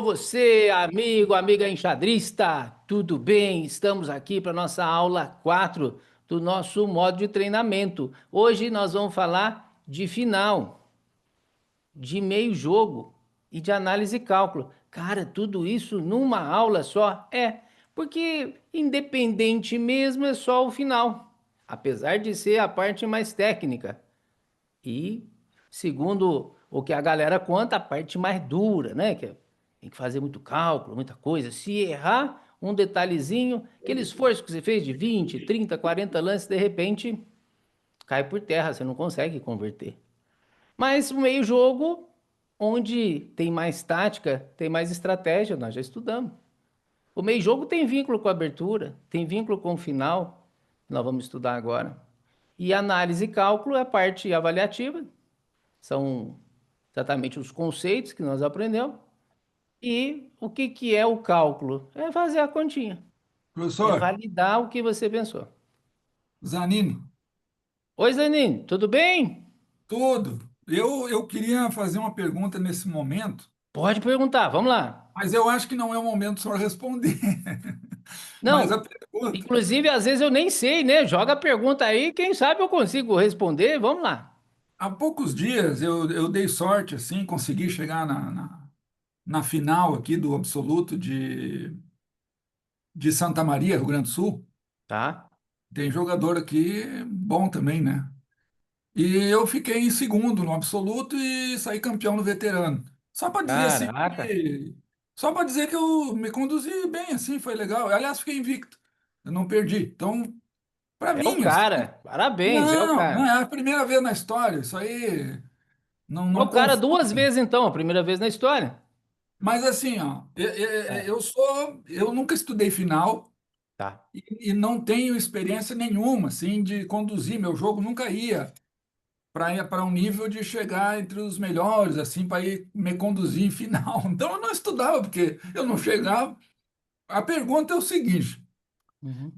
Você, amigo, amiga enxadrista, tudo bem? Estamos aqui para nossa aula 4 do nosso modo de treinamento. Hoje nós vamos falar de final, de meio jogo e de análise e cálculo. Cara, tudo isso numa aula só? Porque independente mesmo é só o final, apesar de ser a parte mais técnica. E, segundo o que a galera conta, a parte mais dura, né? Tem que fazer muito cálculo, muita coisa. Se errar um detalhezinho, aquele esforço que você fez de 20, 30, 40 lances, de repente cai por terra, você não consegue converter. Mas o meio jogo, onde tem mais tática, tem mais estratégia, nós já estudamos. O meio jogo tem vínculo com a abertura, tem vínculo com o final, que nós vamos estudar agora. E análise e cálculo é a parte avaliativa, são exatamente os conceitos que nós aprendemos. E o que que é o cálculo? É fazer a continha, é Professor, validar o que você pensou. Zanini, Oi, Zanin, tudo bem? tudo. Eu queria fazer uma pergunta nesse momento, Pode perguntar, vamos lá. mas eu acho que não é o momento só responder. Mas a Não, pergunta, inclusive às vezes eu nem sei, né? Joga a pergunta aí, quem sabe eu consigo responder. Vamos lá. há poucos dias eu dei sorte, assim, consegui chegar na final aqui do Absoluto de Santa Maria, Rio Grande do Sul. Tá? Tem jogador aqui bom também, né? E eu fiquei em segundo no Absoluto e saí campeão no veterano. Só para dizer assim Caraca. só para dizer que eu me conduzi bem, assim, foi legal. Aliás, fiquei invicto. Eu não perdi. Então, para É o mim, assim, cara. Parabéns, é o não, não cara. é a primeira vez na história. Isso aí não, É não o cara duas confunde. vezes então, a primeira vez na história. Mas assim, ó, É. eu nunca estudei final Tá. e não tenho experiência nenhuma, assim, de conduzir. Meu jogo nunca ia para um nível de chegar entre os melhores, assim, para ir me conduzir em final. Então eu não estudava, porque eu não chegava. A pergunta é o seguinte: Uhum.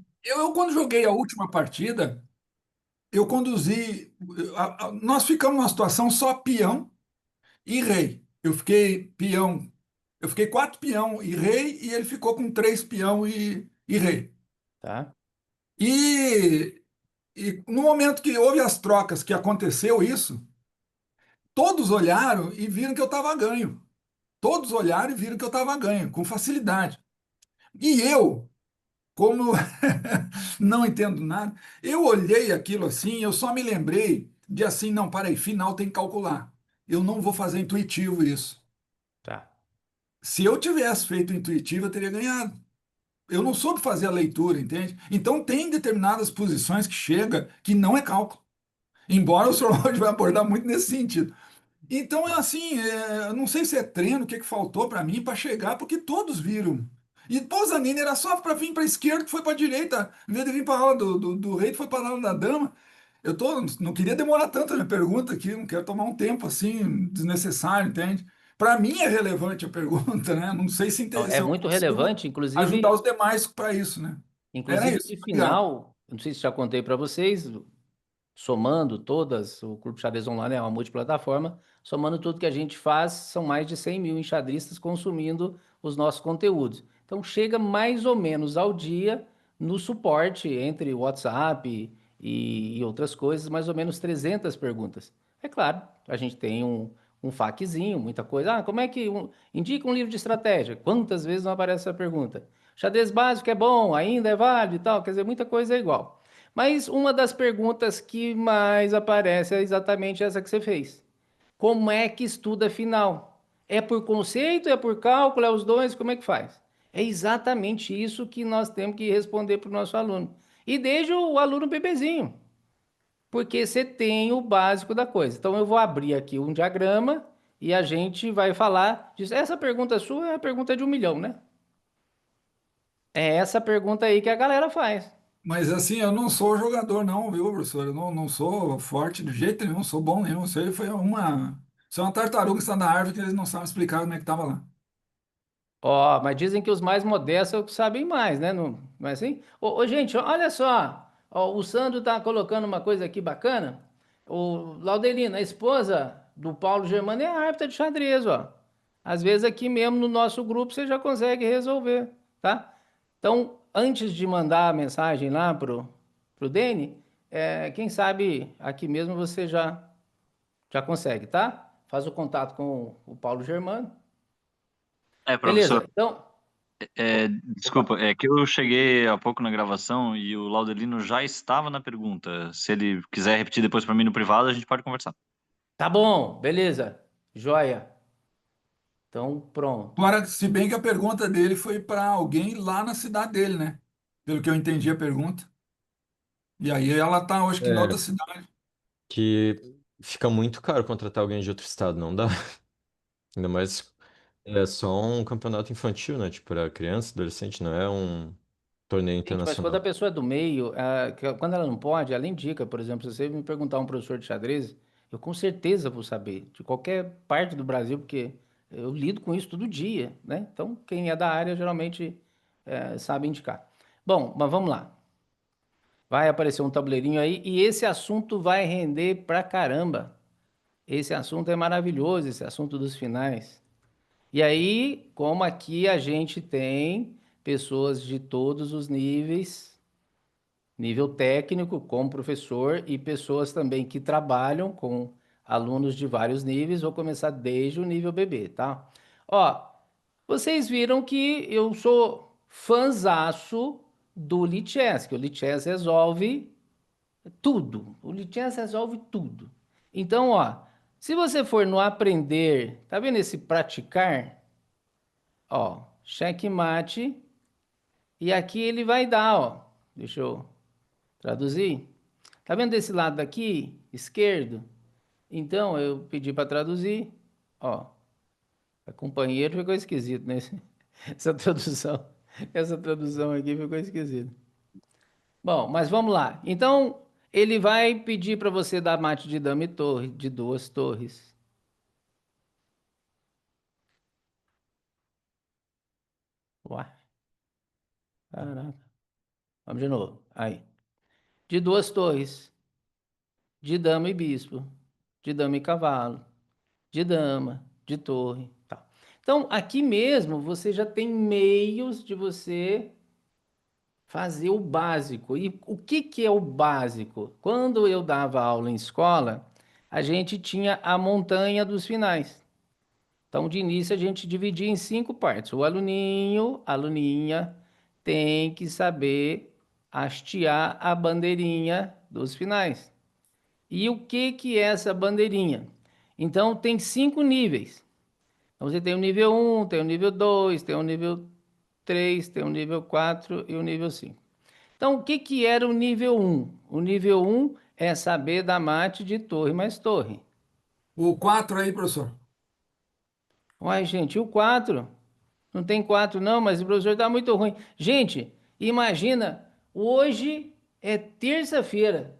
quando joguei a última partida, eu conduzi. Nós ficamos numa situação só peão e rei. Eu fiquei quatro peão e rei, e ele ficou com três peão e rei. Tá. E no momento que houve as trocas que aconteceu isso, todos olharam e viram que eu estava ganho. Todos olharam e viram que eu estava ganho, com facilidade. E eu, como não entendo nada, eu olhei aquilo assim, eu só me lembrei de assim, não, para final tem que calcular. Eu não vou fazer intuitivo isso. Tá. Se eu tivesse feito intuitivo, eu teria ganhado. Eu não soube fazer a leitura, entende? Então tem determinadas posições que chega que não é cálculo. Embora o senhor hoje vai abordar muito nesse sentido. Então, é assim, não sei se é treino, o que que faltou para mim para chegar, porque todos viram. E Pousanini era só para vir para a esquerda, que foi para a direita. Em vez de vir para a aula do rei, foi para a aula da dama. Não queria demorar tanto a minha pergunta aqui, não quero tomar um tempo assim desnecessário, entende? Para mim é relevante a pergunta, né? Não sei Não, é se eu muito consigo relevante, ajudar inclusive, os demais para isso, né? Era inclusive isso. de Obrigado. final, eu não sei se já contei para vocês, somando todas, o Clube Xadrez Online é uma multiplataforma, somando tudo que a gente faz, são mais de 100 mil enxadristas consumindo os nossos conteúdos. Então chega mais ou menos ao dia no suporte entre WhatsApp e outras coisas, mais ou menos 300 perguntas. É claro, a gente tem um FAQzinho, muita coisa. Ah, como é que indica um livro de estratégia? Quantas vezes não aparece essa pergunta? Xadrez básico é bom, ainda é válido e tal, quer dizer, muita coisa é igual. Mas uma das perguntas que mais aparece é exatamente essa que você fez. Como é que estuda final? É por conceito, é por cálculo, é os dois, como é que faz? É exatamente isso que nós temos que responder para o nosso aluno. E desde o aluno bebezinho, porque você tem o básico da coisa. Então eu vou abrir aqui um diagrama e a gente vai falar disso. Essa pergunta sua é a pergunta de 1 milhão, né? É essa pergunta aí que a galera faz. Mas assim, eu não sou jogador, não, viu, professor? Eu não sou forte de jeito nenhum, sou bom nenhum. Isso aí foi Isso é uma tartaruga que está na árvore que eles não sabem explicar como é que estava lá. Ó, mas dizem que os mais modestos são os que sabem mais, né? Não, não é assim? Ô, gente, olha só. Ó, o Sandro tá colocando uma coisa aqui bacana. O Laudelino, a esposa do Paulo Germano é árbitra de xadrez, ó. Às vezes aqui mesmo no nosso grupo você já consegue resolver, tá? Então, antes de mandar a mensagem lá pro Dene, quem sabe aqui mesmo você já consegue, tá? Faz o contato com o Paulo Germano. Professor, Beleza, então. Opa. desculpa, é que eu cheguei há pouco na gravação e o Laudelino já estava na pergunta. Se ele quiser repetir depois para mim no privado, a gente pode conversar. Tá bom, beleza. Joia. Então, pronto. Agora, se bem que a pergunta dele foi para alguém lá na cidade dele, né? Pelo que eu entendi a pergunta. E aí ela tá, acho que em outra É, cidade. que fica muito caro contratar alguém de outro estado, não dá. Ainda mais é só um campeonato infantil, né? Tipo, para criança, adolescente, não é um torneio Gente, mas quando a internacional. pessoa é do meio, quando ela não pode, ela indica, por exemplo, se você me perguntar um professor de xadrez, eu com certeza vou saber, de qualquer parte do Brasil, porque eu lido com isso todo dia, né? Então, quem é da área geralmente sabe indicar. Bom, mas vamos lá. Vai aparecer um tabuleirinho aí e esse assunto vai render pra caramba. Esse assunto é maravilhoso, esse assunto dos finais. E aí, como aqui a gente tem pessoas de todos os níveis, nível técnico, como professor, e pessoas também que trabalham com alunos de vários níveis, vou começar desde o nível bebê, tá? Ó, vocês viram que eu sou fãzaço do Lichess, que o Lichess resolve tudo. O Lichess resolve tudo. Então, ó, se você for no aprender, tá vendo esse praticar? Ó, checkmate. E aqui ele vai dar, ó. Deixa eu traduzir. Tá vendo desse lado daqui, esquerdo? Então, eu pedi para traduzir. Ó, companheiro ficou esquisito, né? Essa tradução. Essa tradução aqui ficou esquisita. Bom, mas vamos lá. Então, ele vai pedir para você dar mate de dama e torre, de duas torres. Uai, caraca. Vamos de novo. Aí. De duas torres. De dama e bispo. De dama e cavalo. De dama. De torre. Tá. Então, aqui mesmo, você já tem meios de você fazer o básico. E o que que é o básico? Quando eu dava aula em escola, a gente tinha a montanha dos finais. Então, de início, a gente dividia em 5 partes. O aluninho, a aluninha, tem que saber hastear a bandeirinha dos finais. E o que que é essa bandeirinha? Então, tem 5 níveis. Então, você tem o nível um, tem o nível 2, tem o nível 3, tem o nível 4 e o nível 5. Então, o que que era o nível um? O nível um é saber dar mate de torre mais torre. O 4 aí, professor. Uai, gente, e o 4? Não tem 4 não, mas o professor está muito ruim. Gente, imagina, hoje é terça-feira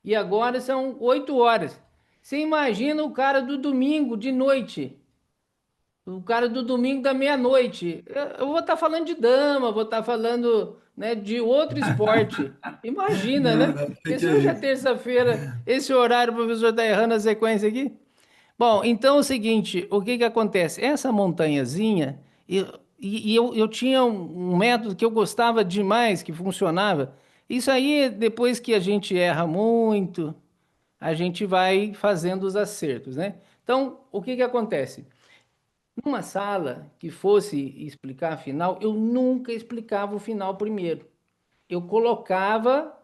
e agora são 8 horas. Você imagina o cara do domingo de noite, o cara do domingo da meia-noite. Eu vou estar falando de dama, vou estar falando, né, de outro esporte. Imagina, Não, né? não, que Porque se é hoje é isso? terça-feira, esse horário o professor está errando a sequência aqui. Bom, então é o seguinte, o que que acontece? Essa montanhazinha, eu tinha um método que eu gostava demais, que funcionava. Isso aí, depois que a gente erra muito, a gente vai fazendo os acertos, né? Então, o que que acontece? Numa sala que fosse explicar a final, eu nunca explicava o final primeiro. Eu colocava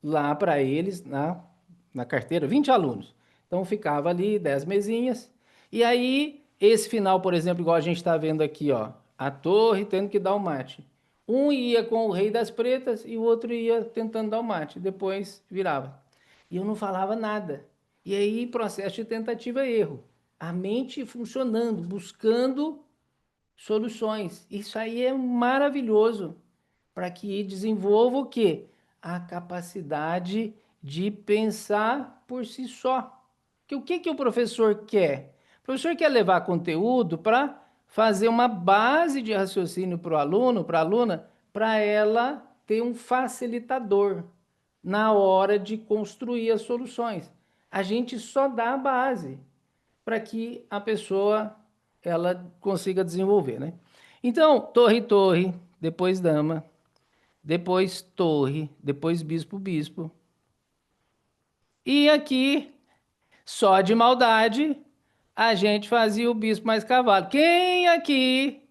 lá para eles, na carteira, 20 alunos. Então ficava ali 10 mesinhas. E aí, esse final, por exemplo, igual a gente está vendo aqui, ó, a torre tendo que dar o mate. Um ia com o rei das pretas e o outro ia tentando dar o mate. Depois virava. E eu não falava nada. E aí, processo de tentativa e erro. A mente funcionando, buscando soluções. Isso aí é maravilhoso para que desenvolva o quê? A capacidade de pensar por si só. Que o que que o professor quer? O professor quer levar conteúdo para fazer uma base de raciocínio para o aluno, para a aluna, para ela ter um facilitador na hora de construir as soluções. A gente só dá a base para que a pessoa ela consiga desenvolver, né? Então, torre, torre, depois dama, depois torre, depois bispo, bispo. E aqui, só de maldade, a gente fazia o bispo mais cavalo. Quem aqui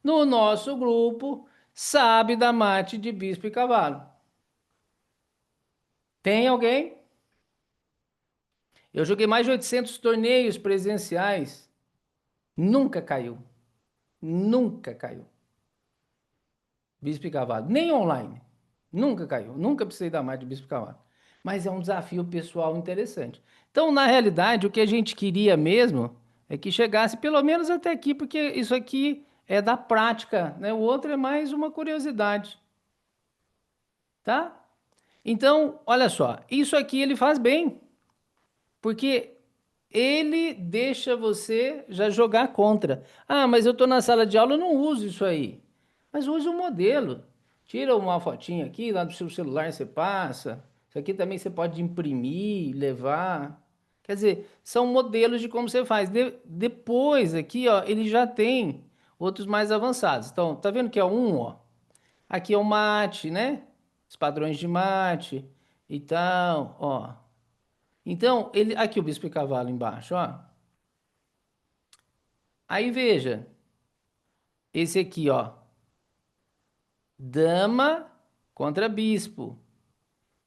no nosso grupo sabe da mate de bispo e cavalo? Tem alguém? Eu joguei mais de 800 torneios presenciais. Nunca caiu. Nunca caiu. Bispo e cavalo. Nem online. Nunca caiu. Nunca precisei dar mate de bispo e cavalo. Mas é um desafio pessoal interessante. Então, na realidade, o que a gente queria mesmo é que chegasse pelo menos até aqui, porque isso aqui é da prática, né? O outro é mais uma curiosidade. Tá? Então, olha só, isso aqui ele faz bem, porque ele deixa você já jogar contra. Ah, mas eu estou na sala de aula, eu não uso isso aí. Mas use o modelo. Tira uma fotinha aqui, lá do seu celular você passa. Isso aqui também você pode imprimir, levar. Quer dizer, são modelos de como você faz. Depois aqui, ó, ele já tem outros mais avançados. Então, tá vendo que é um, ó? Aqui é o mate, né? Os padrões de mate e tal, ó. Então, ele aqui o bispo e cavalo embaixo, ó. Aí veja, esse aqui, ó, dama contra bispo,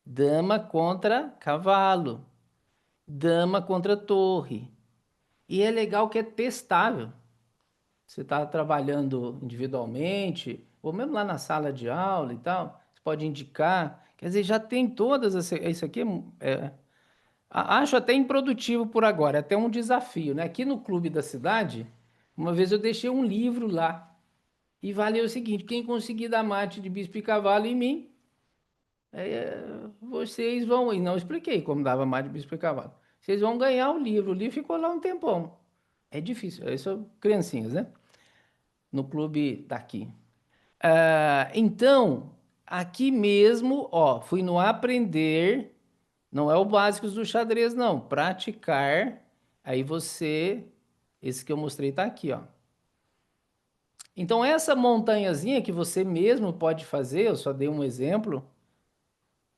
dama contra cavalo, dama contra torre. E é legal que é testável. Você está trabalhando individualmente, ou mesmo lá na sala de aula e tal, você pode indicar. Quer dizer, já tem todas as. Isso aqui acho até improdutivo por agora, é até um desafio, né? Aqui no clube da cidade, uma vez eu deixei um livro lá. E valeu o seguinte: quem conseguir dar mate de bispo e cavalo em mim, vocês vão. E não expliquei como dava mate de bispo e cavalo. Vocês vão ganhar o livro. O livro ficou lá um tempão. É difícil. Isso são criancinhas, né? No clube daqui. Então, aqui mesmo, ó, fui no aprender. Não é o básico do xadrez, não. Praticar. Aí você. Esse que eu mostrei tá aqui, ó. Então, essa montanhazinha que você mesmo pode fazer, eu só dei um exemplo,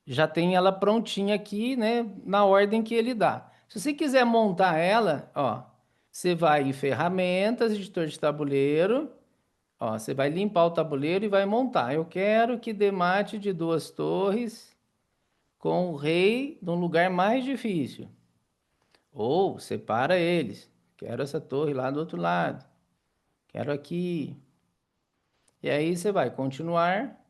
já tem ela prontinha aqui, né, na ordem que ele dá. Se você quiser montar ela, ó, você vai em ferramentas, editor de tabuleiro, ó, você vai limpar o tabuleiro e vai montar. Eu quero que dê mate de 2 torres com o rei no lugar mais difícil. Ou separa eles. Quero essa torre lá do outro lado. Quero aqui. E aí você vai continuar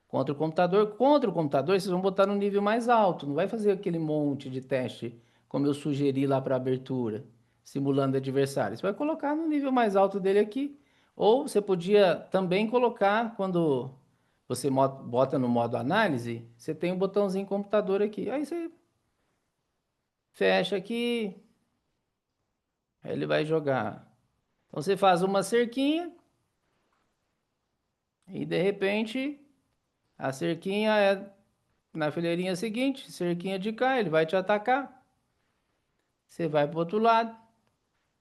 contra o computador. Contra o computador, vocês vão botar no nível mais alto. Não vai fazer aquele monte de teste como eu sugeri lá para abertura, simulando adversário. Você vai colocar no nível mais alto dele aqui. Ou você podia também colocar, quando você bota no modo análise, você tem um botãozinho computador aqui. Aí você fecha aqui, aí ele vai jogar. Então você faz uma cerquinha e de repente a cerquinha é na fileirinha seguinte, cerquinha de cá, ele vai te atacar. Você vai para o outro lado.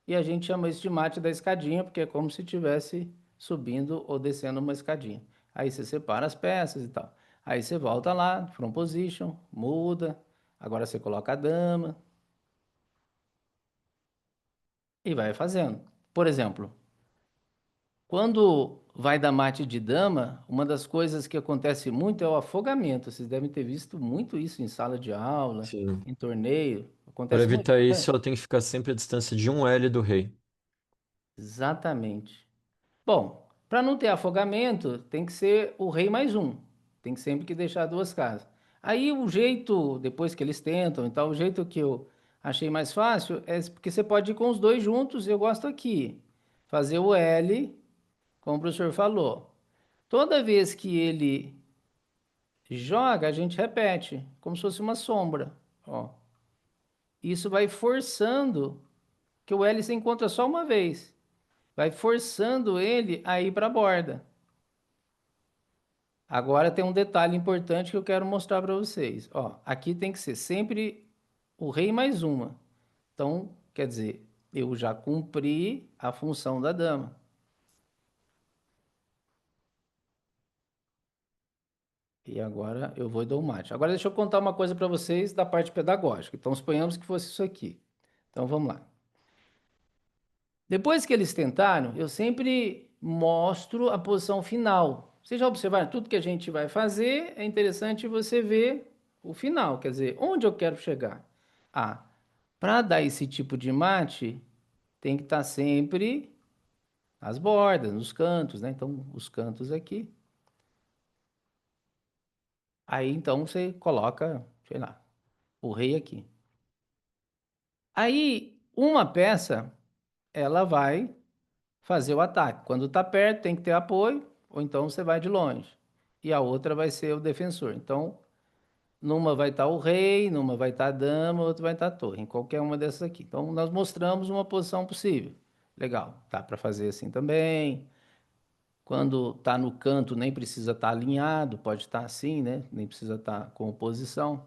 E a gente chama isso de mate da escadinha, porque é como se estivesse subindo ou descendo uma escadinha. Aí você separa as peças e tal. Aí você volta lá, from position, muda. Agora você coloca a dama. E vai fazendo. Por exemplo, quando vai dar mate de dama, uma das coisas que acontece muito é o afogamento. Vocês devem ter visto muito isso em sala de aula, Sim. em torneio. Para Acontece muito, evitar né? isso, ela tem que ficar sempre à distância de um L do rei. Exatamente. Bom, para não ter afogamento, tem que ser o rei mais um. Tem que sempre que deixar 2 casas. Aí o jeito, depois que eles tentam, então o jeito que eu achei mais fácil é porque você pode ir com os dois juntos. Eu gosto aqui, fazer o L, como o professor falou. Toda vez que ele joga, a gente repete, como se fosse uma sombra. Ó. Isso vai forçando, que o L se encontra só uma vez. Vai forçando ele a ir para a borda. Agora tem um detalhe importante que eu quero mostrar para vocês. Ó, aqui tem que ser sempre o rei mais uma. Então, quer dizer, eu já cumpri a função da dama. E agora eu vou e dou mate. Agora deixa eu contar uma coisa para vocês da parte pedagógica. Então, suponhamos que fosse isso aqui. Então, vamos lá. Depois que eles tentaram, eu sempre mostro a posição final. Vocês já observaram? Tudo que a gente vai fazer, é interessante você ver o final. Quer dizer, onde eu quero chegar? Ah, para dar esse tipo de mate, tem que estar sempre nas bordas, nos cantos, né? Então, os cantos aqui. Aí, então, você coloca, sei lá, o rei aqui. Aí, uma peça, ela vai fazer o ataque. Quando está perto, tem que ter apoio, ou então você vai de longe. E a outra vai ser o defensor. Então, numa vai estar o rei, numa vai estar a dama, outra vai estar a torre, em qualquer uma dessas aqui. Então, nós mostramos uma posição possível. Legal, dá para fazer assim também. Quando está no canto, nem precisa estar alinhado, pode estar assim, né? Nem precisa estar com oposição.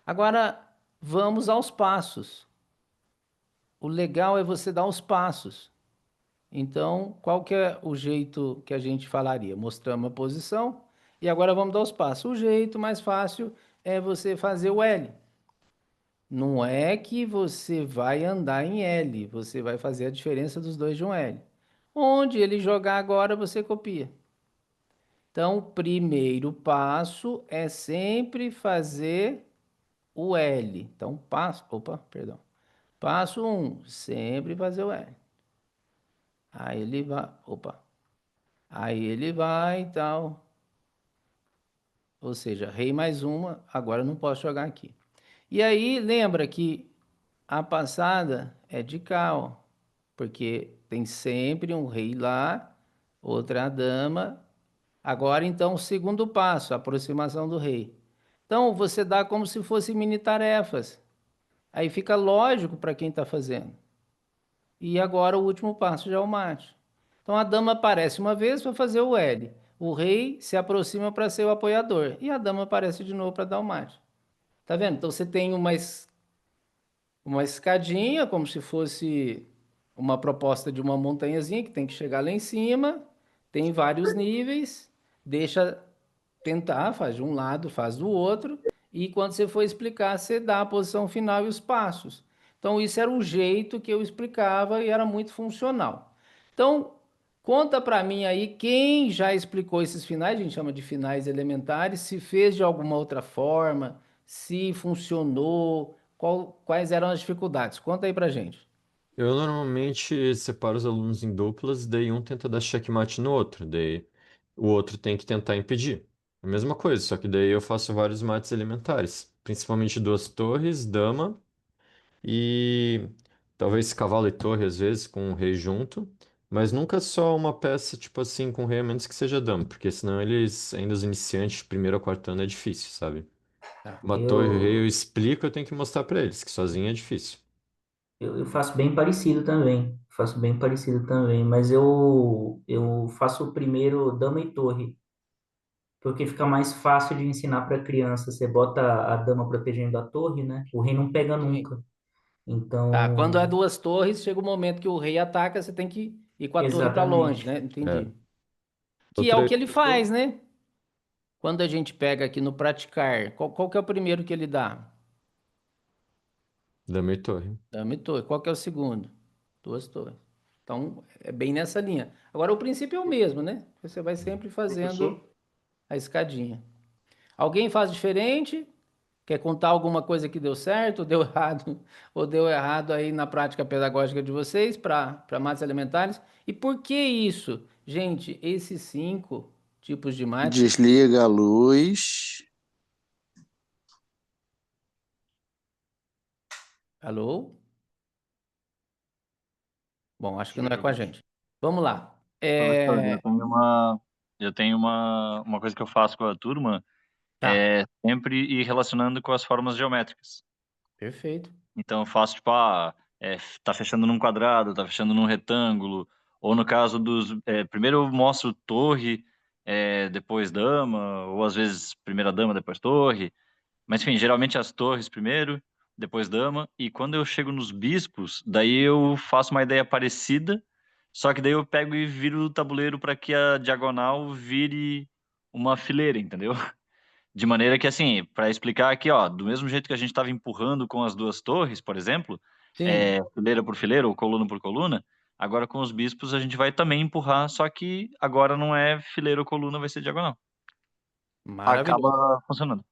Agora, vamos aos passos. O legal é você dar os passos. Então, qual que é o jeito que a gente falaria? Mostramos a posição e agora vamos dar os passos. O jeito mais fácil é você fazer o L. Não é que você vai andar em L, você vai fazer a diferença dos dois de um L. Onde ele jogar agora, você copia. Então, o primeiro passo é sempre fazer o L. Então, perdão. Passo 1, sempre fazer o L. Aí ele vai, Aí ele vai e tal. Ou seja, rei mais uma, agora eu não posso jogar aqui. E aí, lembra que a passada é de cá, ó, porque tem sempre um rei lá, outra dama. Agora, então, o segundo passo, a aproximação do rei. Então, você dá como se fosse mini tarefas. Aí fica lógico para quem está fazendo. E agora o último passo já é o mate. Então a dama aparece uma vez para fazer o L. O rei se aproxima para ser o apoiador. E a dama aparece de novo para dar o mate. Tá vendo? Então você tem uma escadinha, como se fosse uma proposta de uma montanhazinha que tem que chegar lá em cima. Tem vários níveis. Deixa tentar, faz de um lado, faz do outro, e quando você for explicar, você dá a posição final e os passos. Então, isso era o jeito que eu explicava e era muito funcional. Então, conta para mim aí quem já explicou esses finais, a gente chama de finais elementares, se fez de alguma outra forma, se funcionou, quais eram as dificuldades. Conta aí pra gente. Eu normalmente separo os alunos em duplas, daí um tenta dar checkmate no outro, daí o outro tem que tentar impedir. A mesma coisa, só que daí eu faço vários mates elementares, principalmente duas torres, dama e talvez cavalo e torre às vezes com o rei junto, mas nunca só uma peça tipo assim com o rei, a menos que seja dama, porque senão eles, ainda os iniciantes, primeiro a quarto ano é difícil, sabe? Tá. Uma torre e o rei eu Eu, explico, eu tenho que mostrar pra eles, que sozinho é difícil. eu faço bem parecido também. Faço bem parecido também. Mas eu faço o primeiro dama e torre. Porque fica mais fácil de ensinar para criança. Você bota a dama protegendo a torre, né? O rei não pega Sim. nunca. Tá, quando é Então, duas torres, chega o momento que o rei ataca, você tem que ir com a torre para longe, exatamente. né? É. Entendi. Que é o Outra que ele faz, né? Quando a gente pega aqui no praticar, qual que é o primeiro que ele dá? dama e torre. Dama e torre. Qual que é o segundo? Duas torres. Então, é bem nessa linha. Agora, o princípio é o mesmo, né? Você vai sempre Professor? fazendo a escadinha. Alguém faz diferente? Quer contar alguma coisa que deu certo, deu errado, ou deu errado aí na prática pedagógica de vocês para mates elementares? E por que isso? Gente, esses 5 tipos de mate. Desliga a luz. Alô? Bom, acho que não é Desliga a com a luz. gente. Vamos lá. Professor, eu tenho uma coisa que eu faço com a turma, Tá, é sempre ir relacionando com as formas geométricas. perfeito. Então eu faço tipo, tá fechando num quadrado, tá fechando num retângulo, ou no caso primeiro eu mostro torre, depois dama, ou às vezes primeira dama, depois torre, mas enfim, geralmente as torres primeiro, depois dama, e quando eu chego nos bispos, daí eu faço uma ideia parecida, só que daí eu pego e viro o tabuleiro para que a diagonal vire uma fileira, entendeu? De maneira que, assim, para explicar aqui, ó, do mesmo jeito que a gente estava empurrando com as duas torres, por exemplo, Sim, fileira por fileira ou coluna por coluna, agora com os bispos a gente vai também empurrar, só que agora não é fileira ou coluna, vai ser diagonal. maravilhoso. Acaba funcionando.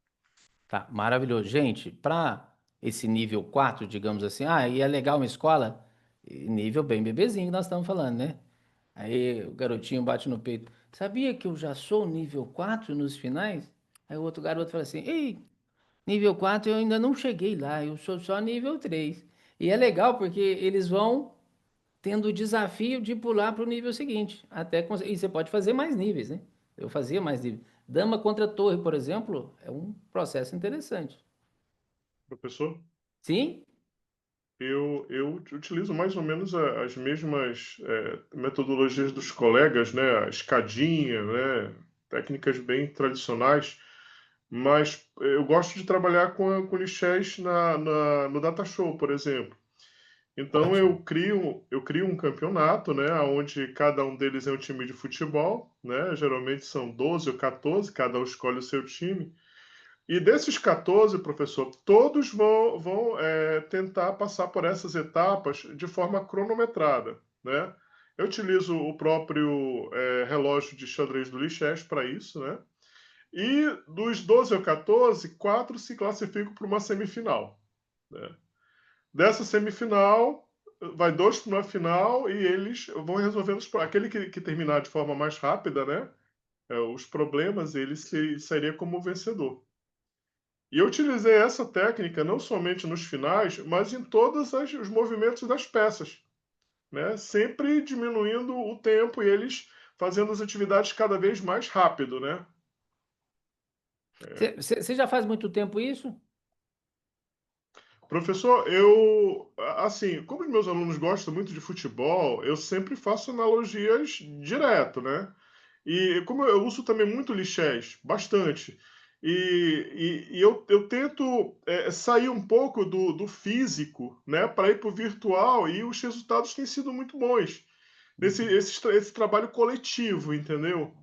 Tá, maravilhoso. Gente, para esse nível 4, digamos assim, e é legal uma escola, nível bem bebezinho que nós estamos falando, né? Aí o garotinho bate no peito. Sabia que eu já sou nível 4 nos finais? Aí o outro garoto fala assim: Ei, nível 4 eu ainda não cheguei lá, eu sou só nível 3. E é legal porque eles vão tendo o desafio de pular para o nível seguinte. E você pode fazer mais níveis, né? Eu fazia mais níveis. Dama contra torre, por exemplo, é um processo interessante. Professor, Sim? eu utilizo mais ou menos as mesmas metodologias dos colegas, né? A escadinha, né? Técnicas bem tradicionais, mas eu gosto de trabalhar com lixéis no Data Show, por exemplo. Então Ótimo. eu crio um campeonato, né, onde cada um deles é um time de futebol, né? Geralmente são 12 ou 14, cada um escolhe o seu time. E desses 14, professor, todos vão tentar passar por essas etapas de forma cronometrada, né? Eu utilizo o próprio relógio de xadrez do Lichess para isso, né? E dos 12 ou 14, 4 se classificam para uma semifinal, né? Dessa semifinal, vai dois para uma final e eles vão resolvendo aquele que terminar de forma mais rápida, né? Os problemas, sairia como vencedor. E eu utilizei essa técnica não somente nos finais, mas em todos os movimentos das peças, né? Sempre diminuindo o tempo e eles fazendo as atividades cada vez mais rápido, né? Você já faz muito tempo isso? Professor, assim, como os meus alunos gostam muito de futebol, eu sempre faço analogias direto, né? E como eu uso também muito lixés, bastante, e eu tento sair um pouco do físico, né, para ir para o virtual, e os resultados têm sido muito bons. Esse trabalho coletivo, entendeu?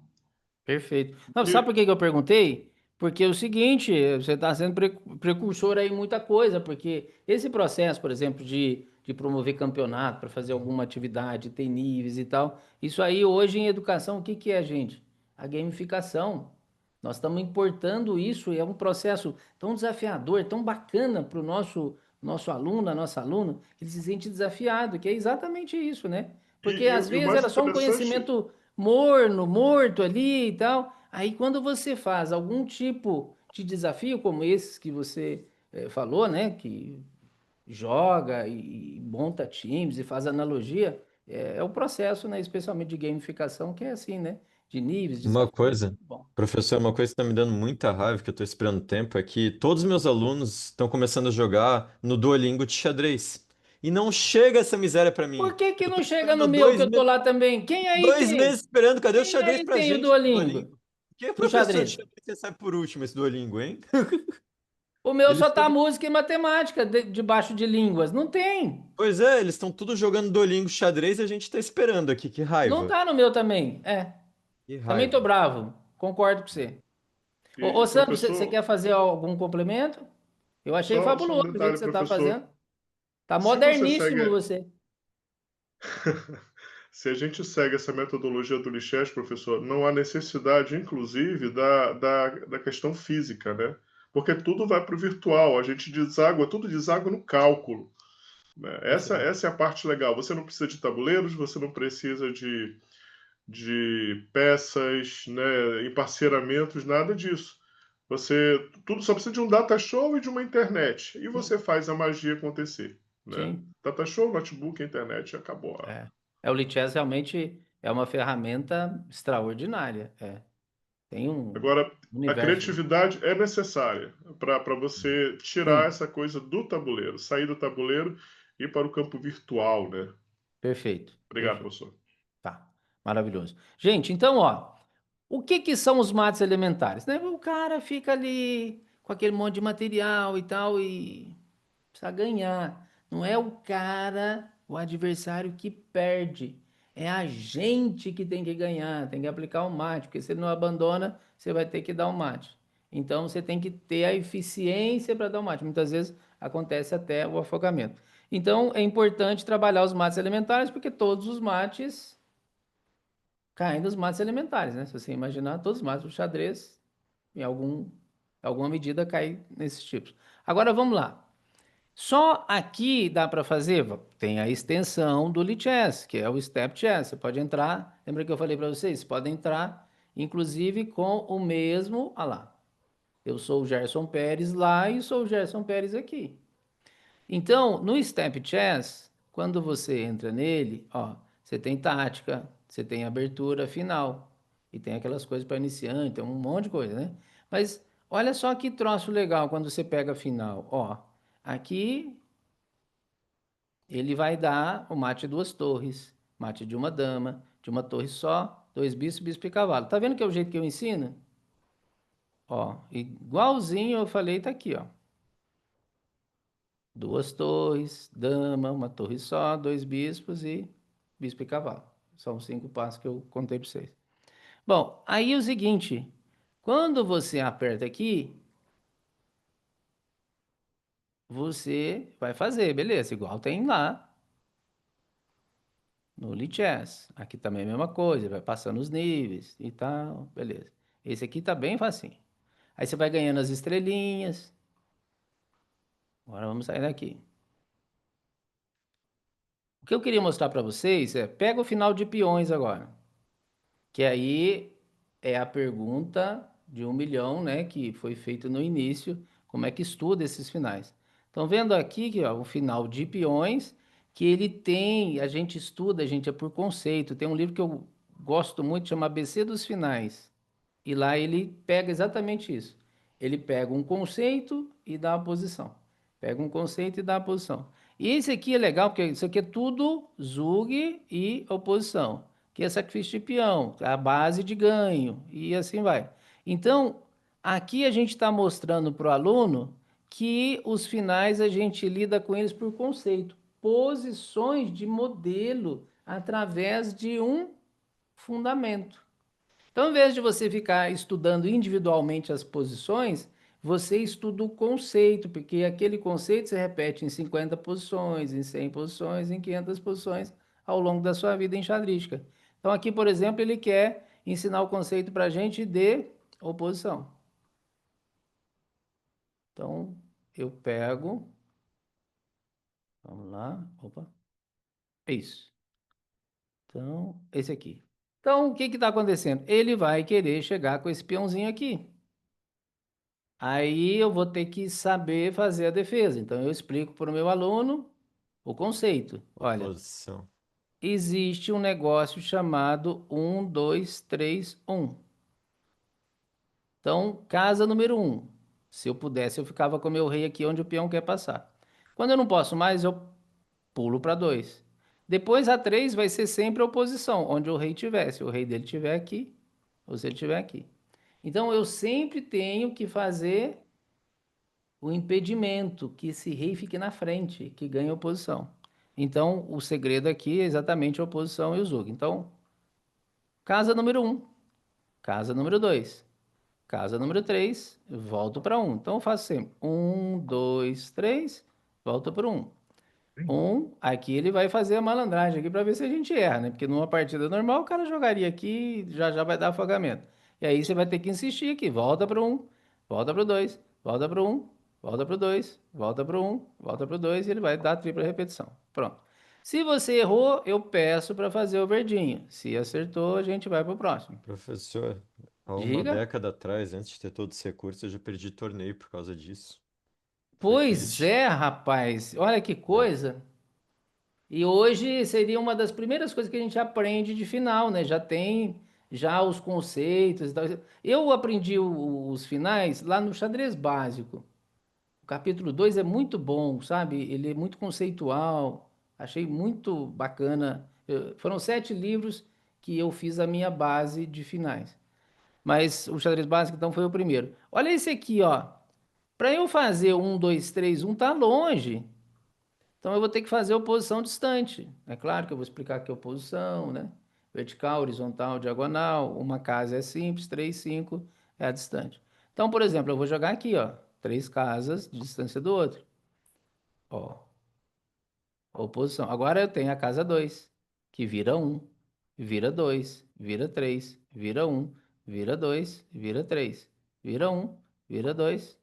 Perfeito. Não, sabe Que, por que que eu perguntei? Porque é o seguinte, você está sendo precursor aí em muita coisa, porque esse processo, por exemplo, de promover campeonato para fazer alguma atividade, ter níveis e tal, isso aí hoje em educação, o que que é, gente? A gamificação. Nós estamos importando isso e é um processo tão desafiador, tão bacana para o nosso aluno, a nossa aluna, que ele se sente desafiado, que é exatamente isso, né? e, Porque e às o vezes mais era só um interessante, conhecimento morno, morto ali e tal. Aí quando você faz algum tipo de desafio, como esses que você falou, né? Que joga e monta times e faz analogia, é o processo, né? Especialmente de gamificação, que é assim, né? De níveis, Uma desafios. coisa, Bom, professor, uma coisa que está me dando muita raiva, que eu estou esperando tempo, é que todos os meus alunos estão começando a jogar no Duolingo de xadrez. E não chega essa miséria para por mim. que que Eu tô não chega no esperando meu, que eu tô lá também? Quem aí dois tem? meses esperando. Cadê o Quem xadrez aí pra tem o gente no Duolingo Duolingo? Que do professor de xadrez? xadrez você sabe por último esse Duolingo, hein? O meu Eles só estão. tá música e matemática debaixo de línguas. Não tem. Pois é, eles estão tudo jogando Duolingo xadrez e a gente tá esperando aqui. Que Não raiva. tá no meu também. Que Também tô raiva. bravo. Concordo com você. Ô, Sam, você professor, quer fazer algum complemento? Eu achei só um fabuloso o jeito detalhe, que você tá professor. fazendo. Tá Se você segue moderníssimo você. Se a gente segue essa metodologia do Lichess, professor, não há necessidade, inclusive, da questão física, né? Porque tudo vai para o virtual, a gente deságua, tudo deságua no cálculo, né? Essa, Perfeito. essa é a parte legal. Você não precisa de tabuleiros, você não precisa de peças, né, emparceramentos, nada disso. Você tudo só precisa de um data show e de uma internet, e Sim, você faz a magia acontecer, né? sim. Data show, notebook, internet, acabou. É. O Lichess realmente é uma ferramenta extraordinária. Tem um Agora, a universo. criatividade é necessária para você tirar Sim, essa coisa do tabuleiro, sair do tabuleiro e ir para o campo virtual, né? perfeito, Obrigado, perfeito. professor. Tá, maravilhoso. Gente, então, ó, o que que são os mates elementares, né? O cara fica ali com aquele monte de material e tal e precisa ganhar. Não é o cara, o adversário que perde. É a gente que tem que ganhar, tem que aplicar o mate, porque se ele não abandona, você vai ter que dar o mate. Então você tem que ter a eficiência para dar o mate. Muitas vezes acontece até o afogamento. Então é importante trabalhar os mates elementares, porque todos os mates caem nos mates elementares, né? Se você imaginar, todos os mates do xadrez, em alguma medida, caem nesses tipos. Agora vamos lá. Só aqui dá para fazer, tem a extensão do Lichess, que é o Step Chess. Você pode entrar, lembra que eu falei para vocês? Você pode entrar, inclusive, com o mesmo, olha lá, eu sou o Gerson Pérez lá e sou o Gerson Pérez aqui. Então, no Step Chess, quando você entra nele, ó, você tem tática, você tem abertura final, e tem aquelas coisas para iniciante, tem um monte de coisa, né? Mas olha só que troço legal quando você pega a final, ó. Aqui ele vai dar o mate de duas torres, mate de uma dama, de uma torre só, dois bispos, bispo e cavalo. Tá vendo que é o jeito que eu ensino? Ó, igualzinho eu falei, tá aqui, ó. Duas torres, dama, uma torre só, dois bispos e bispo e cavalo. São 5 passos que eu contei para vocês. Bom, aí é o seguinte, quando você aperta aqui, você vai fazer, beleza, igual tem lá no Lichess. Aqui também é a mesma coisa, vai passando os níveis e tal, beleza. Esse aqui tá bem facinho. Aí você vai ganhando as estrelinhas. Agora vamos sair daqui. O que eu queria mostrar para vocês é, pega o final de peões agora. Que aí é a pergunta de 1 milhão, né? Que foi feito no início. Como é que estuda esses finais? Estão vendo aqui que ó, o final de peões, que ele tem, a gente estuda, a gente é por conceito. Tem um livro que eu gosto muito, chama ABC dos Finais. E lá ele pega exatamente isso. Ele pega um conceito e dá a posição. Pega um conceito e dá a posição. E esse aqui é legal, porque isso aqui é tudo Zug e oposição, que é sacrifício de peão, a base de ganho, e assim vai. Então, aqui a gente está mostrando para o aluno que os finais a gente lida com eles por conceito, posições de modelo através de um fundamento. Então, em vez de você ficar estudando individualmente as posições, você estuda o conceito, porque aquele conceito se repete em 50 posições, em 100 posições, em 500 posições ao longo da sua vida enxadrística. Então, aqui, por exemplo, ele quer ensinar o conceito para a gente de oposição. Então, eu pego, vamos lá, opa, é isso. Então, esse aqui. Então, o que está acontecendo? Ele vai querer chegar com esse peãozinho aqui. Aí eu vou ter que saber fazer a defesa. Então eu explico para o meu aluno o conceito. Olha, Oposição. existe um negócio chamado 1, 2, 3, 1. Então, casa número 1. Se eu pudesse, eu ficava com o meu rei aqui onde o peão quer passar. Quando eu não posso mais, eu pulo para 2. Depois a 3 vai ser sempre a oposição, onde o rei estiver. Se o rei dele estiver aqui, ou se ele estiver aqui. Então eu sempre tenho que fazer o impedimento, que esse rei fique na frente, que ganhe oposição. Então, o segredo aqui é exatamente a oposição e o Zug. Então, casa número 1, casa número 2, casa número 3, volto para 1. Então, eu faço sempre 1, 2, 3, volto para 1. Aqui ele vai fazer a malandragem aqui para ver se a gente erra, né? Porque numa partida normal o cara jogaria aqui e já vai dar afogamento. E aí você vai ter que insistir aqui, volta para 1, volta para 2, volta para 1, volta para 2, volta para 1, volta para 2 e ele vai dar a tripla repetição. Pronto. Se você errou, eu peço para fazer o verdinho. Se acertou, a gente vai para o próximo. Professor, há uma Diga. década atrás, antes de ter todo esse recurso, eu já perdi torneio por causa disso. Foi Pois triste. é, rapaz. Olha que É. coisa. E hoje seria uma das primeiras coisas que a gente aprende de final, né? Já tem já os conceitos e tal. Eu aprendi os finais lá no xadrez básico. O capítulo 2 é muito bom, sabe? Ele é muito conceitual. Achei muito bacana. Foram 7 livros que eu fiz a minha base de finais. Mas o xadrez básico, então, foi o primeiro. Olha esse aqui, ó. Para eu fazer 1, 2, 3, 1 tá longe. Então eu vou ter que fazer oposição distante. É claro que eu vou explicar aqui a oposição, né? Vertical, horizontal, diagonal. Uma casa é simples, 3, 5 é a distante. Então, por exemplo, eu vou jogar aqui, ó, 3 casas de distância do outro. Ó, oposição. Agora eu tenho a casa 2, que vira 1, vira 2, vira 3, vira 1, vira 2, vira 3, vira 1, vira 2,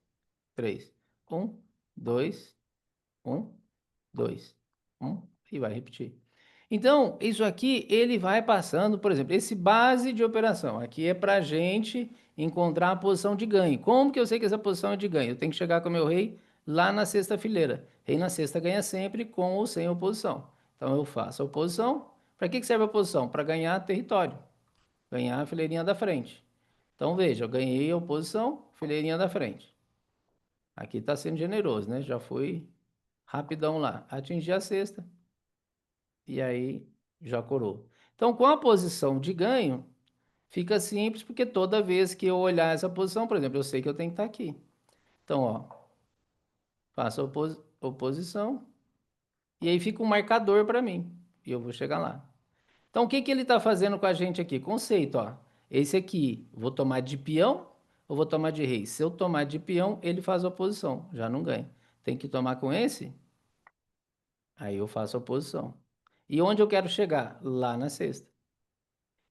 3. 1, 2, 1, 2, 1 e vai repetir. Então, isso aqui ele vai passando, por exemplo, esse base de operação aqui é para a gente encontrar a posição de ganho. Como que eu sei que essa posição é de ganho? Eu tenho que chegar com o meu rei lá na sexta fileira. Rei na sexta ganha sempre com ou sem oposição. Então eu faço a oposição. Para que serve a oposição? Para ganhar território, ganhar a fileirinha da frente. Então veja, eu ganhei a oposição, fileirinha da frente. Aqui está sendo generoso, né? Já fui rapidão lá. Atingi a sexta e aí já corou. Então, com a posição de ganho, fica simples, porque toda vez que eu olhar essa posição, por exemplo, eu sei que eu tenho que estar aqui. Então, ó, faço a oposição e aí fica um marcador para mim. E eu vou chegar lá. Então, o que que ele está fazendo com a gente aqui? Conceito, ó. Esse aqui, vou tomar de peão ou vou tomar de rei? Se eu tomar de peão, ele faz a oposição, já não ganha. Tem que tomar com esse, aí eu faço a oposição. E onde eu quero chegar? Lá na sexta.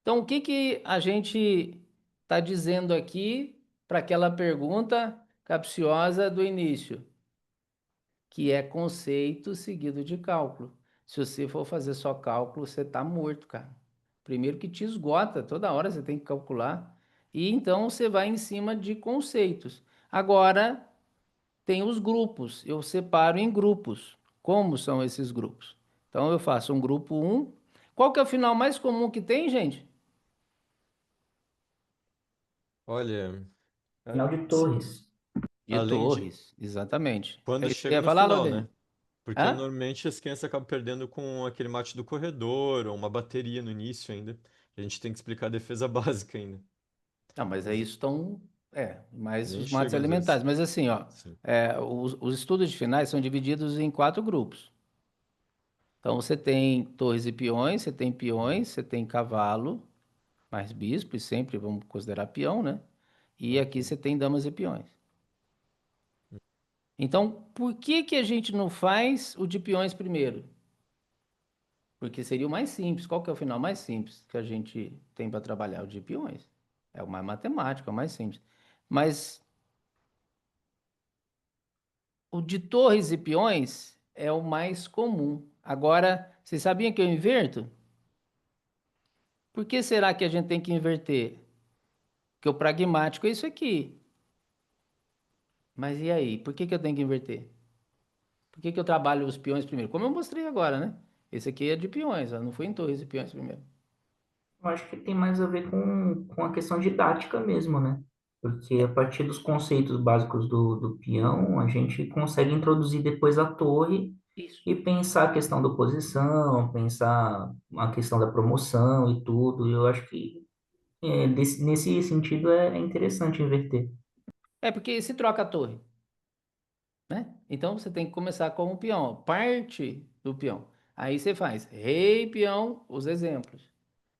Então, o que que a gente está dizendo aqui para aquela pergunta capciosa do início? Que é conceito seguido de cálculo. Se você for fazer só cálculo, você está morto, cara. Primeiro que te esgota, toda hora você tem que calcular. E então você vai em cima de conceitos. Agora, tem os grupos. Eu separo em grupos. Como são esses grupos? Então, eu faço um grupo 1. Qual que é o final mais comum que tem, gente? Olha, Final de Torres. De além de torres, exatamente. É quando isso que você chega ia no falar, final, né? Laudemir? Porque Hã? normalmente as crianças acabam perdendo com aquele mate do corredor ou uma bateria no início ainda. A gente tem que explicar a defesa básica ainda. Não, mas aí estão, mais Nem os mates chega às vezes. alimentares. Mas assim, ó, Sim. os estudos de finais são divididos em 4 grupos. Então você tem torres e peões, você tem Uhum. peões, você tem cavalo, mais bispo, e sempre vamos considerar peão, né? E aqui Ok. você tem damas e peões. Então, por que que a gente não faz o de peões primeiro? Porque seria o mais simples. Qual que é o final mais simples que a gente tem para trabalhar? O de peões. É o mais matemático, é o mais simples. Mas o de torres e peões é o mais comum. Agora, vocês sabiam que eu inverto? Por que será que a gente tem que inverter? Porque o pragmático é isso aqui. Mas e aí? Por que que eu tenho que inverter? Por que que eu trabalho os peões primeiro? Como eu mostrei agora, né? Esse aqui é de peões, ó, não foi em torres e peões primeiro. Eu acho que tem mais a ver com a questão didática mesmo, né? Porque a partir dos conceitos básicos do peão, a gente consegue introduzir depois a torre Isso. e pensar a questão da oposição, pensar a questão da promoção e tudo. Eu acho que nesse sentido é interessante inverter. É porque se troca a torre, né? Então você tem que começar com o peão, ó, parte do peão. Aí você faz rei, peão, os exemplos.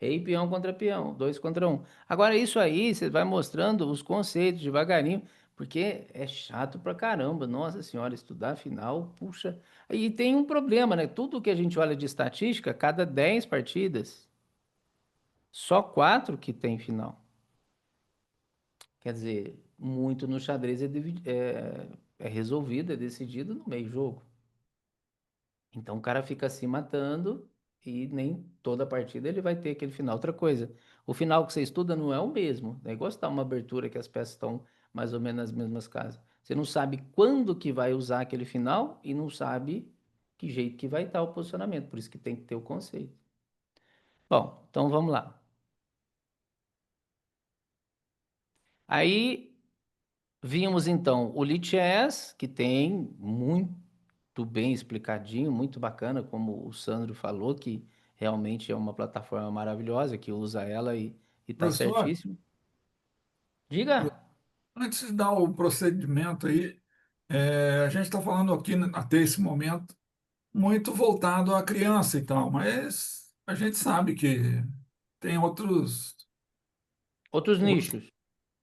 Rei, peão contra peão, dois contra um. Agora isso aí você vai mostrando os conceitos devagarinho, porque é chato pra caramba. Nossa senhora, estudar final, puxa. E tem um problema, né? Tudo que a gente olha de estatística, cada 10 partidas, só 4 que tem final. Quer dizer, muito no xadrez é resolvido, é decidido no meio jogo. Então o cara fica se matando e nem toda partida ele vai ter aquele final. Outra coisa, o final que você estuda não é o mesmo. É igual você dar uma abertura que as peças estão mais ou menos nas mesmas casas. Você não sabe quando que vai usar aquele final e não sabe que jeito que vai estar o posicionamento. Por isso que tem que ter o conceito. Bom, então vamos lá. Aí vimos então o Lichess, que tem muito bem explicadinho, muito bacana, como o Sandro falou, que realmente é uma plataforma maravilhosa, que usa ela e tá Professor, certíssimo. Diga. antes de dar o procedimento aí, A gente está falando aqui, até esse momento, muito voltado à criança e tal, mas a gente sabe que tem Outros outros. nichos,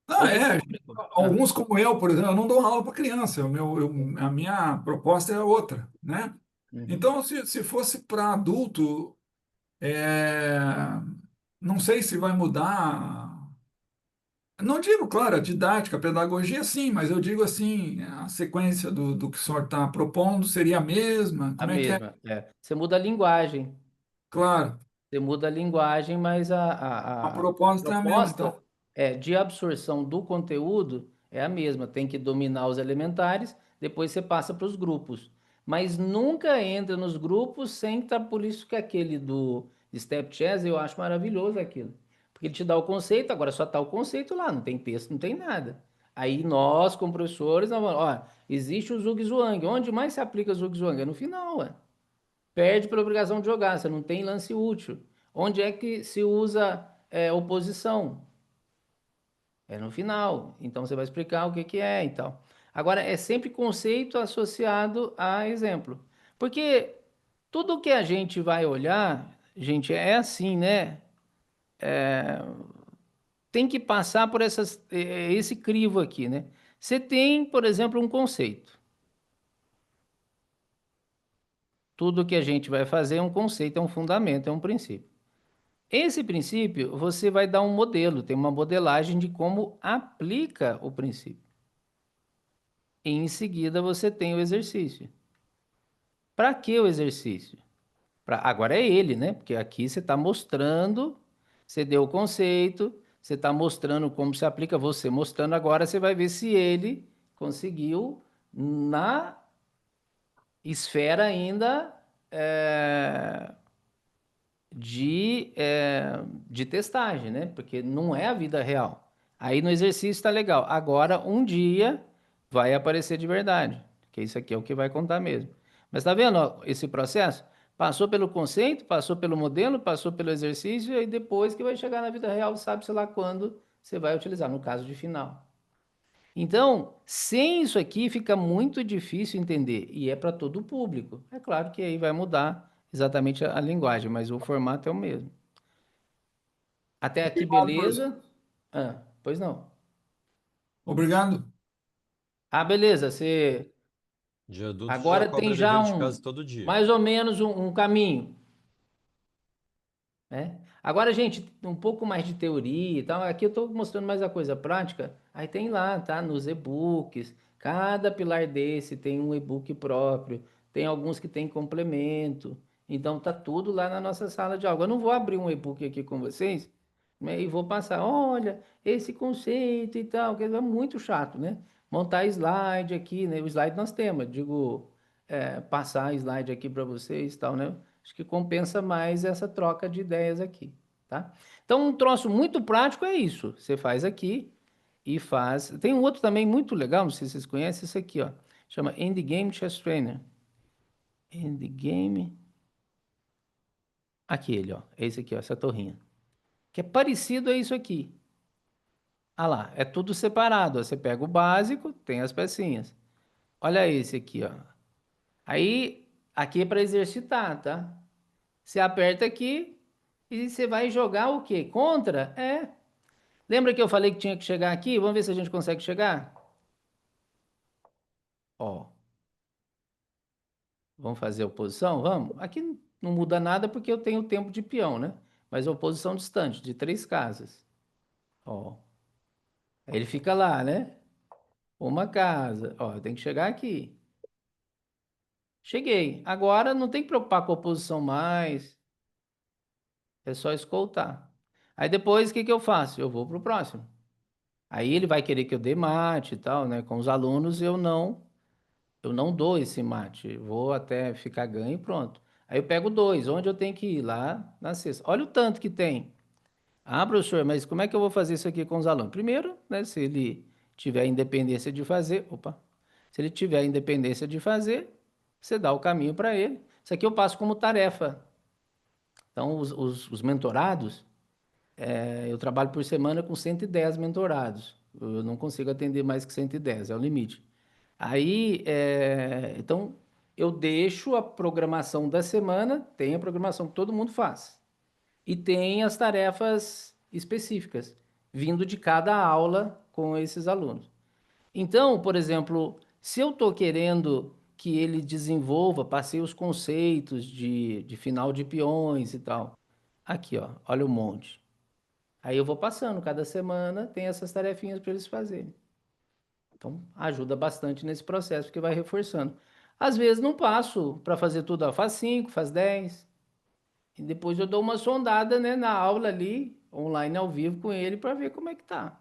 Ah, outro é, público. Ah, alguns como eu, por exemplo, eu não dou aula para criança, a minha proposta é outra, né? uhum. Então, se fosse para adulto, é, não sei se vai mudar. Não digo, claro, a didática, a pedagogia, sim, mas eu digo assim, a sequência do que o senhor está propondo seria a mesma? A Como é que é? mesma, é. Você muda a linguagem. Claro, Você muda a linguagem, mas a, a a, a, a proposta é a mesma, então. proposta de absorção do conteúdo é a mesma. Tem que dominar os elementares, depois você passa para os grupos. Mas nunca entra nos grupos sem estar. Por isso que aquele do Step Chess eu acho maravilhoso aquilo. Porque ele te dá o conceito, agora só está o conceito lá, não tem texto, não tem nada. Aí nós, como professores, nós vamos, ó, existe o Zhuang-Zhuang. Onde mais se aplica o Zhuang-Zhuang? É no final, ué. Perde por obrigação de jogar, você não tem lance útil. Onde é que se usa oposição? É no final. Então você vai explicar o que que é e tal. Agora, é sempre conceito associado a exemplo. Porque tudo que a gente vai olhar, gente, é assim, né? Tem que passar por esse crivo aqui, né? Você tem, por exemplo, um conceito. Tudo que a gente vai fazer é um conceito, é um fundamento, é um princípio. Esse princípio, você vai dar um modelo, tem uma modelagem de como aplica o princípio. E em seguida você tem o exercício. Para que o exercício? Agora é ele, né? Porque aqui você está mostrando, você deu o conceito, você está mostrando como se aplica, você mostrando agora, você vai ver se ele conseguiu na esfera ainda de testagem, né? Porque não é a vida real. Aí no exercício está legal. Agora, um dia vai aparecer de verdade, que isso aqui é o que vai contar mesmo. Mas tá vendo, ó, esse processo? Passou pelo conceito, passou pelo modelo, passou pelo exercício, e aí depois que vai chegar na vida real, sabe-se lá quando você vai utilizar, no caso de final. Então, sem isso aqui fica muito difícil entender, e é para todo o público. É claro que aí vai mudar exatamente a linguagem, mas o formato é o mesmo. Até aqui, Obrigado, professor. beleza? Ah, pois não. Obrigado. Ah, beleza. Você De adulto já agora tem cobra já dever de casa todo dia. mais ou menos um caminho, né? Agora, gente, um pouco mais de teoria e tal. Aqui eu estou mostrando mais a coisa prática. Aí tem lá, tá? Nos e-books. Cada pilar desse tem um e-book próprio. Tem alguns que tem complemento. Então tá tudo lá na nossa sala de aula. Eu não vou abrir um e-book aqui com vocês, né, e vou passar, olha, esse conceito e tal, que é muito chato, né? Montar slide aqui, né? O slide nós temos, digo, passar slide aqui para vocês e tal, né? Acho que compensa mais essa troca de ideias aqui, tá? Então, um troço muito prático é isso. Você faz aqui e faz. Tem um outro também muito legal, não sei se vocês conhecem, esse aqui, ó. Chama Endgame Chess Trainer. Endgame. Aquele, ó. Esse aqui, ó, essa torrinha. Que é parecido a isso aqui. Ah lá, é tudo separado. Ó. Você pega o básico, tem as pecinhas. Olha esse aqui, ó. Aí, aqui é para exercitar, tá? Você aperta aqui e você vai jogar o quê? Contra? É. Lembra que eu falei que tinha que chegar aqui? Vamos ver se a gente consegue chegar? Ó, vamos fazer oposição? Vamos. Aqui não muda nada porque eu tenho tempo de peão, né? Mas oposição distante, de 3 casas. Ó. Aí ele fica lá, né? Uma casa. Ó, eu tenho que chegar aqui. Cheguei. Agora não tem que preocupar com a oposição mais. É só escoltar. Aí depois o que que eu faço? Eu vou pro próximo. Aí ele vai querer que eu dê mate e tal, né? Com os alunos eu não dou esse mate. Vou até ficar ganho e pronto. Aí eu pego dois. Onde eu tenho que ir? Lá na sexta. Olha o tanto que tem. Ah, professor, mas como é que eu vou fazer isso aqui com os alunos? Primeiro, né? Se ele tiver independência de fazer, opa, se ele tiver independência de fazer, você dá o caminho para ele. Isso aqui eu passo como tarefa. Então, os mentorados, eu trabalho por semana com 110 mentorados. Eu não consigo atender mais que 110, é o limite. Aí, então, eu deixo a programação da semana, tem a programação que todo mundo faz. E tem as tarefas específicas, vindo de cada aula com esses alunos. Então, por exemplo, se eu estou querendo que ele desenvolva, passei os conceitos de final de peões e tal. Aqui, ó, olha o monte. Aí eu vou passando, cada semana tem essas tarefinhas para eles fazerem. Então, ajuda bastante nesse processo, porque vai reforçando. Às vezes não passo para fazer tudo, ó, faz 5, faz 10. E depois eu dou uma sondada, né, na aula ali, online ao vivo com ele, para ver como é que tá.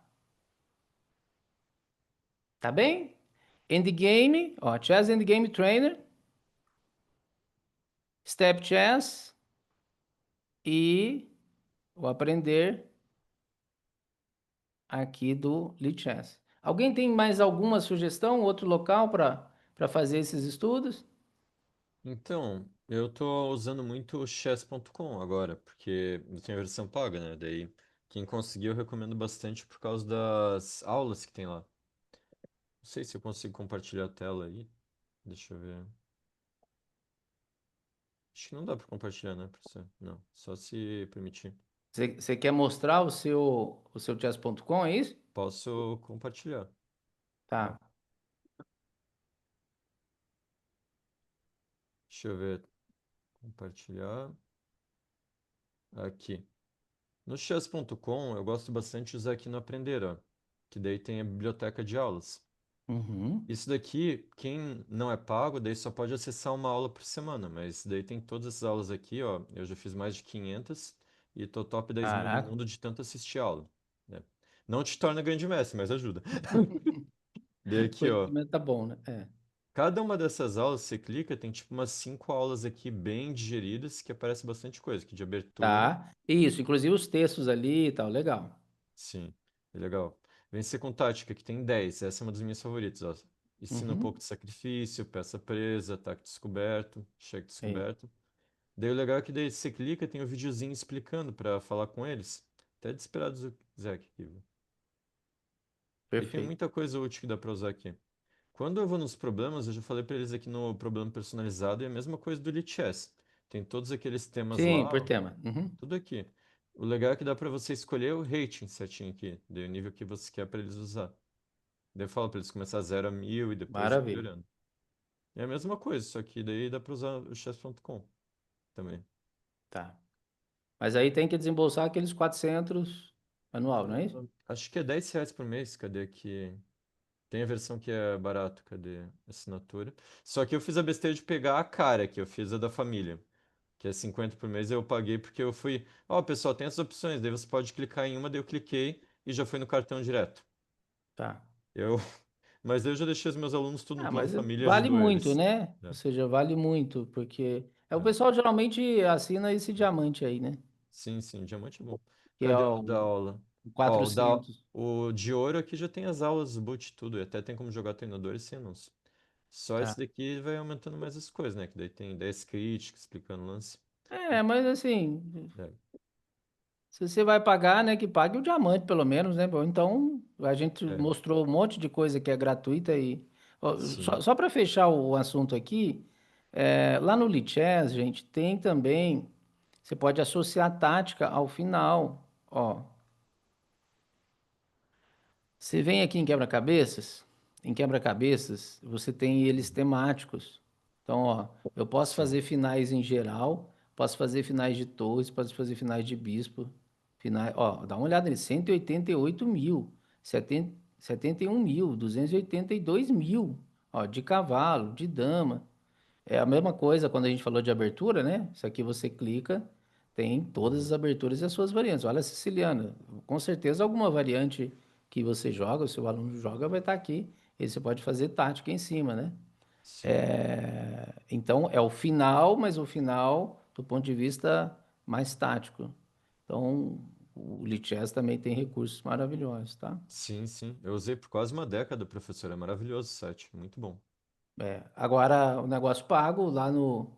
Tá bem? Endgame, ó, Chess Endgame Trainer, Step Chess e o aprender aqui do Lichess. Alguém tem mais alguma sugestão, outro local para fazer esses estudos? Então, eu tô usando muito o chess.com agora, porque eu tenho a versão paga, né? Daí, quem conseguir eu recomendo bastante por causa das aulas que tem lá. Não sei se eu consigo compartilhar a tela aí. Deixa eu ver. Acho que não dá para compartilhar, né, professor? Não, só se permitir. Você quer mostrar o seu chess.com, é isso? Posso compartilhar. Tá. Deixa eu ver. Compartilhar. Aqui. No chess.com eu gosto bastante de usar aqui no Aprender, ó. Que daí tem a biblioteca de aulas. Uhum. Isso daqui, quem não é pago, daí só pode acessar uma aula por semana, mas daí tem todas essas aulas aqui, ó. Eu já fiz mais de 500 e tô top 10 mil do Caraca. mundo de tanto assistir aula, né? Não te torna grande mestre, mas ajuda. Daí O aqui, ó. conhecimento tá bom, né? É. Cada uma dessas aulas, você clica, tem tipo umas 5 aulas aqui bem digeridas que aparece bastante coisa, que de abertura. Tá. Isso, inclusive os textos ali e tal, legal. Sim, é legal. Vencer com tática, que tem 10. Essa é uma das minhas favoritas, ó. Ensina um pouco Uhum. de sacrifício, peça presa, ataque descoberto, cheque Sim, descoberto. Daí o legal é que daí você clica, tem um videozinho explicando para falar com eles. Até desesperado do Zeke aqui, viu? E tem perfeito. muita coisa útil que dá para usar aqui. Quando eu vou nos problemas, eu já falei para eles aqui no problema personalizado, é a mesma coisa do Lichess. Tem todos aqueles temas Sim, lá, por ó, tema. Uhum. tudo aqui. O legal é que dá para você escolher o rating certinho aqui, daí o nível que você quer para eles usar. Daí eu falo para eles começar 0 a 1000 e depois ir Maravilha. melhorando. É a mesma coisa, só que daí dá para usar o chess.com também. Tá. Mas aí tem que desembolsar aqueles 400 anual, não é isso? Acho que é R$ 10 por mês, cadê aqui? Tem a versão que é barato, cadê? Assinatura. Só que eu fiz a besteira de pegar a cara, que eu fiz a da família, que é 50 por mês, eu paguei porque eu fui, ó, pessoal, tem essas opções, daí você pode clicar em uma, daí eu cliquei e já foi no cartão direto. Tá. Eu, mas eu já deixei os meus alunos tudo no Ah, plano mas família e vale ajudou muito, eles. né? Ou É, seja, vale muito, porque o é, pessoal geralmente assina esse é. diamante aí, né? Sim, sim, diamante é bom. Que é Cadê o da o aula? Ó, 400. o de ouro aqui já tem as aulas, boot, tudo, e até tem como jogar treinadores sem anúncio. Só esse Tá. daqui vai aumentando mais as coisas, né? Que daí tem 10 críticas explicando o lance. É, mas assim, É, se você vai pagar, né, que pague o diamante pelo menos, né? Bom, então, a gente é, mostrou um monte de coisa que é gratuita e ó, sim. só para fechar o assunto aqui, lá no Lichess, gente, tem também, você pode associar a tática ao final, ó. Você vem aqui em quebra-cabeças, você tem eles Uhum, temáticos. Então, ó, eu posso sim. fazer finais em geral, posso fazer finais de torres, posso fazer finais de bispo, finais, ó, dá uma olhada nisso, 188 mil, 71 mil, 282 mil, ó, de cavalo, de dama. É a mesma coisa quando a gente falou de abertura, né? Isso aqui você clica, tem todas as Uhum, aberturas e as suas variantes. Olha a siciliana, com certeza alguma variante que você joga, o seu aluno joga, vai estar aqui. E você pode fazer tática em cima, né? sim. Então é o final, mas o final do ponto de vista mais tático. Então o Lichess também tem recursos maravilhosos, tá? Sim, sim. Eu usei por quase uma década, professor. É maravilhoso o site. Muito bom. Agora o negócio pago lá no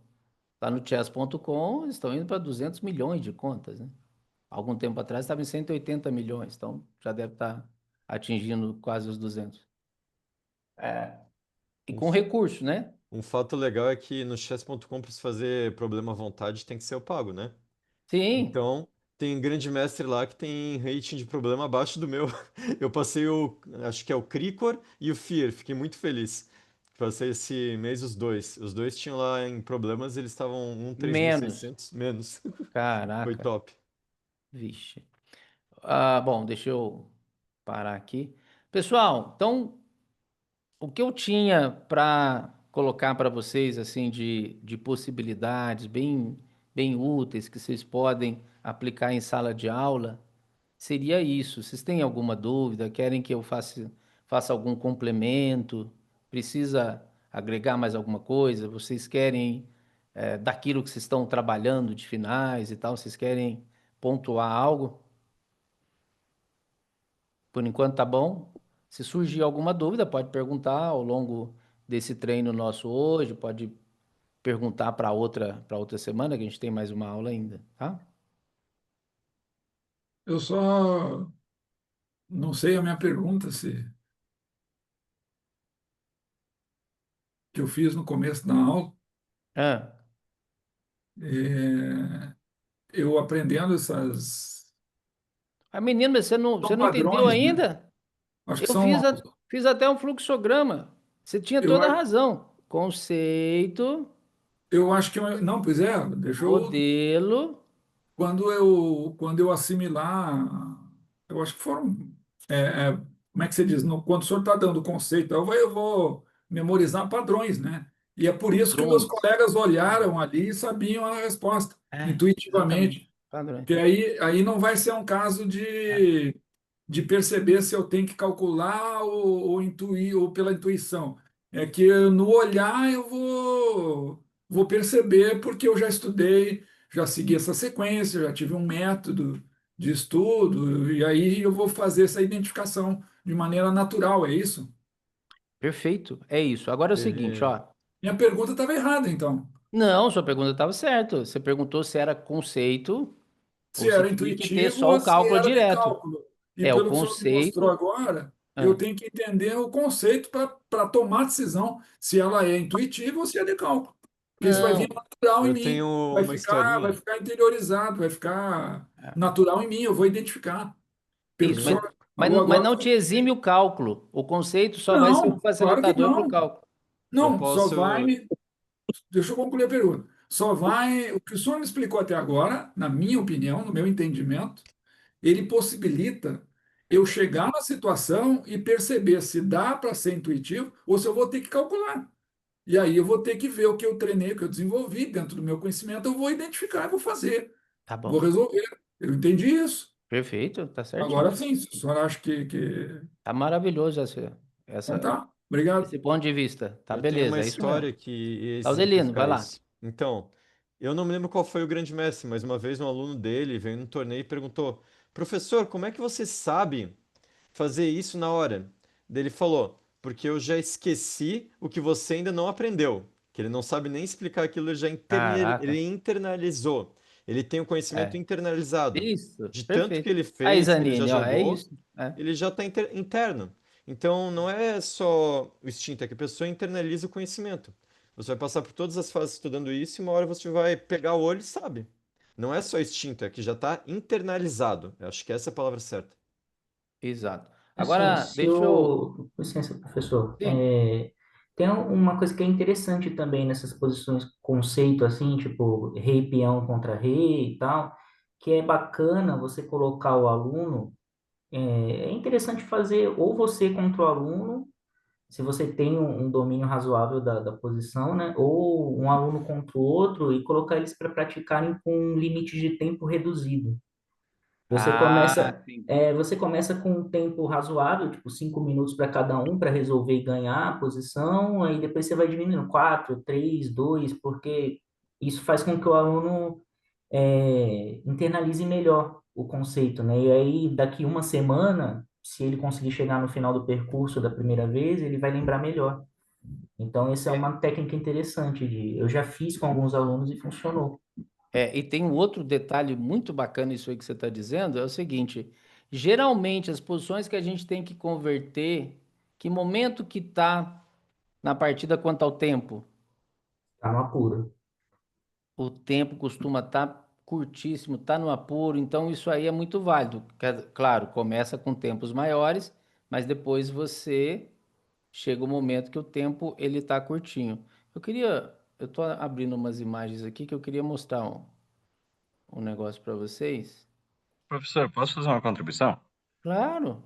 chess.com, eles estão indo para 200 milhões de contas, né? Algum tempo atrás estava em 180 milhões, então já deve estar atingindo quase os 200. E Um, com recurso, né? um fato legal é que no chess.com, para se fazer problema à vontade, tem que ser eu pago, né? Sim, Então, tem grande mestre lá que tem rating de problema abaixo do meu. Eu passei acho que é o Cricor e o Fear, fiquei muito feliz. Passei esse mês os dois. Os dois tinham lá em problemas, eles estavam um menos. 3.600 menos. Foi Caraca, top. vixe. Ah, bom, deixa eu parar aqui. Pessoal, então, o que eu tinha para colocar para vocês, assim, de possibilidades bem úteis que vocês podem aplicar em sala de aula, seria isso. Vocês têm alguma dúvida? Querem que eu faça algum complemento? Precisa agregar mais alguma coisa? Vocês querem, daquilo que vocês estão trabalhando de finais e tal, vocês querem pontuar algo? Por enquanto tá bom. Se surgir alguma dúvida, pode perguntar ao longo desse treino nosso hoje, pode perguntar para outra semana, que a gente tem mais uma aula ainda, tá? Eu só não sei a minha pergunta se que eu fiz no começo da aula. Ah, É, eu aprendendo essas menino, mas você são não entendeu padrões, né? ainda? Acho que Eu são fiz até um fluxograma. Você tinha eu, toda a razão. Conceito, eu acho que não, pois é, deixa eu modelo, quando eu assimilar, eu acho que foram, é, é, como é que você diz? Quando o senhor está dando o conceito, eu vou memorizar padrões, né? E é por isso que meus padrões. colegas olharam ali e sabiam a resposta, Exatamente. intuitivamente. Padrões. Porque aí não vai ser um caso É, de perceber se eu tenho que calcular ou intuir, ou pela intuição. É que no olhar eu vou perceber porque eu já estudei, já segui essa sequência, já tive um método de estudo, e aí eu vou fazer essa identificação de maneira natural, é isso? perfeito. É isso. Agora é o seguinte, Beleza. ó. Minha pergunta estava errada, então. Não, sua pergunta estava certa. Você perguntou se era conceito ou Se se era tinha que ter intuitivo só ou o se cálculo era de direto. cálculo. E É o pelo que o senhor me mostrou conceito. agora, eu Ah, tenho que entender o conceito para tomar a decisão se ela é intuitiva ou se é de cálculo. Porque isso vai vir não. natural em Eu mim, tenho vai uma ficar, vai historinha. ficar interiorizado, vai ficar É, natural em mim, eu vou identificar. Pelo que isso, o mas, senhor mas, falou mas agora, não te exime o cálculo. O conceito só vai ser o não, claro que facilitador para o não. cálculo. Eu Não, só vai posso. me. Deixa eu concluir a pergunta. Só vai. O que o senhor me explicou até agora, na minha opinião, no meu entendimento, ele possibilita eu chegar na situação e perceber se dá para ser intuitivo ou se eu vou ter que calcular. E aí eu vou ter que ver o que eu treinei, o que eu desenvolvi dentro do meu conhecimento, eu vou identificar, vou fazer, Tá vou bom. resolver. Eu entendi isso. Perfeito, tá Agora certinho. sim, se o senhor acha que... Tá maravilhoso Então essa, tá, obrigado. esse ponto de vista. Tá Eu tenho uma beleza, é isso mesmo. história que ia Laudelino, vai exemplificar lá. isso. Então, eu não me lembro qual foi o grande mestre, mas uma vez um aluno dele veio no torneio e perguntou: Professor, como é que você sabe fazer isso na hora? Daí ele falou: Porque eu já esqueci o que você ainda não aprendeu. Que ele não sabe nem explicar aquilo, Caraca. ele internalizou. Ele tem o conhecimento É. internalizado. Isso, De tanto que perfeito. ele Aí, fez, que ele já Zanini, ó, é jogou, isso. É. ele já está interno. Então, não é só o instinto, é que a pessoa internaliza o conhecimento. Você vai passar por todas as fases estudando isso e uma hora você vai pegar o olho e sabe. Não é só instinto, é que já está internalizado. Eu acho que essa é a palavra certa. Exato. Assim, Agora, se deixa eu. eu... Com licença, professor. Sim. Tem uma coisa que é interessante também nessas posições, conceito assim, tipo rei, peão contra rei e tal, que é bacana você colocar o aluno. É interessante fazer ou você contra o aluno, se você tem um domínio razoável da posição, né? Ou um aluno contra o outro e colocar eles para praticarem com um limite de tempo reduzido. Você Ah, começa, sim. você começa com um tempo razoável, tipo 5 minutos para cada um, para resolver e ganhar a posição, aí depois você vai diminuindo, 4, 3, 2, porque isso faz com que o aluno internalize melhor o conceito, né? E aí, daqui uma semana, se ele conseguir chegar no final do percurso da primeira vez, ele vai lembrar melhor. Então, essa é É, uma técnica interessante eu já fiz com alguns alunos e funcionou. e tem um outro detalhe muito bacana isso aí que você está dizendo, é o seguinte, geralmente as posições que a gente tem que converter, que momento que está Na partida, quanto ao tempo? Tá no apuro. O tempo costuma estar curtíssimo, está no apuro, então isso aí é muito válido. Claro, começa com tempos maiores, mas depois você chega o momento que o tempo ele está curtinho. Eu estou abrindo umas imagens aqui que eu queria mostrar um negócio para vocês. Professor, posso fazer uma contribuição? Claro.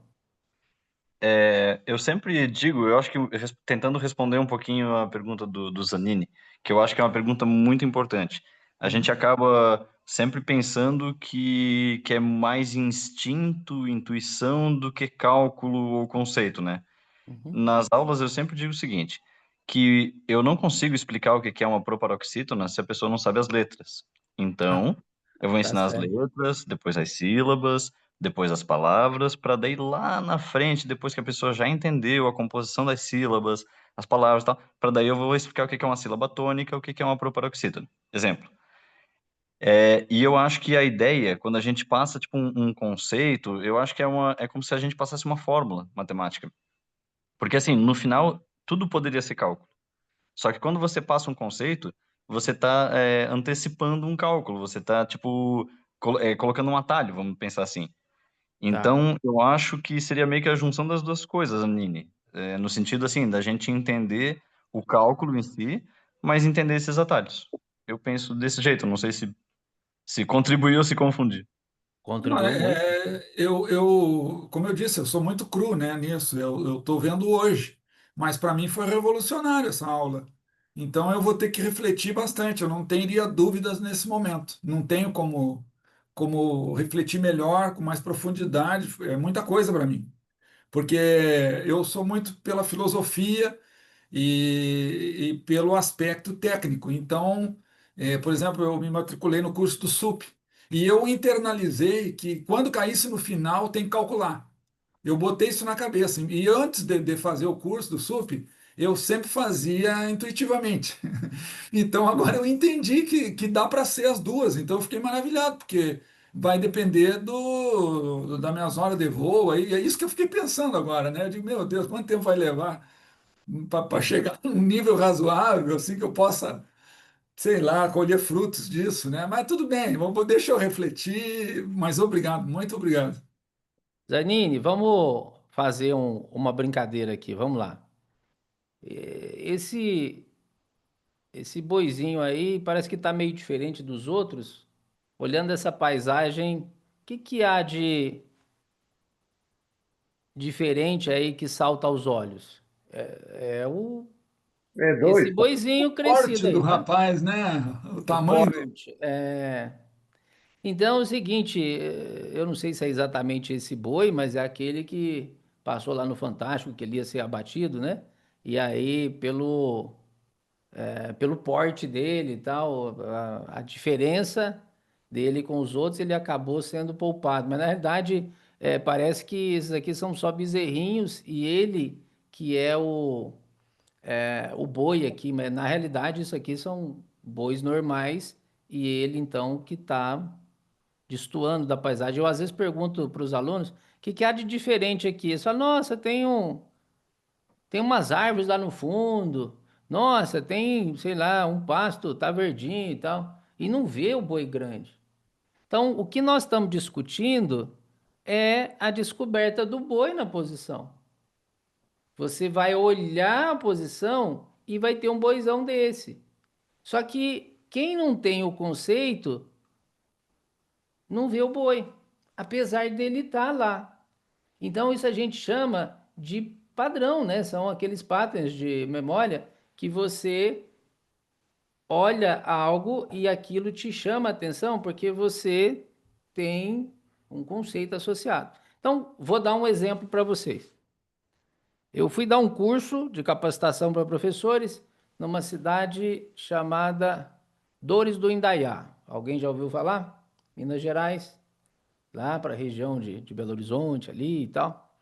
Eu sempre digo, eu acho que tentando responder um pouquinho a pergunta do Zanini, que eu acho que é uma pergunta muito importante. A gente Uhum, acaba sempre pensando que é mais instinto, intuição do que cálculo ou conceito, né? uhum. Nas aulas eu sempre digo o seguinte, que eu não consigo explicar o que é uma proparoxítona se a pessoa não sabe as letras. Ah, Então, eu vou tá ensinar as certo. letras, depois as sílabas, depois as palavras, para daí lá na frente, depois que a pessoa já entendeu a composição das sílabas, as palavras e tal, para daí eu vou explicar o que é uma sílaba tônica, o que é uma proparoxítona. Exemplo. E eu acho que a ideia, quando a gente passa tipo um conceito, eu acho que é como se a gente passasse uma fórmula matemática. Porque assim, no final, tudo poderia ser cálculo. Só que quando você passa um conceito, você está antecipando um cálculo, você está, tipo, colocando um atalho, vamos pensar assim. Tá. Então, eu acho que seria meio que a junção das duas coisas, Anine. No sentido, assim, da gente entender o cálculo em si, mas entender esses atalhos. Eu penso desse jeito, não sei se contribuiu ou se confundi. Não, Contribuiu muito. como eu disse, eu sou muito cru, né, nisso. Eu estou vendo hoje, mas para mim foi revolucionária essa aula. Então eu vou ter que refletir bastante. Eu não teria dúvidas nesse momento. Não tenho como refletir melhor, com mais profundidade. É muita coisa para mim, porque eu sou muito pela filosofia e pelo aspecto técnico. Então, por exemplo, eu me matriculei no curso do SUP e eu internalizei que quando caísse no final tem que calcular. Eu botei isso na cabeça. E antes de fazer o curso do SUP, eu sempre fazia intuitivamente. Então agora eu entendi que dá para ser as duas. Então eu fiquei maravilhado, porque vai depender das minhas horas de voo. Aí, é isso que eu fiquei pensando agora, né? Eu digo, meu Deus, quanto tempo vai levar para chegar a um nível razoável, assim que eu possa, sei lá, colher frutos disso, né? Mas tudo bem, deixa eu refletir. Mas obrigado, muito obrigado. Zanini, vamos fazer uma brincadeira aqui. Vamos lá. Esse esse boizinho aí parece que está meio diferente dos outros. Olhando essa paisagem, o que que há de diferente aí que salta aos olhos? É É esse doido. boizinho crescido Porte do aí, né? rapaz, né? O O tamanho dele. porte. Então é o seguinte, eu não sei se é exatamente esse boi, mas é aquele que passou lá no Fantástico, que ele ia ser abatido, né? E aí, pelo porte dele e tal, a diferença dele com os outros, ele acabou sendo poupado. Mas na realidade, parece que esses aqui são só bezerrinhos e ele que é o boi aqui, mas na realidade isso aqui são bois normais e ele então que está destoando da paisagem. Eu às vezes pergunto para os alunos, o que que há de diferente aqui? Eles falam, nossa, tem umas árvores lá no fundo, nossa, tem, sei lá, um pasto, tá verdinho e tal, e não vê o boi grande. Então, o que nós estamos discutindo é a descoberta do boi na posição. Você vai olhar a posição e vai ter um boizão desse. Só que quem não tem o conceito não vê o boi, apesar dele estar lá. Então, isso a gente chama de padrão, né? São aqueles patterns de memória que você olha algo e aquilo te chama a atenção porque você tem um conceito associado. Então, vou dar um exemplo para vocês. Eu fui dar um curso de capacitação para professores numa cidade chamada Dores do Indaiá. Alguém já ouviu falar? Minas Gerais, lá para a região de Belo Horizonte ali e tal.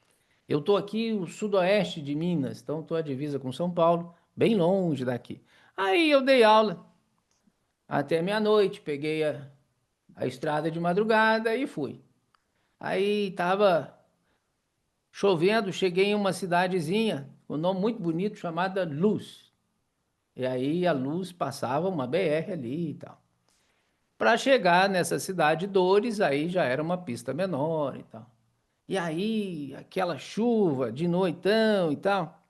Eu estou aqui no sudoeste de Minas, então estou à divisa com São Paulo, bem longe daqui. Aí eu dei aula até meia-noite, peguei a estrada de madrugada e fui. Aí estava chovendo, cheguei em uma cidadezinha, um nome muito bonito, chamada Luz. E aí a Luz passava uma BR ali e tal. Para chegar nessa cidade Dores, aí já era uma pista menor e tal. E aí, aquela chuva de noitão e tal.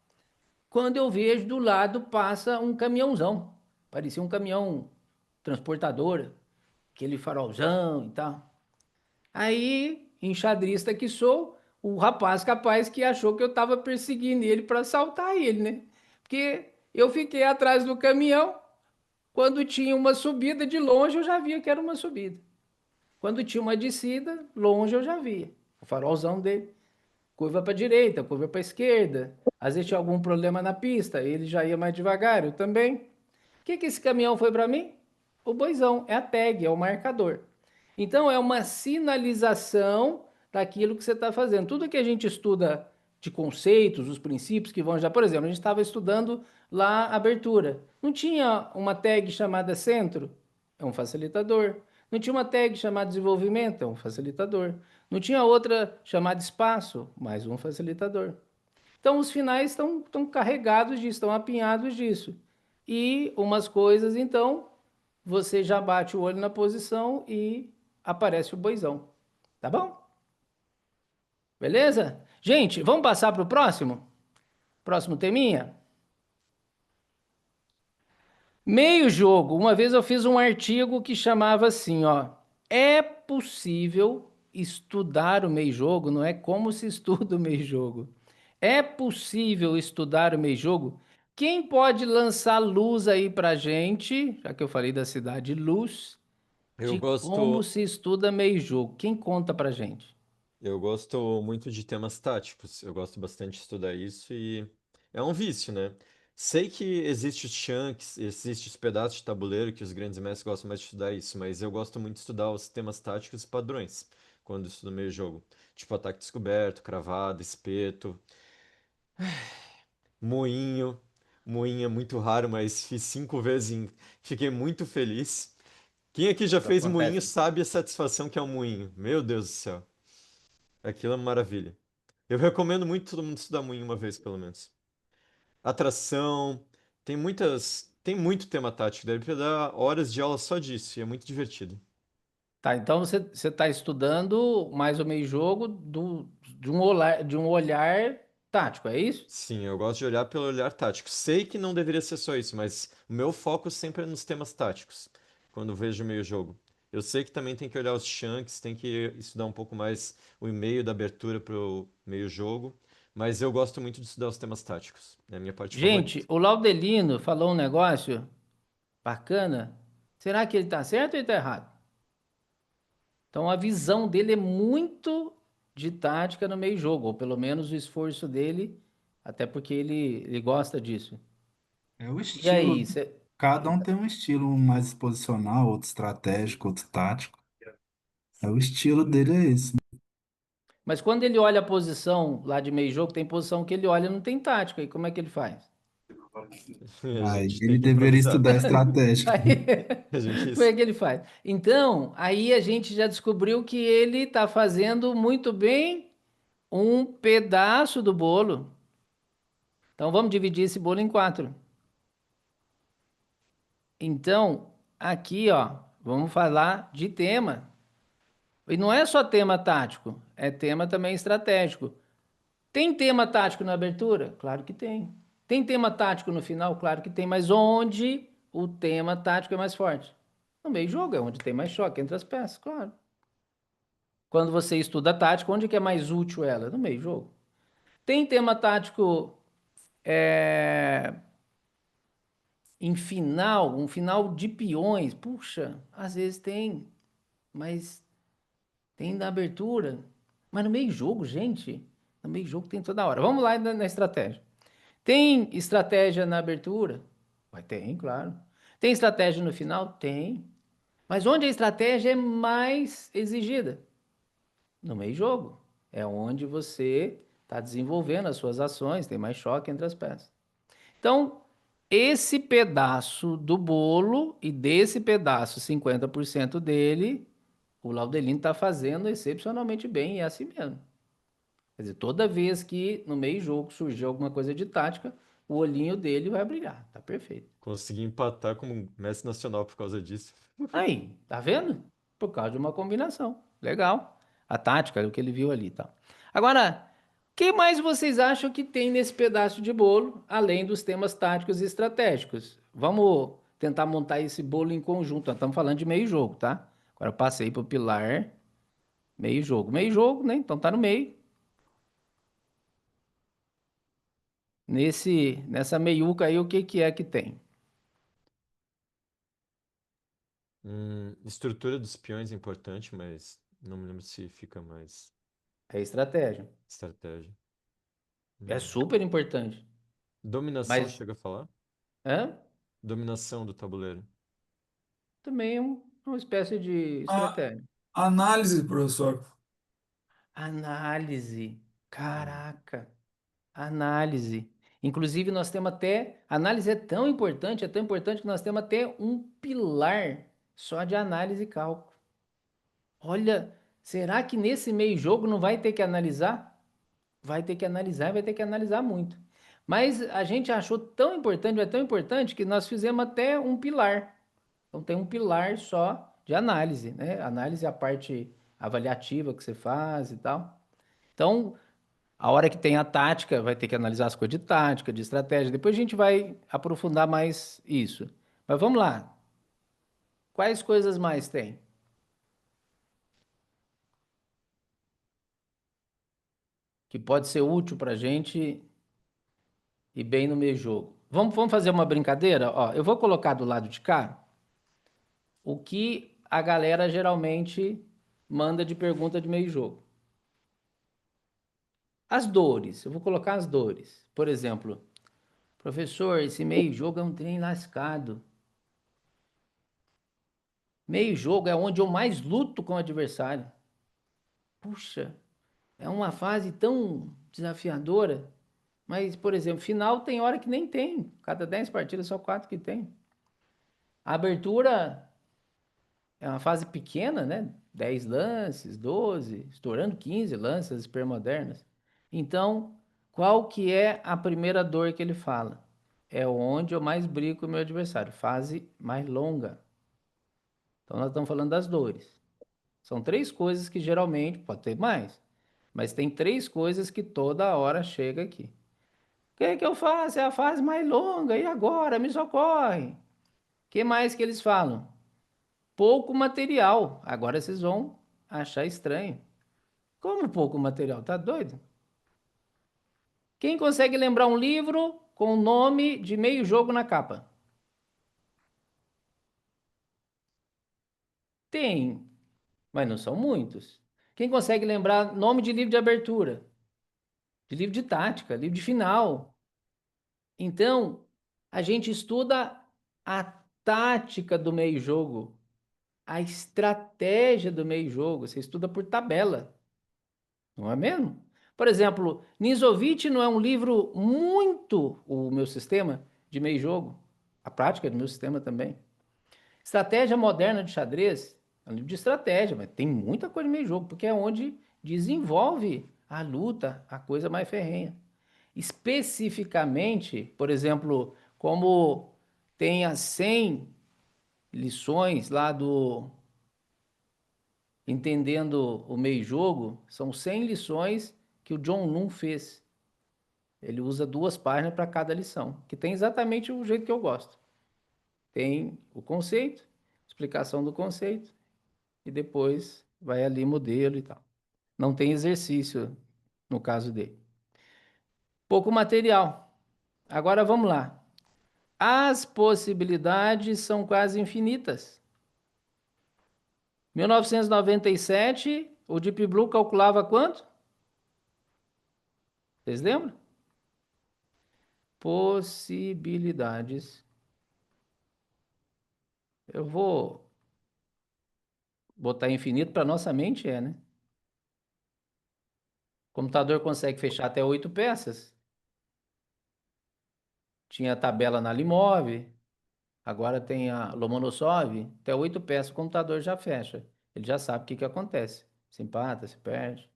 Quando eu vejo do lado passa um caminhãozão. Parecia um caminhão transportador, aquele farolzão e tal. Aí, enxadrista que sou, o rapaz capaz que achou que eu estava perseguindo ele para assaltar ele, né? Porque eu fiquei atrás do caminhão, quando tinha uma subida de longe eu já via que era uma subida. Quando tinha uma descida, longe eu já via. O farolzão dele. Curva para a direita, curva para a esquerda. Às vezes tinha algum problema na pista, ele já ia mais devagar, eu também. O que esse caminhão foi para mim? O boizão, é a tag, é o marcador. Então é uma sinalização daquilo que você está fazendo. Tudo que a gente estuda de conceitos, os princípios que vão já, por exemplo, a gente estava estudando lá a abertura. Não tinha uma tag chamada centro? É um facilitador. Não tinha uma tag chamada desenvolvimento? É um facilitador. Não tinha outra chamada espaço? Mais um facilitador. Então, os finais estão carregados disso, estão apinhados disso. E umas coisas, então, você já bate o olho na posição e aparece o boizão. Tá bom? Beleza? Gente, vamos passar para o próximo? Próximo teminha? Meio jogo. Uma vez eu fiz um artigo que chamava assim, ó. É possível estudar o meio jogo? Não é como se estuda o meio jogo. É possível estudar o meio jogo? Quem pode lançar luz aí pra gente, já que eu falei da cidade Luz, Eu de como gosto, se estuda meio jogo? Quem conta pra gente? eu gosto muito de temas táticos. Eu gosto bastante de estudar isso e é um vício, né? Sei que existe os chunks, existe os pedaços de tabuleiro que os grandes mestres gostam mais de estudar isso, mas eu gosto muito de estudar os temas táticos e padrões quando eu estudo meio jogo. Tipo ataque descoberto, cravada, espeto, moinho. Moinho é muito raro, mas fiz 5 vezes e fiquei muito feliz. Quem aqui já Isso fez moinho acontece. sabe a satisfação que é um moinho. Meu Deus do céu. Aquilo é uma maravilha. Eu recomendo muito todo mundo estudar moinho uma vez, pelo menos. Atração, tem muito tema tático, deve dar horas de aula só disso, e é muito divertido. Tá, então você está estudando mais o meio jogo de um olhar tático, é isso? Sim, eu gosto de olhar pelo olhar tático. Sei que não deveria ser só isso, mas o meu foco sempre é nos temas táticos, quando vejo meio jogo. Eu sei que também tem que olhar os chunks, tem que estudar um pouco mais o e-mail da abertura para o meio jogo, mas eu gosto muito de estudar os temas táticos. É a minha parte Gente, favorita. o Laudelino falou um negócio bacana. Será que ele está certo ou ele está errado? Então a visão dele é muito de tática no meio jogo, ou pelo menos o esforço dele, até porque ele gosta disso. É o E estilo, aí, né? Cada um tem um estilo mais posicional, outro estratégico, outro tático. É o estilo dele é esse. mas quando ele olha a posição lá de meio jogo, tem posição que ele olha não tem tática, e como é que ele faz? A Aí gente tem ele que deveria improvisar. estudar estratégia. Aí, A gente como é que ele faz? Então, aí a gente já descobriu que ele está fazendo muito bem um pedaço do bolo. Então, vamos dividir esse bolo em quatro. Então, aqui, ó, vamos falar de tema. E não é só tema tático, é tema também estratégico. Tem tema tático na abertura? Claro que tem. Tem tema tático no final? Claro que tem. Mas onde o tema tático é mais forte? No meio jogo, é onde tem mais choque entre as peças, claro. Quando você estuda tática, onde que é mais útil ela? No meio jogo. Tem tema tático é, em final, um final de peões? Puxa, às vezes tem, mas tem na abertura. Mas no meio jogo, gente, no meio jogo tem toda hora. Vamos lá na estratégia. Tem estratégia na abertura? Vai, tem, claro. Tem estratégia no final? Tem. Mas onde a estratégia é mais exigida? No meio jogo. É onde você está desenvolvendo as suas ações, tem mais choque entre as peças. Então, esse pedaço do bolo e desse pedaço, 50% dele, o Laudelino está fazendo excepcionalmente bem e é assim mesmo. Quer Quer dizer, toda vez que no meio jogo surgir alguma coisa de tática, o olhinho dele vai brilhar. Tá perfeito. Consegui empatar como mestre nacional por causa disso. Aí, tá vendo? Por causa de uma combinação. Legal. A tática, o que ele viu ali e tal. Agora, o que mais vocês acham que tem nesse pedaço de bolo, além dos temas táticos e estratégicos? Vamos tentar montar esse bolo em conjunto. Nós estamos falando de meio jogo, tá? Agora eu passei para o pilar meio jogo. Meio jogo, né? Então tá no meio. Nessa meiuca aí, o que que é que tem? Estrutura dos peões é importante, mas não me lembro se fica mais É estratégia. estratégia. É Hum. super importante. Dominação Mas, chega a falar? hã? Dominação do tabuleiro. Também é uma espécie de A estratégia. análise, professor. Análise. Hum. Caraca. Análise. Inclusive, nós temos até. Análise é tão importante que nós temos até um pilar só de análise e cálculo. Olha, será que nesse meio jogo não vai ter que analisar? Vai ter que analisar, vai ter que analisar muito. Mas a gente achou tão importante, é tão importante que nós fizemos até um pilar. Então tem um pilar só de análise, né? Análise é a parte avaliativa que você faz e tal. Então, a hora que tem a tática, vai ter que analisar as coisas de tática, de estratégia. Depois a gente vai aprofundar mais isso. Mas vamos lá. Quais coisas mais tem? Que pode ser útil para a gente e bem no meio jogo. Vamos fazer uma brincadeira? Ó, eu vou colocar do lado de cá o que a galera geralmente manda de pergunta de meio jogo. As dores, eu vou colocar as dores. Por exemplo, professor, esse meio jogo é um trem lascado. Meio jogo é onde eu mais luto com o adversário. Puxa, é uma fase tão desafiadora. Mas, por exemplo, final tem hora que nem tem. Cada 10 partidas, só 4 que tem. A abertura é uma fase pequena, né? 10 lances, 12, estourando 15 lances hipermodernas. Então, qual que é a primeira dor que ele fala? É onde eu mais brigo com o meu adversário. Fase mais longa. Então, nós estamos falando das dores. São três coisas que geralmente, pode ter mais, mas tem três coisas que toda hora chega aqui. O que é que eu faço? É a fase mais longa, e agora? Me socorre. O que mais que eles falam? Pouco material. Agora vocês vão achar estranho. Como pouco material? Tá doido? Quem consegue lembrar um livro com o nome de meio jogo na capa? Tem, mas não são muitos. Quem consegue lembrar nome de livro de abertura? De livro de tática, livro de final. Então, a gente estuda a tática do meio jogo, a estratégia do meio jogo. Você estuda por tabela, não é mesmo? Por exemplo, Nizovic não é um livro muito o meu sistema de meio jogo, a prática do meu sistema também. Estratégia moderna de xadrez é um livro de estratégia, mas tem muita coisa de meio jogo, porque é onde desenvolve a luta, a coisa mais ferrenha. Especificamente, por exemplo, como tem as 100 lições lá do Entendendo o Meio Jogo, são 100 lições que o John Nunn fez. Ele usa 2 páginas para cada lição, que tem exatamente o jeito que eu gosto. Tem o conceito, explicação do conceito, e depois vai ali modelo e tal. Não tem exercício no caso dele. Pouco material. Agora vamos lá. As possibilidades são quase infinitas. 1997, o Deep Blue calculava quanto? Vocês lembram? Possibilidades. Eu vou botar infinito para nossa mente, né? O computador consegue fechar até 8 peças. Tinha a tabela na Limov, agora tem a Lomonosov, até 8 peças o computador já fecha. Ele já sabe o que que acontece. Se empata, se perde.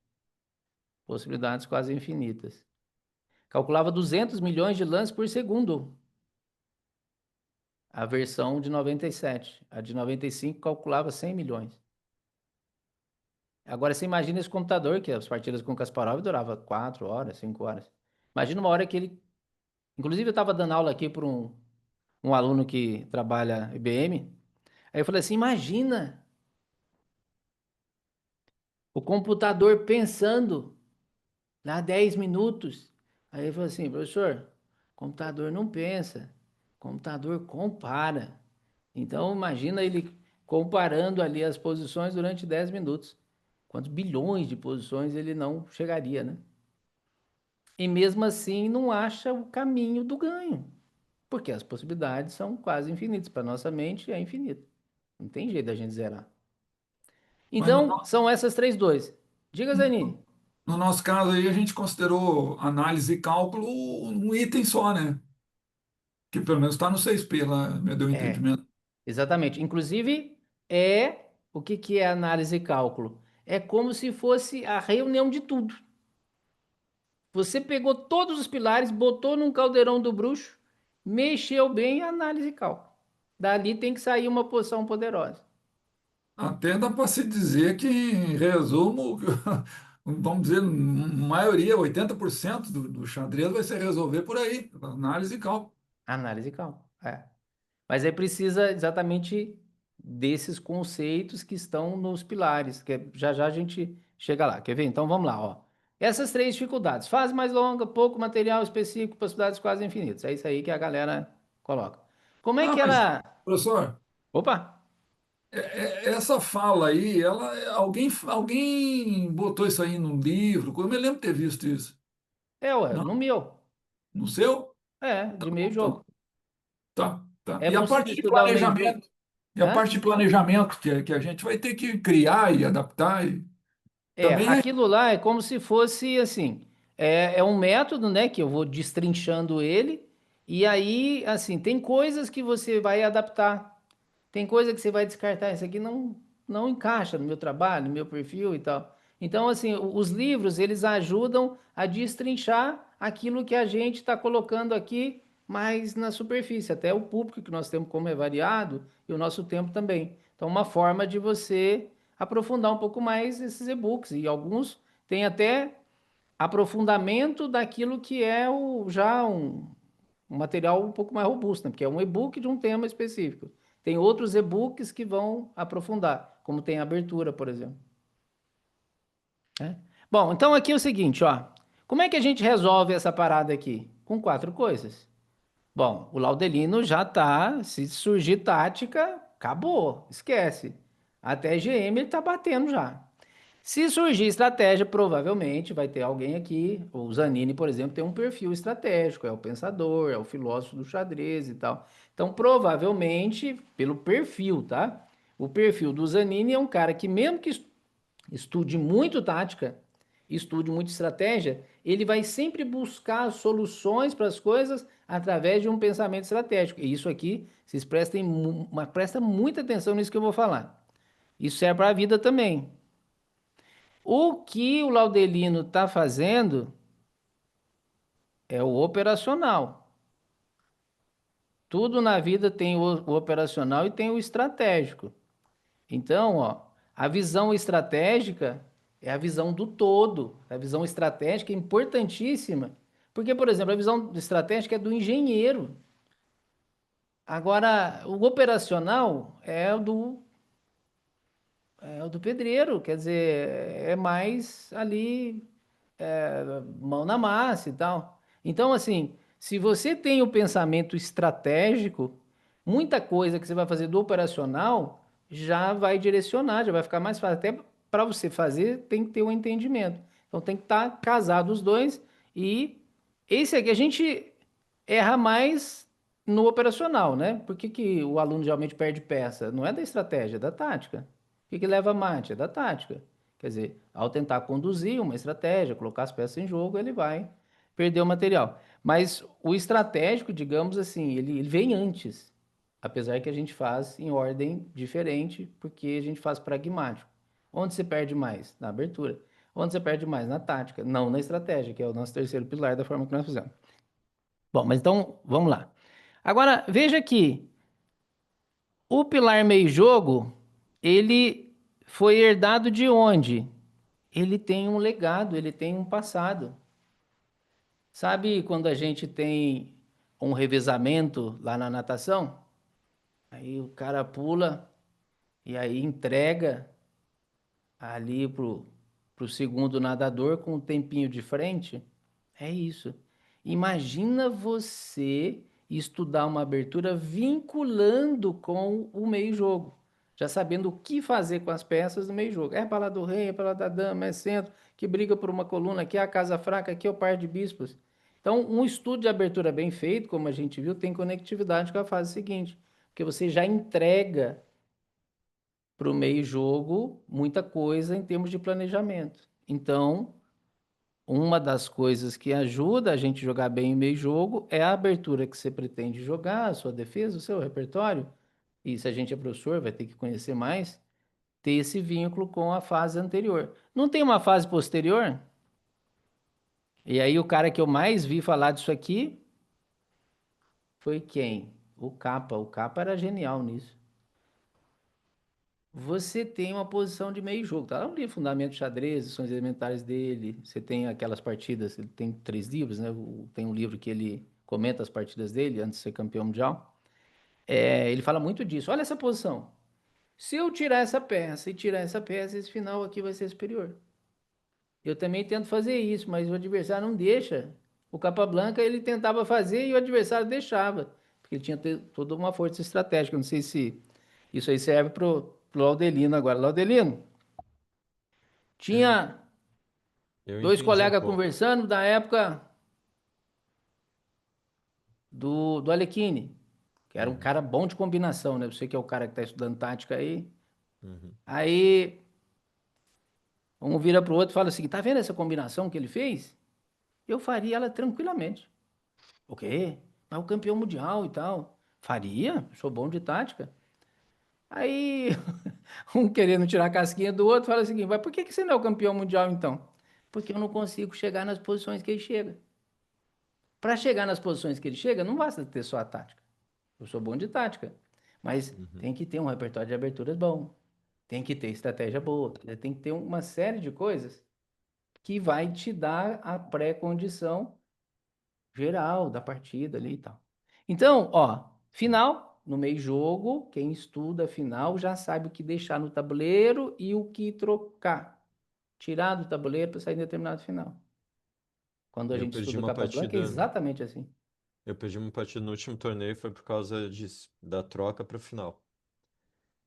Possibilidades quase infinitas. Calculava 200 milhões de lances por segundo. A versão de 97. A de 95 calculava 100 milhões. Agora você imagina esse computador, que as partidas com Kasparov duravam 4 horas, 5 horas. Imagina uma hora que ele... Inclusive eu estava dando aula aqui para um aluno que trabalha IBM. Aí eu falei assim, imagina o computador pensando lá 10 minutos. Aí ele falou assim, professor, computador não pensa, computador compara. Então imagina ele comparando ali as posições durante 10 minutos. Quantos bilhões de posições ele não chegaria, né? E mesmo assim não acha o caminho do ganho, porque as possibilidades são quase infinitas. Para nossa mente é infinito. Não tem jeito da gente zerar. Mas no, Então, são essas três dores. Diga, Zanini. no nosso caso aí, a gente considerou análise e cálculo um item só, né? Que pelo menos está no 6P lá, me deu É, entendimento. exatamente. Inclusive, o que que é análise e cálculo? É como se fosse a reunião de tudo. Você pegou todos os pilares, botou num caldeirão do bruxo, mexeu bem, análise e cálculo. Dali tem que sair uma poção poderosa. Até dá para se dizer que, em resumo, vamos dizer, maioria, 80% do xadrez vai se resolver por aí, análise e cálculo. Análise e cálculo. É. Mas aí precisa exatamente desses conceitos que estão nos pilares, já já a gente chega lá. Quer ver? Então vamos lá, ó. Essas três dificuldades: fase mais longa, pouco material específico, possibilidades quase infinitas. É isso aí que a galera coloca. Como é Ah, que mas, era? professor, Opa! essa fala aí, alguém botou isso aí num livro, eu me lembro de ter visto isso. Ué, Não? no meu. No seu? De meio Tá, jogo. tá. É E a possível parte de estudar o meio. planejamento? E a Hã? parte de planejamento que a gente vai ter que criar e adaptar, também é. Aquilo lá é como se fosse assim, é um método, né, que eu vou destrinchando ele, e aí, assim, tem coisas que você vai adaptar, tem coisa que você vai descartar, isso aqui não encaixa no meu trabalho, no meu perfil e tal. Então, assim, os livros, eles ajudam a destrinchar aquilo que a gente está colocando aqui mais na superfície, até o público que nós temos como é variado e o nosso tempo também. Então, uma forma de você aprofundar um pouco mais esses e-books, e alguns têm até aprofundamento daquilo que é já um material um pouco mais robusto, né? Porque é um e-book de um tema específico. Tem outros e-books que vão aprofundar, como tem a abertura, por exemplo. Né? Bom, então aqui é o seguinte, ó. Como é que a gente resolve essa parada aqui? Com 4 coisas. Bom, o Laudelino já tá, se surgir tática, acabou, esquece. Até GM ele tá batendo já. Se surgir estratégia, provavelmente vai ter alguém aqui. O Zanini, por exemplo, tem um perfil estratégico, é o pensador, é o filósofo do xadrez e tal. Então, provavelmente, pelo perfil, tá? O perfil do Zanini é um cara que, mesmo que estude muito tática, estude muito estratégia, ele vai sempre buscar soluções para as coisas através de um pensamento estratégico. E isso aqui, vocês prestem muita atenção nisso que eu vou falar. Isso serve para a vida também. O que o Laudelino está fazendo é o operacional. Tudo na vida tem o operacional e tem o estratégico. Então, ó, a visão estratégica é a visão do todo. A visão estratégica é importantíssima. Porque, por exemplo, a visão estratégica é do engenheiro. Agora, o operacional é o do pedreiro. Quer dizer, é mais ali mão na massa e tal. Então, assim, se você tem o pensamento estratégico, muita coisa que você vai fazer do operacional já vai direcionar, já vai ficar mais fácil. Até para você fazer, tem que ter um entendimento. Então, tem que estar casado os dois. E esse aqui a gente erra mais no operacional, né? Por que que o aluno geralmente perde peça? Não é da estratégia, é da tática. O que que leva a mate? É da tática. Quer dizer, ao tentar conduzir uma estratégia, colocar as peças em jogo, ele vai perder o material. Mas o estratégico, digamos assim, ele vem antes. Apesar que a gente faz em ordem diferente, porque a gente faz pragmático. Onde você perde mais? Na abertura. Onde você perde mais? Na tática, não na estratégia, que é o nosso terceiro pilar da forma que nós fizemos. Bom, mas então, vamos lá. Agora, veja que o pilar meio-jogo, ele foi herdado de onde? Ele tem um legado, ele tem um passado. Sabe quando a gente tem um revezamento lá na natação? Aí o cara pula e aí entrega ali pro segundo nadador com um tempinho de frente. É isso. Imagina você estudar uma abertura vinculando com o meio-jogo, já sabendo o que fazer com as peças do meio-jogo. É para lá do rei, é para lá da dama, é centro, que briga por uma coluna, aqui é a casa fraca, aqui é o par de bispos. Então, um estudo de abertura bem feito, como a gente viu, tem conectividade com a fase seguinte, porque você já entrega para o meio-jogo muita coisa em termos de planejamento. Então, uma das coisas que ajuda a gente jogar bem o meio-jogo é a abertura que você pretende jogar, a sua defesa, o seu repertório. E se a gente é professor, vai ter que conhecer mais, ter esse vínculo com a fase anterior. Não tem uma fase posterior? E aí o cara que eu mais vi falar disso aqui foi quem? O Capa. O Capa era genial nisso. Você tem uma posição de meio jogo, tá lá no livro Fundamento de Xadrez, lições elementares dele, você tem aquelas partidas, ele tem 3 livros, né? Tem um livro que ele comenta as partidas dele antes de ser campeão mundial. Ele fala muito disso. Olha essa posição. Se eu tirar essa peça e tirar essa peça, esse final aqui vai ser superior. Eu também tento fazer isso, mas o adversário não deixa. O Capablanca ele tentava fazer e o adversário deixava, porque ele tinha toda uma força estratégica. Não sei se isso aí serve pro Laudelino agora. Laudelino, tinha Eu dois entendi um colegas pouco. conversando da época do Alekhine, que era um Uhum, cara bom de combinação, né? Você que é o cara que está estudando tática aí. uhum. Aí um vira pro outro e fala assim: tá vendo essa combinação que ele fez? Eu faria ela tranquilamente. O quê? Mas o campeão mundial e tal. Faria, sou bom de tática. Aí, um querendo tirar a casquinha do outro, fala o seguinte: mas por que você não é o campeão mundial então? Porque eu não consigo chegar nas posições que ele chega. Para chegar nas posições que ele chega, não basta ter só a tática. Eu sou bom de tática, mas Uhum. tem que ter um repertório de aberturas bom, tem que ter estratégia boa, tem que ter uma série de coisas que vai te dar a pré-condição geral da partida ali e tal. Então, ó, final, no meio jogo, quem estuda final já sabe o que deixar no tabuleiro e o que trocar. Tirar do tabuleiro para sair em determinado final. Quando a Eu gente perdi estuda o uma Capablanca, é partida, exatamente assim. eu perdi uma partida no último torneio, foi por causa disso, da troca para o final.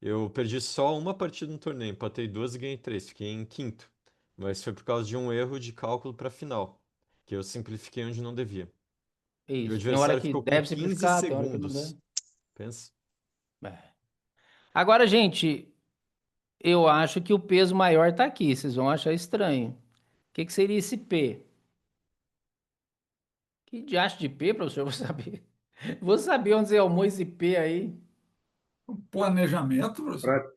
Eu perdi só uma partida no torneio, empatei duas e ganhei três, fiquei em quinto. Mas foi por causa de um erro de cálculo para final, que eu simplifiquei onde não devia. É E o isso. Tem hora adversário que ficou com deve 15 simplificar, tem hora que não deve. segundos. Pensa. É. Agora, gente, eu acho que o peso maior tá aqui. Vocês vão achar estranho. O que que seria esse P? Que diacho de P, professor? Eu vou saber. Vou saber onde você arrumou esse P aí. Planejamento, professor.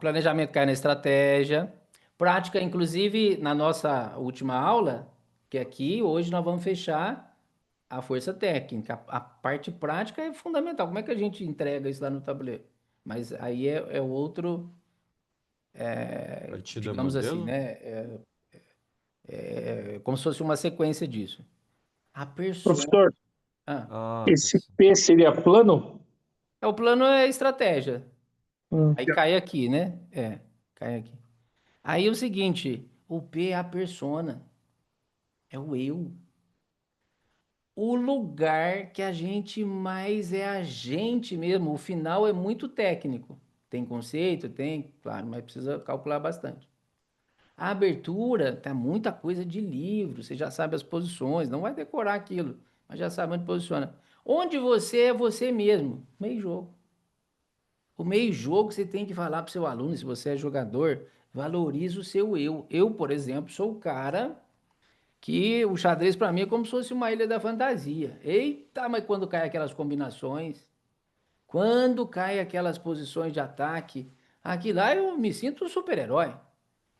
Planejamento cai na estratégia. Prática, inclusive, na nossa última aula, que aqui, hoje nós vamos fechar a força técnica. A parte prática é fundamental. Como é que a gente entrega isso lá no tabuleiro? Mas aí é outro, Partida digamos assim, modelo? né? É como se fosse uma sequência disso. A persona. Professor, Ah, Ah, esse P seria plano? o plano é estratégia. Hum. Aí cai aqui, né? Cai aqui. Aí é o seguinte, o P é a persona, é o eu. O lugar que a gente mais é a gente mesmo. O final é muito técnico. Tem conceito, tem, claro, mas precisa calcular bastante. A abertura tá muita coisa de livro, você já sabe as posições, não vai decorar aquilo, mas já sabe onde posiciona. Onde você é você mesmo, meio jogo. O meio jogo você tem que falar para o seu aluno, se você é jogador, valorize o seu eu. Eu, por exemplo, sou o cara que o xadrez para mim é como se fosse uma ilha da fantasia. Eita, mas quando cai aquelas combinações, quando cai aquelas posições de ataque, Aqui lá eu me sinto um super-herói.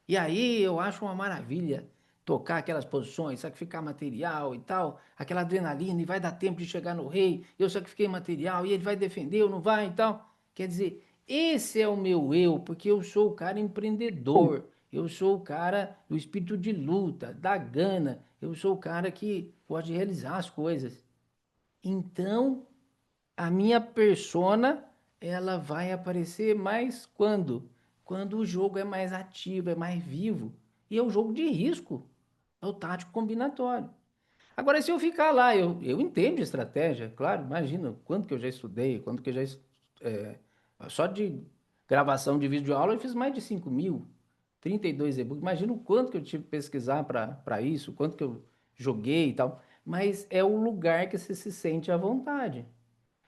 E aí eu acho uma maravilha tocar aquelas posições, sacrificar material e tal, aquela adrenalina, e vai dar tempo de chegar no rei, eu sacrifiquei material, e ele vai defender ou não vai e tal. Quer dizer, esse é o meu eu, porque eu sou o cara empreendedor, eu sou o cara do espírito de luta, da gana, eu sou o cara que pode realizar as coisas. Então, a minha persona, ela vai aparecer mais quando? Quando o jogo é mais ativo, é mais vivo. E é o jogo de risco, é o tático combinatório. Agora, se eu ficar lá, eu entendo de estratégia, claro, imagina quanto que eu já estudei, quanto que eu já... é, só de gravação de vídeo aula eu fiz mais de 5.000, 32 e-books. Imagina o quanto que eu tive que pesquisar para isso, o quanto que eu joguei e tal. Mas é o lugar que você se sente à vontade.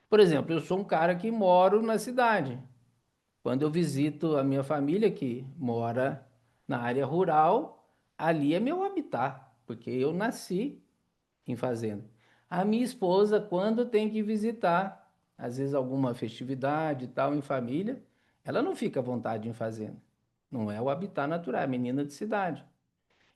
Por exemplo, eu sou um cara que moro na cidade. Quando eu visito a minha família que mora na área rural, ali é meu habitat, porque eu nasci em fazenda. A minha esposa, quando tem que visitar, às vezes alguma festividade e tal em família, ela não fica à vontade em fazenda. Não é o habitat natural, é menina de cidade.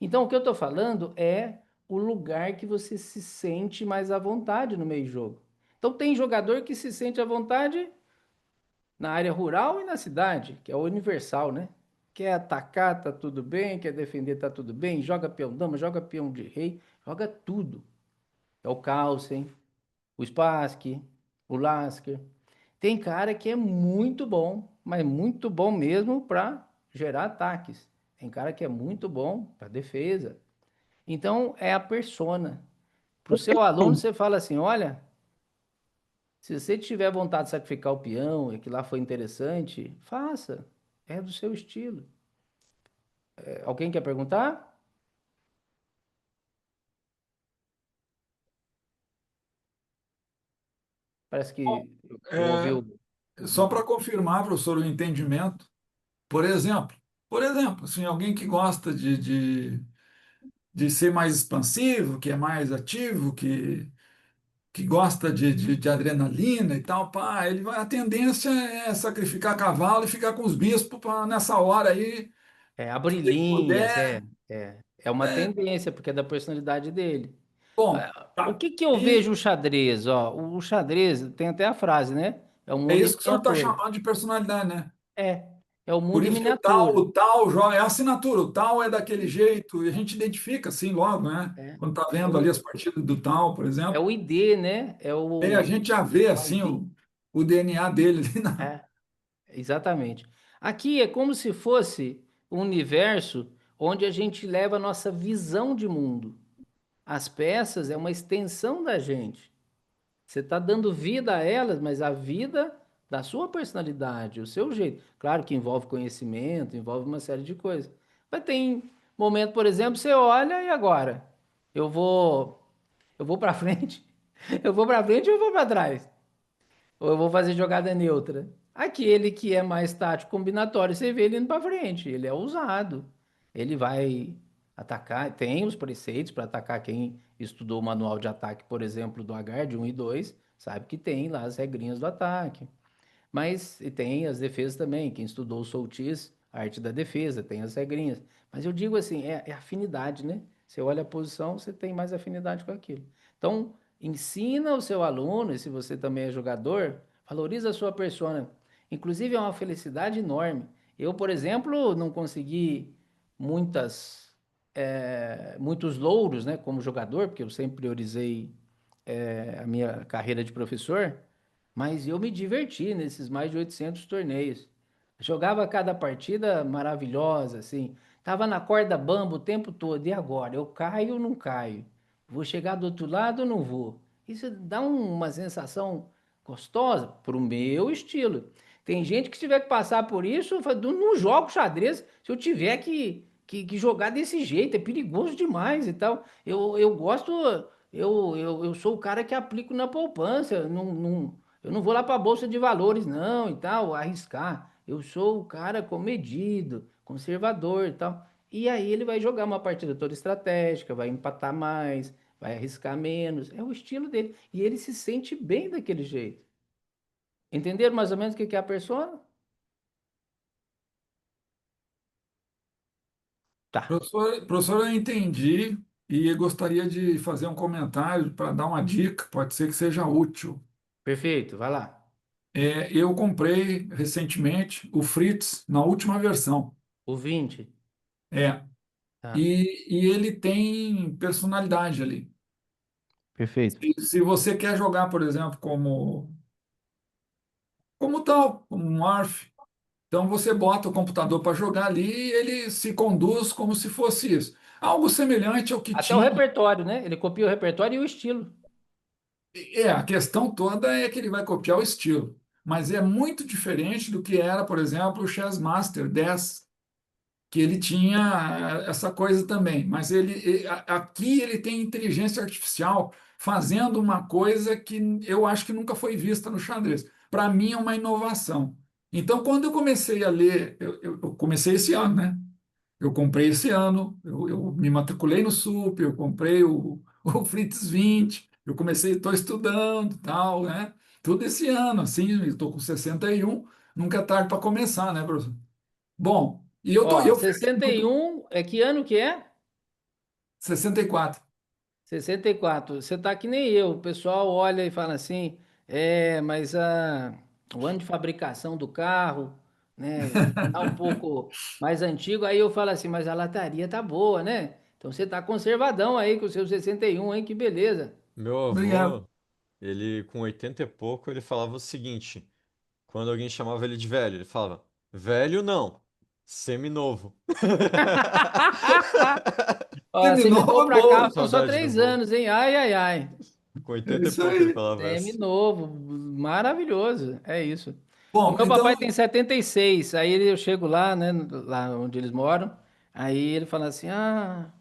Então, o que eu estou falando é o lugar que você se sente mais à vontade no meio jogo. Então, tem jogador que se sente à vontade na área rural e na cidade, que é o universal, né? Quer atacar, tá tudo bem, quer defender, tá tudo bem, joga peão dama, joga peão de rei, joga tudo. É o Carlsen, o Spassky, o Lasker. Tem cara que é muito bom, mas muito bom mesmo para gerar ataques. Tem cara que é muito bom para defesa. Então, é a persona. Para o seu aluno, você fala assim: olha, se você tiver vontade de sacrificar o peão e que lá foi interessante, faça. É do seu estilo. Alguém quer perguntar? Parece que eu ouvi É, o. só para confirmar, professor, o entendimento, por exemplo, assim, alguém que gosta de ser mais expansivo, que é mais ativo, que gosta de adrenalina e tal, pá, a tendência é sacrificar cavalo e ficar com os bispos nessa hora aí, Abrir se ele linhas, puder. é uma tendência, porque é da personalidade dele. Bom, O tá. que que eu vejo o xadrez? Ó, o xadrez tem até a frase, né? É um É mundo em isso que o senhor está miniatura. chamando de personalidade, né? É, é o Por mundo em isso que miniatura. o tal joga, é a assinatura, o tal é daquele jeito, e a gente identifica assim logo, né? É, Quando está é vendo ali o, as partidas do tal, por é exemplo, o ID, né? a gente já vê O assim ID. o DNA dele ali na. É, exatamente. Aqui é como se fosse um universo onde a gente leva a nossa visão de mundo. As peças é uma extensão da gente. Você está dando vida a elas, mas a vida da sua personalidade, o seu jeito. Claro que envolve conhecimento, envolve uma série de coisas. Mas tem momento, por exemplo, você olha e agora? Eu vou, eu vou para frente, eu vou para frente ou eu vou para trás? Ou eu vou fazer jogada neutra? Aquele que é mais tático combinatório, você vê ele indo para frente, ele é ousado. Ele vai atacar, tem os preceitos para atacar quem estudou o manual de ataque, por exemplo, do Haggard 1 e 2, sabe que tem lá as regrinhas do ataque. Mas e tem as defesas também. Quem estudou o Soltis, a arte da defesa, tem as regrinhas. Mas eu digo assim, é afinidade, né? Você olha a posição, você tem mais afinidade com aquilo. Então, ensina o seu aluno, e se você também é jogador, valoriza a sua persona. Inclusive, é uma felicidade enorme. Eu, por exemplo, não consegui muitos louros, né, como jogador, porque eu sempre priorizei a minha carreira de professor, mas eu me diverti nesses mais de 800 torneios. Jogava cada partida maravilhosa, assim. Tava na corda bamba o tempo todo. E agora? Eu caio ou não caio? Vou chegar do outro lado ou não vou? Isso dá uma sensação gostosa pro meu estilo. Tem gente que se tiver que passar por isso, fala, não jogo xadrez se eu tiver que jogar desse jeito, é perigoso demais e tal. Eu gosto, eu sou o cara que aplico na poupança, eu não vou lá para a Bolsa de Valores, não, e tal, arriscar. Eu sou o cara comedido, conservador e tal. E aí ele vai jogar uma partida toda estratégica, vai empatar mais, vai arriscar menos. É o estilo dele. E ele se sente bem daquele jeito. Entenderam mais ou menos o que é a persona? Tá, Professor, eu entendi e gostaria de fazer um comentário para dar uma dica, pode ser que seja útil. perfeito, vai lá. Eu comprei recentemente o Fritz na última versão. O 20. É, Tá, e ele tem personalidade ali. perfeito. Se você quer jogar, por exemplo, como tal, como um Arf, então você bota o computador para jogar ali e ele se conduz como se fosse isso. Algo semelhante ao que Até o tinha. repertório, né? Ele copia o repertório e o estilo. A questão toda é que ele vai copiar o estilo, mas é muito diferente do que era, por exemplo, o Chess Master 10, que ele tinha essa coisa também, mas aqui ele tem inteligência artificial fazendo uma coisa que eu acho que nunca foi vista no xadrez. Para mim é uma inovação. Então, quando eu comecei a ler, eu comecei esse ano, né? Eu comprei esse ano, eu me matriculei no SUP, eu comprei o Fritz 20, eu comecei, estou estudando, tal, né? Tudo esse ano, assim, estou com 61, nunca é tarde para começar, né, professor? Bom, Ó, eu fiz 61 é que ano que é? 64. 64. Você tá que nem eu. O pessoal olha e fala assim, mas o ano de fabricação do carro, né, tá um pouco mais antigo. Aí eu falo assim, mas a lataria tá boa, né? Então você tá conservadão aí com o seu 61, hein? Que beleza. Meu Obrigado. avô, ele com 80 e pouco, ele falava o seguinte: quando alguém chamava ele de velho, ele falava: velho não, seminovo. Ó, você me Terminou novo a pra cá, boa. são só Saudade do 3 vô. anos, hein? Ai, ai, ai. Com É 80 e isso pouco ele aí. falava Semi essa. novo, maravilhoso. É isso. O Bom, meu papai então, tem 76. Aí eu chego lá, né, lá onde eles moram. Aí ele fala assim: "Ah,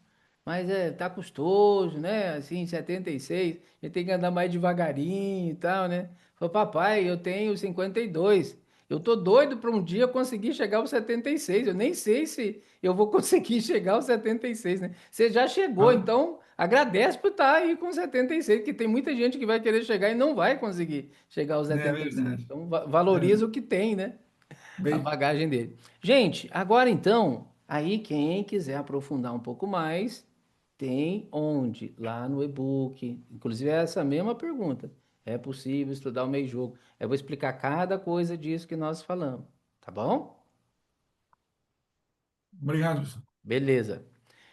mas tá custoso, né? Assim, 76, a gente tem que andar mais devagarinho e tal, né?" Falei: "Papai, eu tenho 52. Eu tô doido para um dia conseguir chegar aos 76. Eu nem sei se eu vou conseguir chegar aos 76, né? Você já chegou, ah, então agradece por estar aí com 76, que tem muita gente que vai querer chegar e não vai conseguir chegar aos é 76. verdade. Então É, valoriza o que tem, né? A bem, bagagem dele. Gente, agora então, aí quem quiser aprofundar um pouco mais, tem onde? Lá no e-book. Inclusive, é essa mesma pergunta. É possível estudar o meio jogo? Eu vou explicar cada coisa disso que nós falamos. Tá bom? obrigado, professor. Beleza.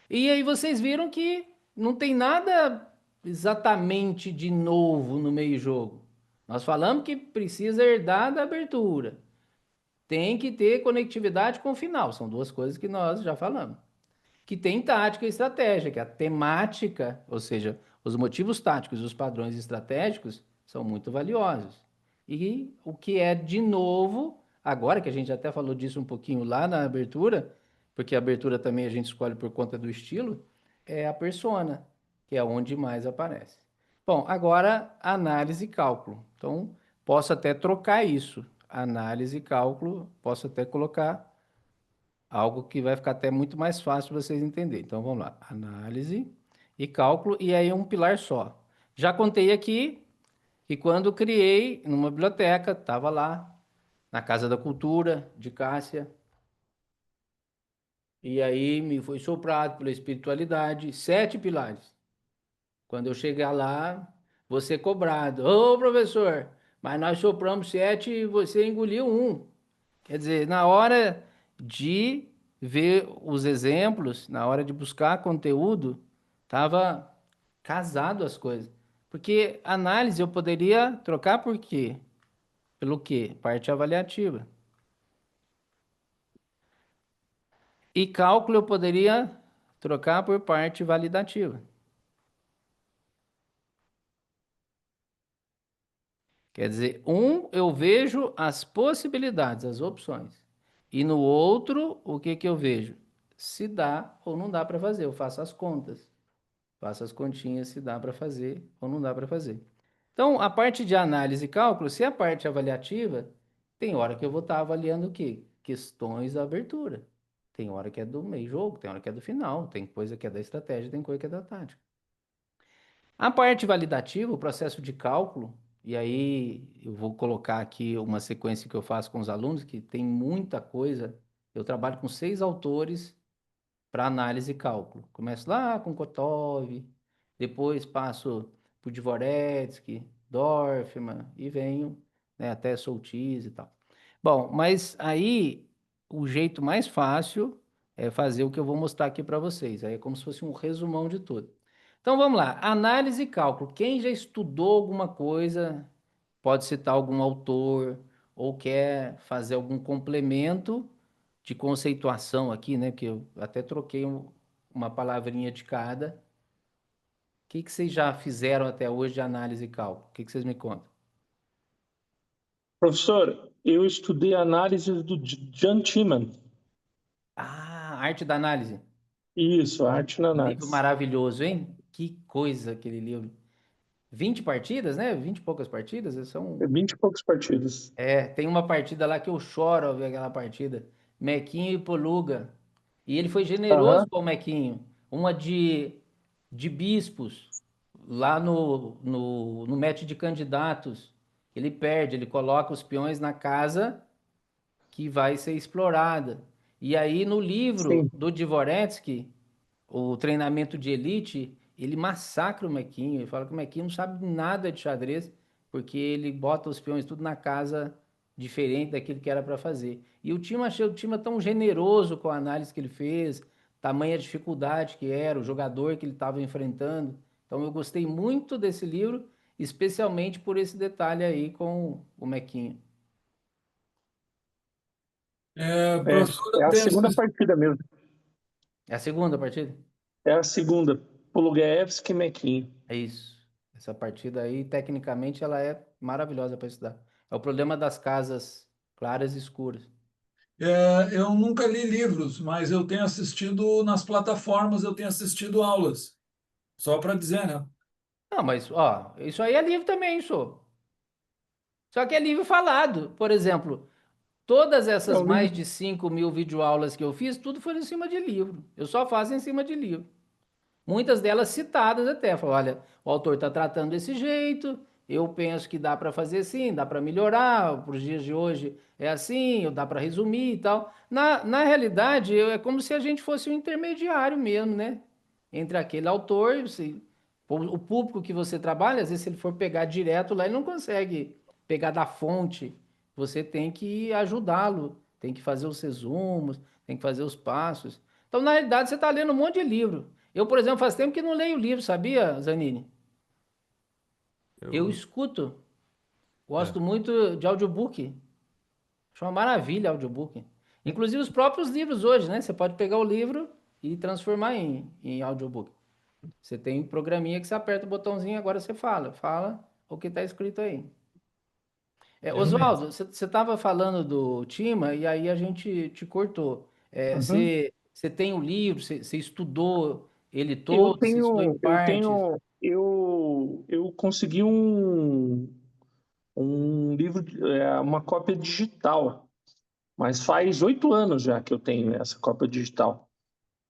E aí vocês viram que não tem nada exatamente de novo no meio jogo. Nós falamos que precisa herdar da abertura. Tem que ter conectividade com o final. São duas coisas que nós já falamos. Que tem tática e estratégia, que a temática, ou seja, os motivos táticos e os padrões estratégicos são muito valiosos. E o que é de novo, agora que a gente até falou disso um pouquinho lá na abertura, porque a abertura também a gente escolhe por conta do estilo, é a persona, que é onde mais aparece. Bom, agora análise e cálculo. Então, posso até trocar isso. Análise e cálculo, posso até colocar algo que vai ficar até muito mais fácil para vocês entenderem. Então vamos lá: análise e cálculo, e aí um pilar só. Já contei aqui que quando criei numa biblioteca, estava lá na Casa da Cultura de Cássia, e aí me foi soprado pela espiritualidade 7 pilares. Quando eu chegar lá, vou ser cobrado. Ô, professor, mas nós sopramos 7 e você engoliu um. Quer dizer, na hora de ver os exemplos, na hora de buscar conteúdo, estava casado as coisas. Porque análise eu poderia trocar por quê? Pelo quê? Parte avaliativa. E cálculo eu poderia trocar por parte validativa. Quer dizer, um eu vejo as possibilidades, as opções. E no outro, o que que eu vejo? Se dá ou não dá para fazer. Eu faço as contas. Faço as continhas se dá para fazer ou não dá para fazer. Então, a parte de análise e cálculo, se é a parte avaliativa, tem hora que eu vou estar avaliando o quê? Questões da abertura. Tem hora que é do meio jogo, tem hora que é do final, tem coisa que é da estratégia, tem coisa que é da tática. A parte validativa, o processo de cálculo, e aí eu vou colocar aqui uma sequência que eu faço com os alunos, que tem muita coisa. Eu trabalho com 6 autores para análise e cálculo. Começo lá com Kotov, depois passo por Dvoretsky, Dorfman e venho, né, até Soltis e tal. Bom, mas aí o jeito mais fácil é fazer o que eu vou mostrar aqui para vocês. Aí é como se fosse um resumão de tudo. Então vamos lá, análise e cálculo. Quem já estudou alguma coisa, pode citar algum autor ou quer fazer algum complemento de conceituação aqui, né? Que eu até troquei uma palavrinha de cada. O que que vocês já fizeram até hoje de análise e cálculo? O que que vocês me contam? Professor, eu estudei análise do John Timan. Ah, Arte da Análise. Isso, arte na Um livro análise. maravilhoso, hein? Que coisa aquele livro. 20 partidas, né? 20 e poucas partidas, são. 20 e poucos partidos. Tem uma partida lá que eu choro ao ver aquela partida. Mequinho e Poluga. E ele foi generoso Aham, com o Mequinho. Uma de bispos, lá no match de candidatos. Ele perde, ele coloca os peões na casa que vai ser explorada. E aí, no livro sim. do Dvoretsky, o treinamento de elite, ele massacra o Mequinho. Ele fala que o Mequinho não sabe nada de xadrez, porque ele bota os peões tudo na casa diferente daquilo que era para fazer. E o time, achei o time tão generoso com a análise que ele fez, tamanha dificuldade que era, o jogador que ele estava enfrentando. Então eu gostei muito desse livro, especialmente por esse detalhe aí com o Mequinho. É, Professor, é eu a tenho segunda partida mesmo. É a segunda partida? É a segunda. Polugaevski e Mequinho. É isso. Essa partida aí, tecnicamente, ela é maravilhosa para estudar. É o problema das casas claras e escuras. eu nunca li livros, mas eu tenho assistido nas plataformas, eu tenho assistido aulas. Só para dizer, né? Não, mas, ó, isso aí é livro também, só. Só que é livro falado. Por exemplo, todas É essas um livro. mais de 5.000 videoaulas que eu fiz, tudo foi em cima de livro. Eu só faço em cima de livro. Muitas delas citadas até. Falou, olha, o autor está tratando desse jeito, eu penso que dá para fazer assim, dá para melhorar, para os dias de hoje é assim, ou dá para resumir e tal. Na realidade, é como se a gente fosse um intermediário mesmo, né? Entre aquele autor e o público que você trabalha, às vezes, se ele for pegar direto lá, ele não consegue pegar da fonte. Você tem que ajudá-lo, tem que fazer os resumos, tem que fazer os passos. Então, na realidade, você está lendo um monte de livro. Eu, por exemplo, faz tempo que não leio livro, sabia, Zanini? Eu Eu, escuto, é, gosto muito de audiobook. Acho uma maravilha audiobook. Inclusive os próprios livros hoje, né? Você pode pegar o livro e transformar em audiobook. Você tem um programinha que você aperta o botãozinho e agora você fala o que está escrito aí. Realmente. Oswaldo, você estava falando do Tima e aí a gente te cortou. Uhum. Você tem o livro, você estudou ele Eu todo, você estudou em tenho, eu partes? tenho, eu consegui um livro, uma cópia digital, mas faz 8 anos já que eu tenho essa cópia digital.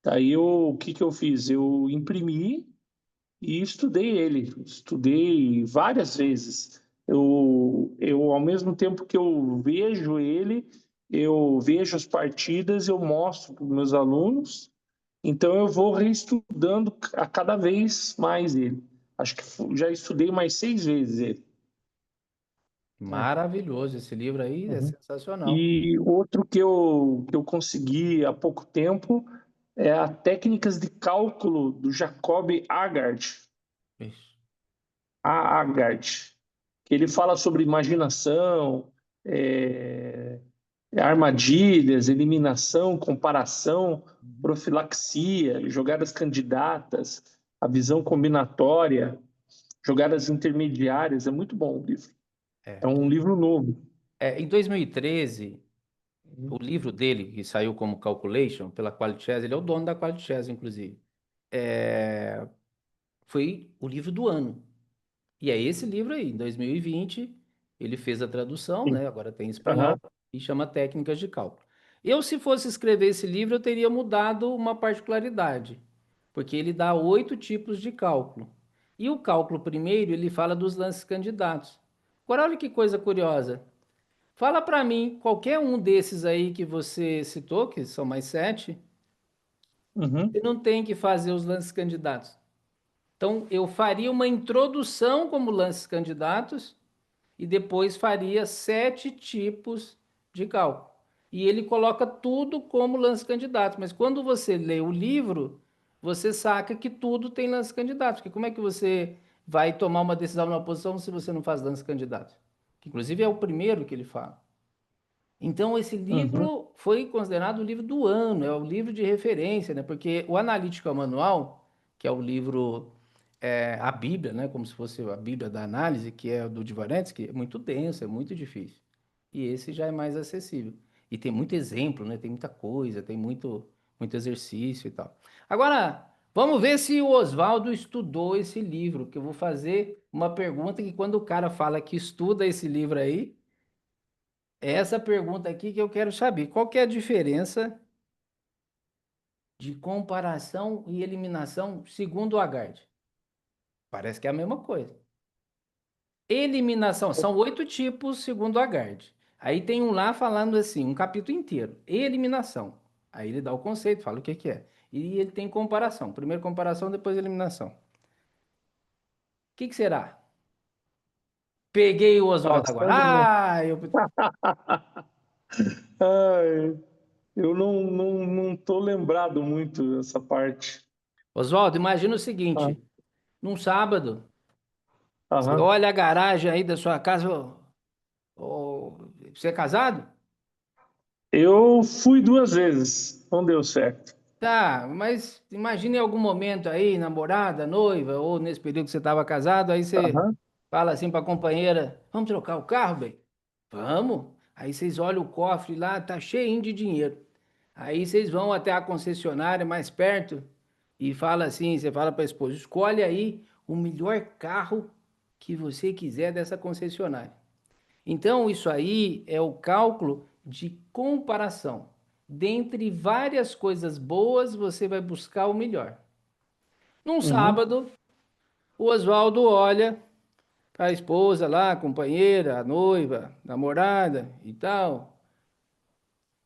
Daí o que que eu fiz? Eu imprimi e estudei ele, estudei várias vezes. Ao mesmo tempo que eu vejo ele, eu vejo as partidas, eu mostro para os meus alunos, então eu vou reestudando a cada vez mais ele. Acho que já estudei mais 6 vezes ele. Maravilhoso, esse livro aí é Uhum. sensacional. E outro que eu consegui há pouco tempo é a Técnicas de Cálculo do Jacob Agard. Isso. Agard, que ele fala sobre imaginação, armadilhas, eliminação, comparação, profilaxia, jogadas candidatas, a visão combinatória, jogadas intermediárias. É muito bom o livro. É É. um livro novo. Em 2013, o livro dele, que saiu como Calculation, pela Quality Chess, ele é o dono da Quality Chess, inclusive, foi o livro do ano. E é esse livro aí, em 2020, ele fez a tradução, Sim. né? Agora tem em Aham. espanhol, e chama Técnicas de Cálculo. Eu, se fosse escrever esse livro, eu teria mudado uma particularidade, porque ele dá 8 tipos de cálculo. E o cálculo primeiro, ele fala dos lances candidatos. Agora, olha que coisa curiosa. Fala para mim, qualquer um desses aí que você citou, que são mais 7, Uhum. Você não tem que fazer os lances candidatos. Então, eu faria uma introdução como lances candidatos e depois faria 7 tipos de cálculo. E ele coloca tudo como lance candidato. Mas quando você lê o livro, você saca que tudo tem lance candidato. Porque como é que você vai tomar uma decisão numa posição se você não faz lance candidato? Que inclusive é o primeiro que ele fala. Então, esse Uhum. livro foi considerado o livro do ano, é o livro de referência, né? Porque o Analítica Manual, que é o livro, a Bíblia, né? Como se fosse a Bíblia da análise, que é do Dvoretsky, é muito denso, é muito difícil. E esse já é mais acessível. E tem muito exemplo, né? Tem muita coisa, tem muito exercício e tal. Agora, vamos ver se o Oswaldo estudou esse livro, que eu vou fazer uma pergunta que quando o cara fala que estuda esse livro aí, é essa pergunta aqui que eu quero saber. Qual que é a diferença de comparação e eliminação segundo o Agard? Parece que é a mesma coisa. Eliminação, são 8 tipos segundo o Agard. Aí tem um lá falando assim, um capítulo inteiro. Eliminação. Aí ele dá o conceito, fala o que que é. E ele tem comparação. Primeiro comparação, depois eliminação. O que será? Peguei o Oswaldo agora. Passando no... Eu... Ai, eu não tô lembrado muito dessa parte. Oswaldo, imagina o Ah, seguinte. Num sábado, você aham. olha a garagem aí da sua casa. Você é casado? Eu fui 2 vezes, não deu certo. Tá, mas imagine em algum momento aí, namorada, noiva, ou nesse período que você estava casado, aí você Aham. fala assim para a companheira: vamos trocar o carro, bem? Vamos. Aí vocês olham o cofre lá, tá cheinho de dinheiro. Aí vocês vão até a concessionária mais perto e fala assim, você fala para a esposa: escolhe aí o melhor carro que você quiser dessa concessionária. Então, isso aí é o cálculo de comparação. Dentre várias coisas boas, você vai buscar o melhor. Num Uhum. sábado, o Oswaldo olha para a esposa lá, a companheira, a noiva, namorada e tal,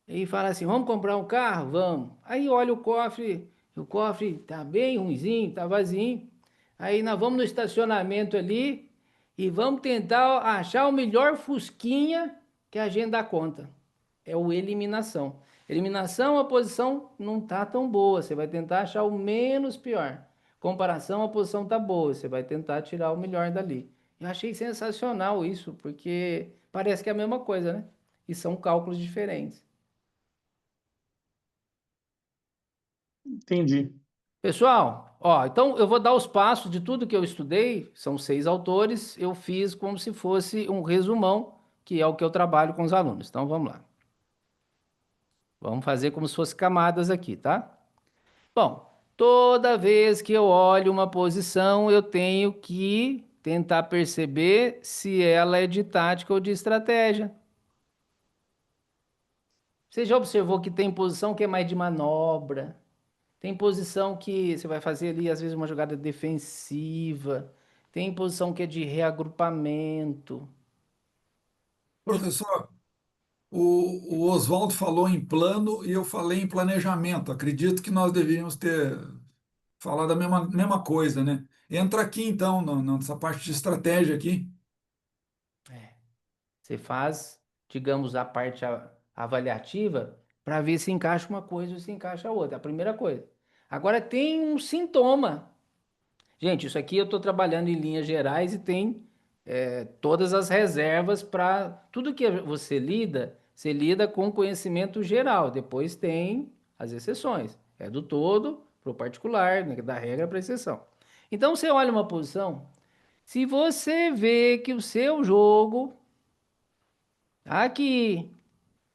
e fala assim: vamos comprar um carro? Vamos. Aí olha o cofre tá bem ruinzinho, tá vazio. Aí nós vamos no estacionamento ali e vamos tentar achar o melhor Fusquinha que a gente dá conta. É o eliminação. Eliminação, a posição não tá tão boa, você vai tentar achar o menos pior. Comparação, a posição tá boa, você vai tentar tirar o melhor dali. Eu achei sensacional isso, porque parece que é a mesma coisa, né? E são cálculos diferentes. Entendi. Pessoal, ó, então eu vou dar os passos de tudo que eu estudei, são 6 autores, eu fiz como se fosse um resumão, que é o que eu trabalho com os alunos. Então vamos lá. Vamos fazer como se fosse camadas aqui, tá? Bom, toda vez que eu olho uma posição, eu tenho que tentar perceber se ela é de tática ou de estratégia. Você já observou que tem posição que é mais de manobra? Tem posição que você vai fazer ali, às vezes, uma jogada defensiva. Tem posição que é de reagrupamento. Professor, o Oswaldo falou em plano e eu falei em planejamento. Acredito que nós deveríamos ter falado a mesma coisa, né? Entra aqui então, nessa parte de estratégia aqui. Você faz, digamos, a parte avaliativa para ver se encaixa uma coisa ou se encaixa a outra. É a primeira coisa. Agora tem um sintoma. Gente, isso aqui eu estou trabalhando em linhas gerais e tem todas as reservas para tudo que você lida com conhecimento geral. Depois tem as exceções. É do todo para o particular, né, da regra para exceção. Então você olha uma posição, se você vê que o seu jogo aqui,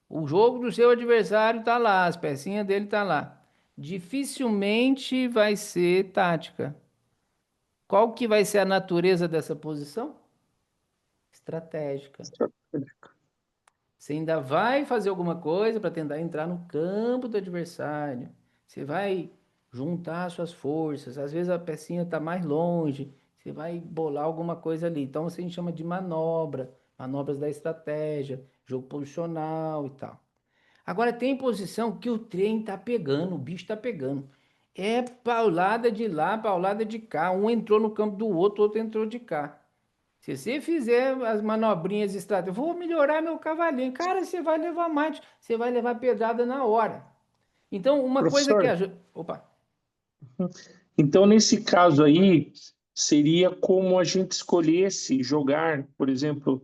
o jogo do seu adversário está lá, as pecinhas dele tá lá, dificilmente vai ser tática. Qual que vai ser a natureza dessa posição? Estratégica. Você ainda vai fazer alguma coisa para tentar entrar no campo do adversário. Você vai juntar suas forças. Às vezes a pecinha está mais longe. Você vai bolar alguma coisa ali. Então a gente chama de manobra, manobras da estratégia, jogo posicional e tal. Agora tem posição que o trem tá pegando, o bicho tá pegando. É paulada de lá, paulada de cá. Um entrou no campo do outro, outro entrou de cá. Se você fizer as manobrinhas estratégicas, vou melhorar meu cavalinho. Cara, você vai levar mate, você vai levar pedrada na hora. Então, uma coisa que Professor, ajuda. Opa, então nesse caso aí, seria como a gente escolhesse jogar, por exemplo,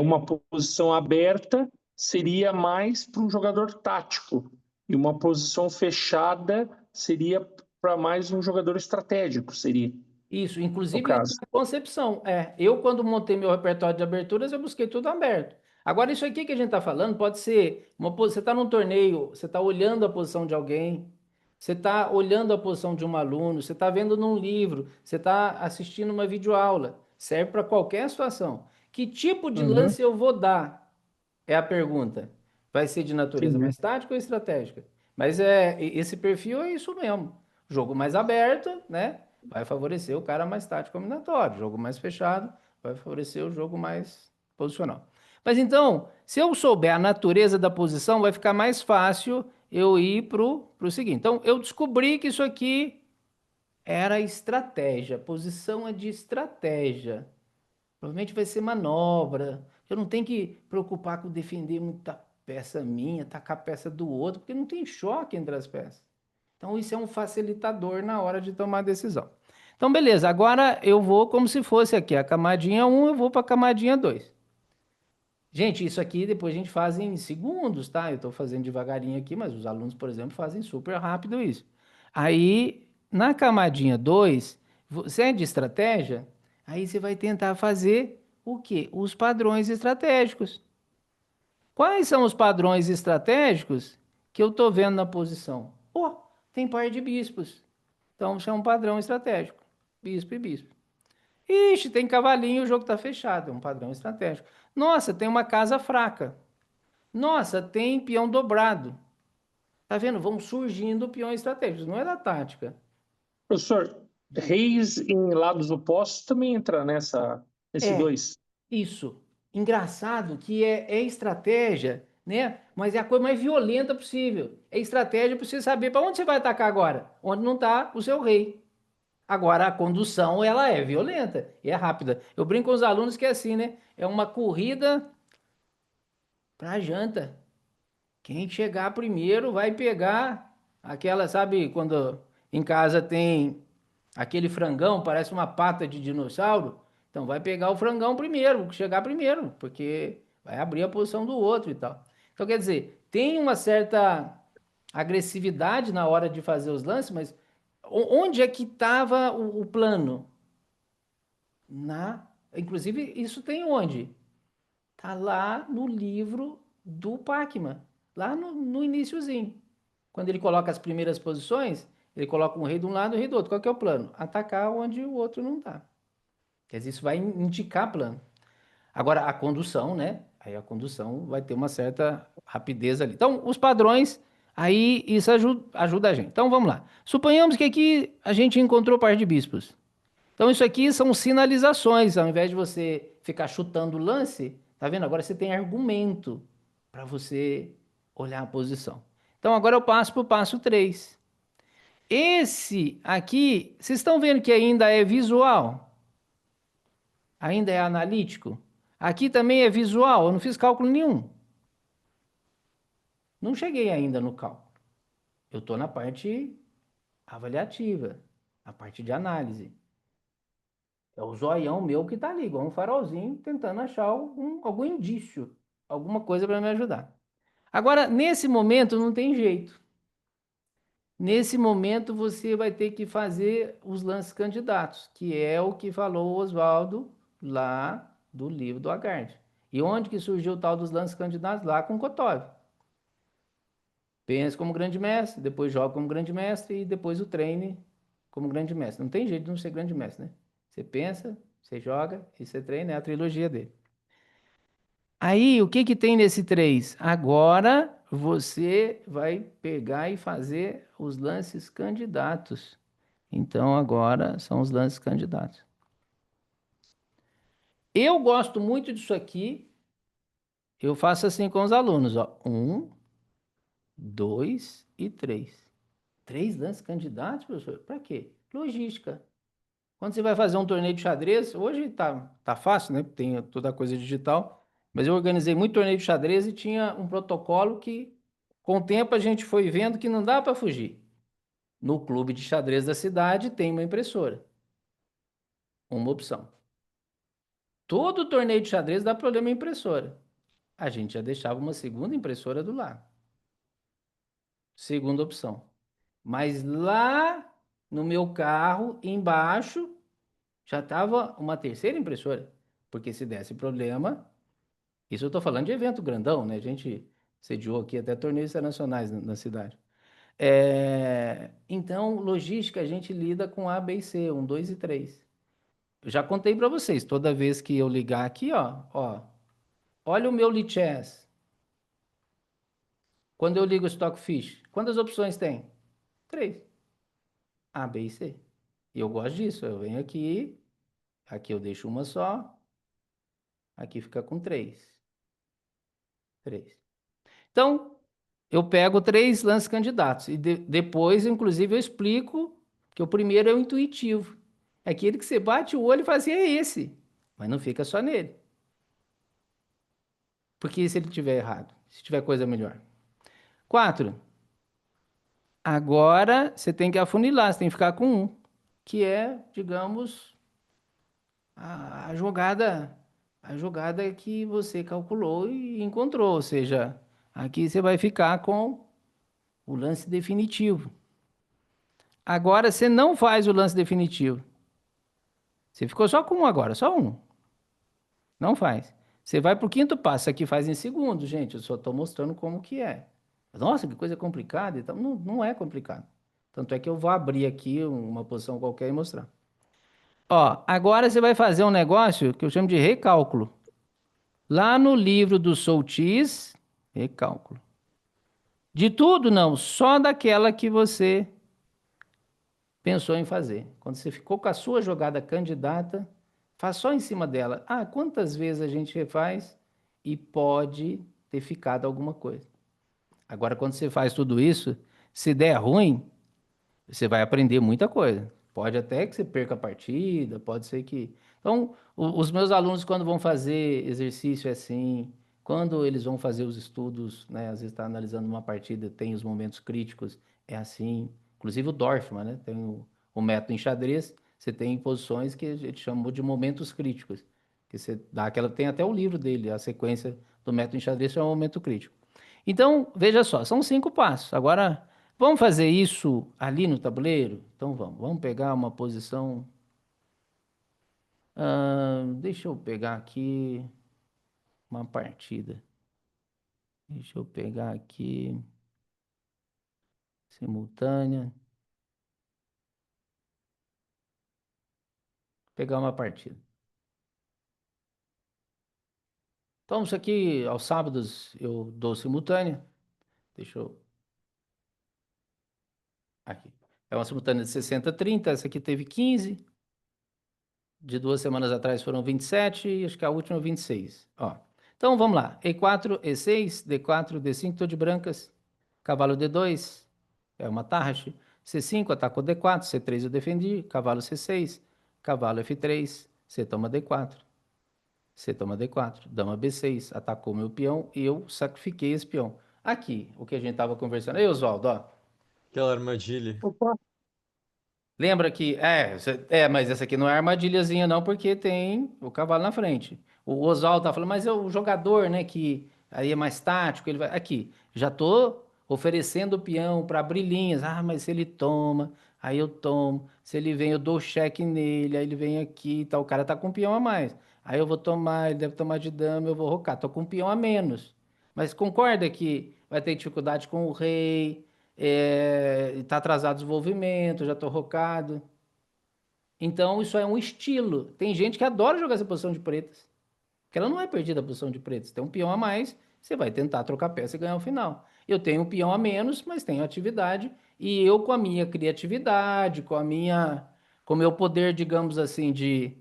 uma posição aberta seria mais para um jogador tático, e uma posição fechada seria para mais um jogador estratégico, seria, isso, no inclusive caso. na concepção. Eu, quando montei meu repertório de aberturas, eu busquei tudo aberto. Agora, isso aqui que a gente está falando pode ser você está num torneio, você está olhando a posição de alguém, você está olhando a posição de um aluno, você está vendo num livro, você está assistindo uma videoaula. Serve para qualquer situação. Que tipo de Uhum, lance eu vou dar? É a pergunta. Vai ser de natureza entendi. mais tática ou estratégica? Mas esse perfil é isso mesmo. Jogo mais aberto, né? Vai favorecer o cara mais tático combinatório. Jogo mais fechado vai favorecer o jogo mais posicional. Mas então, se eu souber a natureza da posição, vai ficar mais fácil eu ir pro seguinte. Então, eu descobri que isso aqui era estratégia. Posição é de estratégia. Provavelmente vai ser manobra. Eu não tenho que preocupar com defender muita peça minha, tacar a peça do outro, porque não tem choque entre as peças. Então, isso é um facilitador na hora de tomar a decisão. Então, beleza. Agora eu vou como se fosse aqui a camadinha um, eu vou para a camadinha 2. Gente, isso aqui depois a gente faz em segundos, tá? Eu estou fazendo devagarinho aqui, mas os alunos, por exemplo, fazem super rápido isso. Aí, na camadinha 2, você é de estratégia, aí você vai tentar fazer o quê? Os padrões estratégicos. Quais são os padrões estratégicos que eu estou vendo na posição? Pô, tem par de bispos. Então, isso é um padrão estratégico. Bispo e bispo. Ixi, tem cavalinho, o jogo está fechado. É um padrão estratégico. Nossa, tem uma casa fraca. Nossa, tem peão dobrado. Tá vendo? Vão surgindo peões estratégicos. Não é da tática. Professor, Diga. reis em lados opostos também entra nesse É, dois. isso. Engraçado que é estratégia, né? Mas é a coisa mais violenta possível. É estratégia para você saber para onde você vai atacar agora. Onde não está o seu rei. Agora, a condução, ela é violenta e é rápida. Eu brinco com os alunos que é assim, né? É uma corrida para janta. Quem chegar primeiro vai pegar aquela, sabe, quando em casa tem aquele frangão, parece uma pata de dinossauro. Então vai pegar o frangão primeiro, chegar primeiro, porque vai abrir a posição do outro e tal. Então quer dizer, tem uma certa agressividade na hora de fazer os lances, mas onde é que estava o plano? Inclusive, isso tem onde? Tá lá no livro do Pacman, lá no iniciozinho. Quando ele coloca as primeiras posições, ele coloca um rei de um lado e um rei do outro. Qual que é o plano? Atacar onde o outro não tá. Quer dizer, isso vai indicar plano. Agora, a condução, né? Aí a condução vai ter uma certa rapidez ali. Então, os padrões, aí isso ajuda a gente. Então, vamos lá. Suponhamos que aqui a gente encontrou par de bispos. Então, isso aqui são sinalizações. Ao invés de você ficar chutando o lance, tá vendo? Agora você tem argumento para você olhar a posição. Então, agora eu passo para o passo 3. Esse aqui, vocês estão vendo que ainda é visual? Ainda é analítico? Aqui também é visual, eu não fiz cálculo nenhum. Não cheguei ainda no cálculo. Eu estou na parte avaliativa, a parte de análise. É o zoião meu que está ali, igual um farolzinho, tentando achar algum indício, alguma coisa para me ajudar. Agora, nesse momento, não tem jeito. Nesse momento, você vai ter que fazer os lances candidatos, que é o que falou o Oswaldo lá do livro do Agard. E onde que surgiu o tal dos lances candidatos? Lá com Kotov. Pense como grande mestre, depois joga como grande mestre e depois o treine como grande mestre. Não tem jeito de não ser grande mestre, né? Você pensa, você joga e você treina, é a trilogia dele. Aí, o que que tem nesse 3? Agora você vai pegar e fazer os lances candidatos. Então, agora são os lances candidatos. Eu gosto muito disso aqui. Eu faço assim com os alunos, ó. 1, 2 e 3. 3 lances candidatos, professor? Para quê? Logística. Quando você vai fazer um torneio de xadrez, hoje tá fácil, né? Tem toda a coisa digital, mas eu organizei muito torneio de xadrez e tinha um protocolo que, com o tempo, a gente foi vendo que não dá para fugir. No clube de xadrez da cidade tem uma impressora, uma opção. Todo torneio de xadrez dá problema em impressora. A gente já deixava uma segunda impressora do lado. Segunda opção. Mas lá no meu carro, embaixo, já estava uma terceira impressora. Porque se desse problema, isso eu estou falando de evento grandão, né? A gente sediou aqui até torneios internacionais na cidade. Então, logística, a gente lida com A, B e C, 1, 2 e 3. Eu já contei para vocês, toda vez que eu ligar aqui, ó, olha o meu Lichess. Quando eu ligo o Stockfish, quantas opções tem? 3. A, B e C. E eu gosto disso. Eu venho aqui eu deixo uma só, aqui fica com 3. 3. Então, eu pego 3 lances candidatos e depois, inclusive, eu explico que o primeiro é o intuitivo. É aquele que você bate o olho e fala assim, é esse. Mas não fica só nele. Porque se ele tiver errado? Se tiver coisa melhor. 4. Agora, você tem que afunilar, você tem que ficar com 1. Que é, digamos, a jogada que você calculou e encontrou. Ou seja, aqui você vai ficar com o lance definitivo. Agora você não faz o lance definitivo. Você ficou só com 1 agora, só 1. Não faz. Você vai para o quinto passo. Aqui faz em segundo, gente. Eu só estou mostrando como que é. Nossa, que coisa complicada. Então, não é complicado. Tanto é que eu vou abrir aqui uma posição qualquer e mostrar. Ó, agora você vai fazer um negócio que eu chamo de recálculo. Lá no livro do Soutis, recálculo. De tudo, não. Só daquela que você pensou em fazer. Quando você ficou com a sua jogada candidata, faz só em cima dela. Ah, quantas vezes a gente refaz e pode ter ficado alguma coisa. Agora, quando você faz tudo isso, se der ruim, você vai aprender muita coisa. Pode até que você perca a partida, pode ser que. Então, os meus alunos, quando vão fazer exercício é assim, quando eles vão fazer os estudos, né, às vezes está analisando uma partida, tem os momentos críticos, é assim. Inclusive o Dorfman, né, tem o método em xadrez, você tem posições que a gente chamou de momentos críticos. Que você dá aquela, tem até o livro dele, a sequência do método em xadrez é um momento crítico. Então, veja só, são 5 passos. Agora, vamos fazer isso ali no tabuleiro? Então vamos. Vamos pegar uma posição. Deixa eu pegar aqui uma partida. Deixa eu pegar aqui simultânea. Pegar uma partida. Então, isso aqui, aos sábados, eu dou simultânea. Deixa eu. Aqui. É uma simultânea de 60-30. Essa aqui teve 15. De 2 semanas atrás foram 27 e acho que a última 26. Ó. Então vamos lá. E4, E6, D4, D5, tô de brancas. Cavalo D2, é uma tarraxe. C5, atacou D4, C3 eu defendi. Cavalo C6, cavalo F3, C toma D4. C toma D4, dama B6, atacou meu peão e eu sacrifiquei esse peão. Aqui, o que a gente estava conversando. Ei, Oswaldo, ó. Aquela armadilha. Opa, Lembra que. Mas essa aqui não é armadilhazinha, não, porque tem o cavalo na frente. O Oswaldo tá falando, mas é o jogador, né? Que aí é mais tático, ele vai. Aqui, já tô oferecendo o peão para abrir linhas. Ah, mas se ele toma, aí eu tomo. Se ele vem, eu dou cheque nele, aí ele vem aqui e tal. O cara tá com um peão a mais. Aí eu vou tomar, ele deve tomar de dama, eu vou rocar. Tô com um peão a menos. Mas concorda que vai ter dificuldade com o rei, está atrasado o desenvolvimento, já estou rocado. Então, isso é um estilo. Tem gente que adora jogar essa posição de pretas, porque ela não é perdida a posição de pretas. Tem um peão a mais, você vai tentar trocar peça e ganhar o final. Eu tenho um peão a menos, mas tenho atividade, e eu com a minha criatividade, com o meu poder, digamos assim, de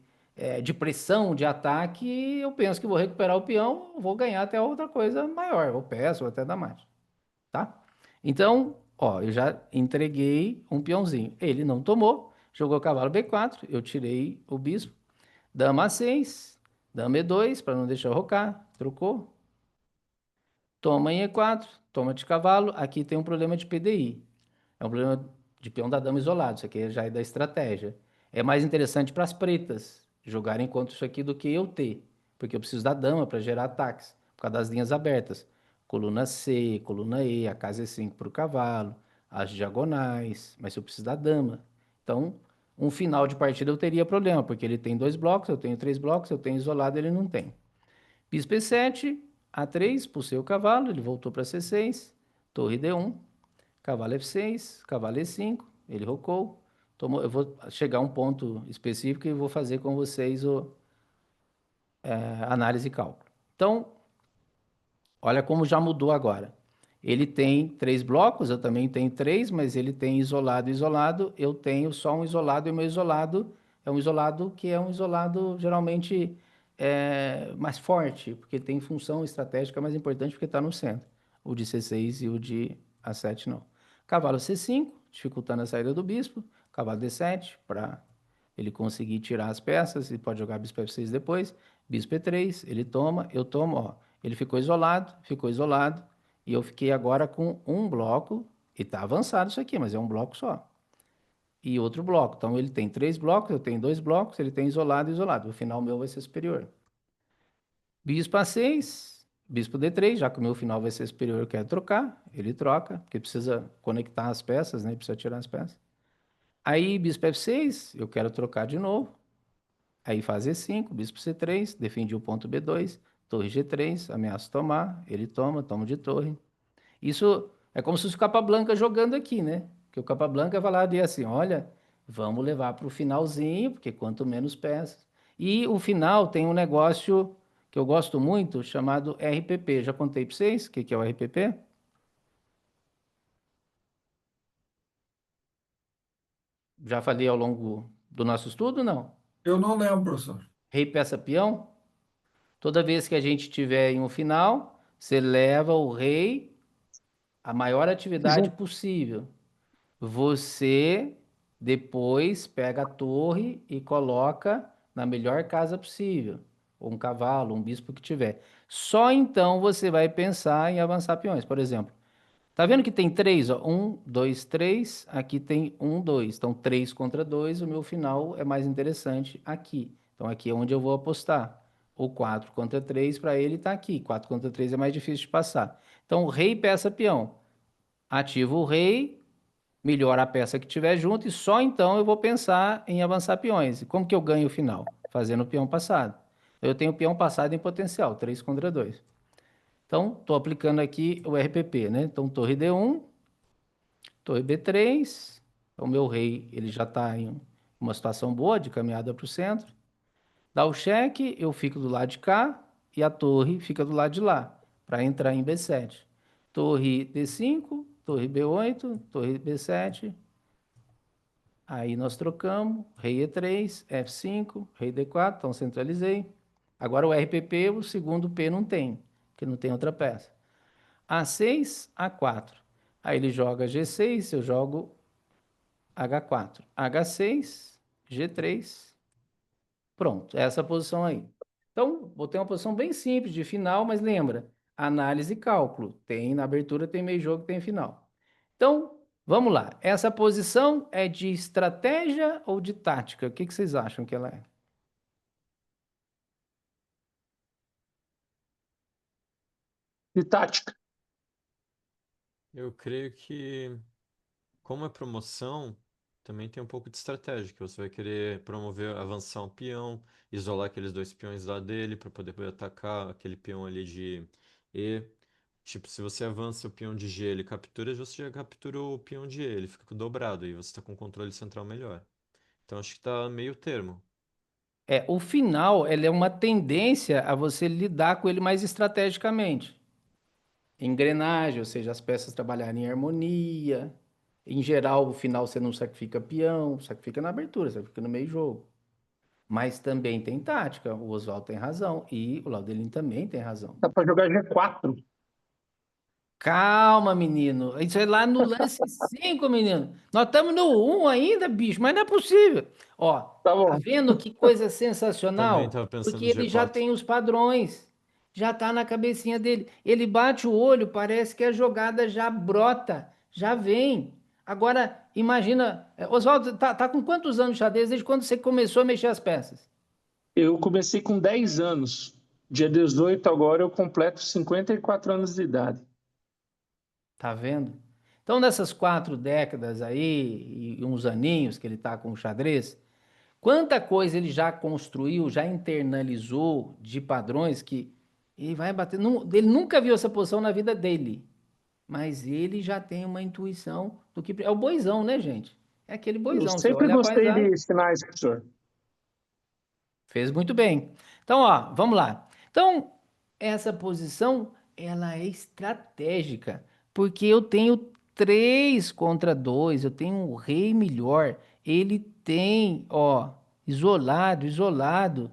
pressão, de ataque, eu penso que vou recuperar o peão, vou ganhar até outra coisa maior, ou peça, ou até dar mais. Tá? Então, Ó, eu já entreguei um peãozinho. Ele não tomou, jogou cavalo B4, eu tirei o bispo. Dama A6, dama E2, para não deixar eu rocar, trocou. Toma em E4, toma de cavalo. Aqui tem um problema de PDI. É um problema de peão da dama isolado. Isso aqui já é da estratégia. É mais interessante para as pretas jogarem contra isso aqui do que eu ter. Porque eu preciso da dama para gerar ataques. Por causa das linhas abertas. Coluna C, coluna E, a casa E5 para o cavalo, as diagonais. Mas eu preciso da dama. Então, um final de partida eu teria problema. Porque ele tem 2 blocos, eu tenho 3 blocos, eu tenho isolado, ele não tem. Bispo E7, A3, pulsei o cavalo, ele voltou para C6, torre D1, cavalo F6, cavalo E5, ele rocou. Tomou, eu vou chegar a um ponto específico e vou fazer com vocês análise e cálculo. Então, olha como já mudou agora. Ele tem 3 blocos, eu também tenho 3, mas ele tem isolado e isolado. Eu tenho só um isolado e o meu isolado é um isolado que é um isolado geralmente mais forte, porque tem função estratégica mais importante porque está no centro. O de C6 e o de A7 não. Cavalo C5, dificultando a saída do bispo. Cavalo D7, para ele conseguir tirar as peças, ele pode jogar bispo F6 depois. Bispo E3, ele toma, eu tomo, ó. Ele ficou isolado, e eu fiquei agora com um bloco, e tá avançado isso aqui, mas é um bloco só. E outro bloco. Então ele tem 3 blocos, eu tenho 2 blocos, ele tem isolado e isolado. O final meu vai ser superior. Bispo A6, bispo D3, já que o meu final vai ser superior, eu quero trocar. Ele troca, porque precisa conectar as peças, né? Precisa tirar as peças. Aí, bispo F6, eu quero trocar de novo. Aí faz E5, bispo C3, defendi o ponto B2, torre G3, ameaço tomar, ele toma, tomo de torre. Isso é como se fosse o Capablanca jogando aqui, né? Porque o Capablanca vai lá e diz assim, olha, vamos levar para o finalzinho, porque quanto menos peças. E o final tem um negócio que eu gosto muito, chamado RPP. Já contei para vocês o que é o RPP? Já falei ao longo do nosso estudo, não? Eu não lembro, professor. Rei, peça, peão. Toda vez que a gente tiver em um final, você leva o rei a maior atividade Junto. possível. Você depois pega a torre e coloca na melhor casa possível, ou um cavalo, um bispo que tiver. Só então você vai pensar em avançar peões. Por exemplo, tá vendo que tem 3? Ó? 1, 2, 3. Aqui tem 1, 2. Então, 3 contra 2. O meu final é mais interessante aqui. Então, aqui é onde eu vou apostar. O 4 contra 3 para ele está aqui. 4 contra 3 é mais difícil de passar. Então, rei, peça, peão. Ativo o rei, melhora a peça que tiver junto e só então eu vou pensar em avançar peões. E como que eu ganho o final? Fazendo o peão passado. Eu tenho o peão passado em potencial, 3 contra 2. Então, estou aplicando aqui o RPP, né? Então, torre D1, torre B3. O meu rei, ele já está em uma situação boa de caminhada para o centro. Dá o cheque, eu fico do lado de cá e a torre fica do lado de lá, para entrar em B7. Torre D5, torre B8, torre B7. Aí nós trocamos, rei E3, F5, rei D4, então centralizei. Agora o RPP, o segundo P não tem, porque não tem outra peça. A6, A4. Aí ele joga G6, eu jogo H4. H6, G3. Pronto, é essa posição aí. Então, botei uma posição bem simples de final, mas lembra, análise e cálculo. Tem na abertura, tem meio jogo, tem final. Então, vamos lá. Essa posição é de estratégia ou de tática? O que vocês acham que ela é? De tática. Eu creio que, como é promoção, também tem um pouco de estratégia, que você vai querer promover, avançar um peão, isolar aqueles 2 peões lá dele para poder atacar aquele peão ali de E. Tipo, se você avança o peão de G, ele captura, você já captura o peão de E, ele fica dobrado e você está com um controle central melhor. Então acho que tá meio termo. O final, ele é uma tendência a você lidar com ele mais estrategicamente. Engrenagem, ou seja, as peças trabalharem em harmonia. Em geral, o final você não sacrifica peão, sacrifica na abertura, sacrifica no meio jogo. Mas também tem tática. O Oswaldo tem razão e o Laudelin também tem razão. Dá para jogar G4. Calma, menino. Isso é lá no lance 5, menino. Nós estamos no 1 ainda, bicho, mas não é possível. Ó, Tá tá bom. vendo que coisa Também sensacional? estava pensando Porque no ele já G4. tem os padrões. Já tá na cabecinha dele. Ele bate o olho, parece que a jogada já brota, já vem. Agora, imagina, Oswaldo, tá com quantos anos de xadrez? Desde quando você começou a mexer as peças? Eu comecei com 10 anos. Dia 18 agora eu completo 54 anos de idade. Tá vendo? Então, nessas 4 décadas aí, e uns aninhos que ele tá com o xadrez, quanta coisa ele já construiu, já internalizou de padrões que ele vai bater. Ele nunca viu essa posição na vida dele, mas ele já tem uma intuição do que. É o boizão, né, gente? É aquele Eu boizão. Você sempre olha a gostei paisagem, de sinais, professor. fez muito bem. Então, ó, vamos lá. Então, essa posição, ela é estratégica, porque eu tenho 3 contra 2, eu tenho um rei melhor. Ele tem, ó, isolado, isolado.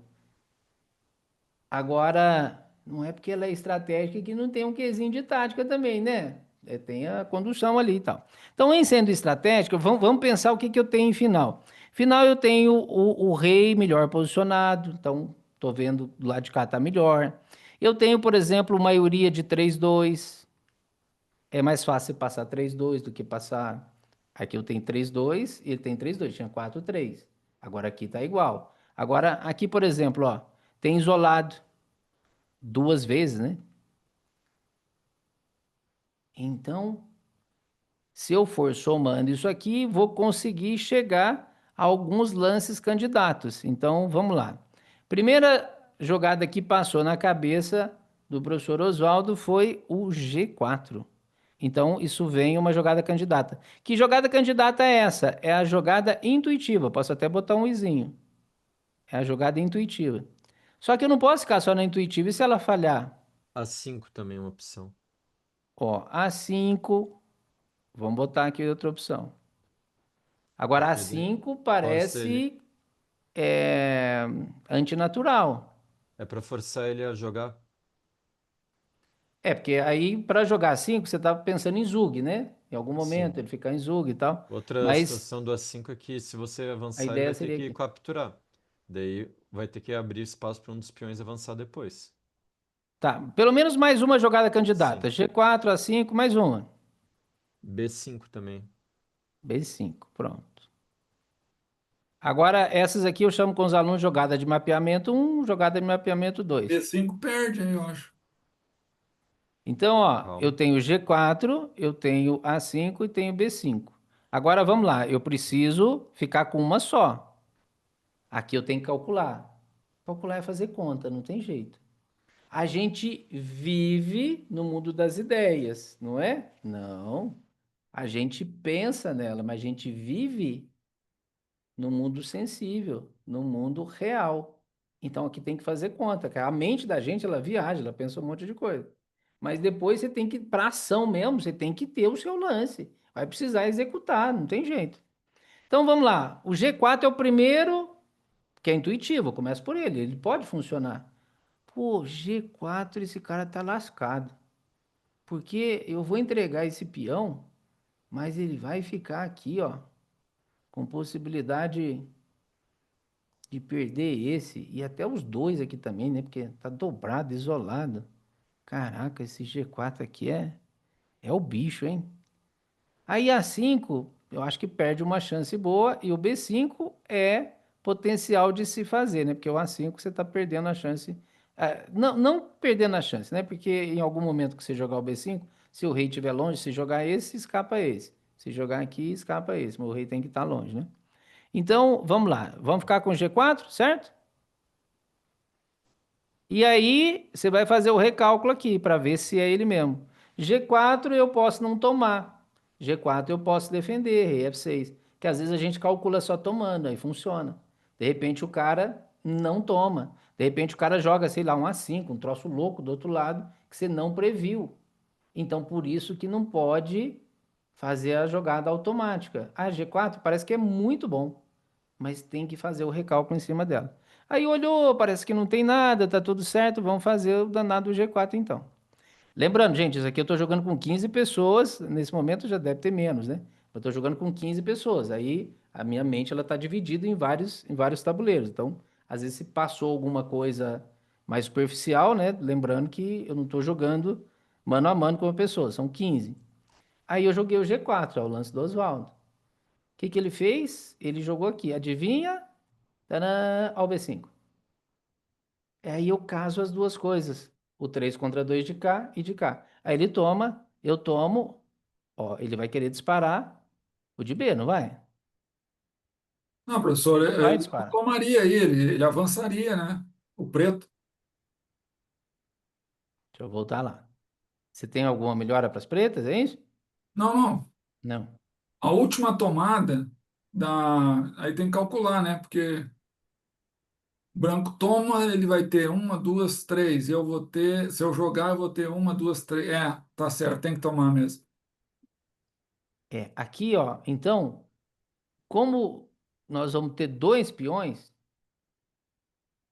Agora, não é porque ela é estratégica que não tem um quesinho de tática também, né? Tem a condução ali e tal. Então, em sendo estratégica, vamos pensar o que que eu tenho em final. Final, eu tenho o rei melhor posicionado. Então, tô vendo do lado de cá tá melhor. Eu tenho, por exemplo, maioria de 3-2. É mais fácil passar 3-2 do que passar. Aqui eu tenho 3-2 e ele tem 3-2. Tinha 4-3. Agora aqui tá igual. Agora, aqui, por exemplo, ó, tem isolado 2 vezes, né? Então, se eu for somando isso aqui, vou conseguir chegar a alguns lances candidatos. Então, vamos lá. Primeira jogada que passou na cabeça do professor Oswaldo foi o G4. Então, isso vem uma jogada candidata. Que jogada candidata é essa? É a jogada intuitiva. Posso até botar um izinho. É a jogada intuitiva. Só que eu não posso ficar só na intuitiva e se ela falhar? A5 também é uma opção. Ó, A5. Vamos botar aqui outra opção. Agora, a Porque daí 5 força ele. parece antinatural. É para forçar ele a jogar. É, porque aí, para jogar 5 você tá pensando em Zug, né? Em algum Sim. momento ele ficar em Zug e tal. Outra Mas situação do A5 é que se você a avançar, ele ideia vai ter seria que aqui. capturar. Daí vai ter que abrir espaço para um dos peões avançar depois. Tá, pelo menos mais uma jogada Sim. candidata. G4, A5, mais uma. B5 também. B5, pronto. Agora, essas aqui eu chamo com os alunos jogada de mapeamento 1, jogada de mapeamento 2. B5 perde, hein, eu acho. Então, ó, eu Calma. tenho G4, eu tenho A5 e tenho B5. Agora vamos lá, eu preciso ficar com uma só. Aqui eu tenho que calcular. Calcular é fazer conta, não tem jeito. A gente vive no mundo das ideias, não é? Não. A gente pensa nela, mas a gente vive no mundo sensível, no mundo real. Então aqui tem que fazer conta, cara. A mente da gente, ela viaja, ela pensa um monte de coisa. Mas depois você tem que, para ação mesmo, você tem que ter o seu lance. Vai precisar executar, não tem jeito. Então vamos lá. O G4 é o primeiro, que é intuitivo, eu começo por ele, ele pode funcionar. Pô, G4, esse cara tá lascado. Porque eu vou entregar esse peão, mas ele vai ficar aqui, ó, com possibilidade de perder esse e até os dois aqui também, né? Porque tá dobrado, isolado. Caraca, esse G4 aqui é o bicho, hein? Aí a 5, eu acho que perde uma chance boa e o B5 é potencial de se fazer, né? Porque o A5 você tá perdendo a chance. Não perdendo a chance, né? Porque em algum momento que você jogar o B5, se o rei estiver longe, se jogar esse, escapa esse. Se jogar aqui, escapa esse. Mas o rei tem que estar longe, né? Então, vamos lá. Vamos ficar com o G4, certo? E aí, você vai fazer o recálculo aqui para ver se é ele mesmo. G4 eu posso não tomar. G4 eu posso defender, rei F6. Que às vezes a gente calcula só tomando, aí funciona. De repente o cara não toma. De repente o cara joga, sei lá, um A5, um troço louco do outro lado, que você não previu. Então por isso que não pode fazer a jogada automática. A G4 parece que é muito bom, mas tem que fazer o recálculo em cima dela. Aí olhou, parece que não tem nada, tá tudo certo, vamos fazer o danado do G4 então. Lembrando, gente, isso aqui eu estou jogando com 15 pessoas, nesse momento já deve ter menos, né? Eu estou jogando com 15 pessoas, aí a minha mente ela está dividida em vários tabuleiros. Então, às vezes se passou alguma coisa mais superficial, né? Lembrando que eu não estou jogando mano a mano com uma pessoa, são 15. Aí eu joguei o G4, é o lance do Oswaldo. O que que ele fez? Ele jogou aqui, adivinha? Tadã, ao B5. Aí eu caso as duas coisas. O 3 contra 2 de cá e de cá. Aí ele toma, eu tomo. Ó, ele vai querer disparar o de B, não vai? Não, professor, Vai ele não disparar. tomaria aí, ele avançaria, né? O preto. Deixa eu voltar lá. Você tem alguma melhora para as pretas, é isso? Não, não. Não. A última tomada aí tem que calcular, né? Porque branco toma, ele vai ter uma, duas, três. E eu vou ter, se eu jogar, eu vou ter uma, duas, três. É, tá certo, tem que tomar mesmo. É, aqui, ó. Então, como nós vamos ter dois peões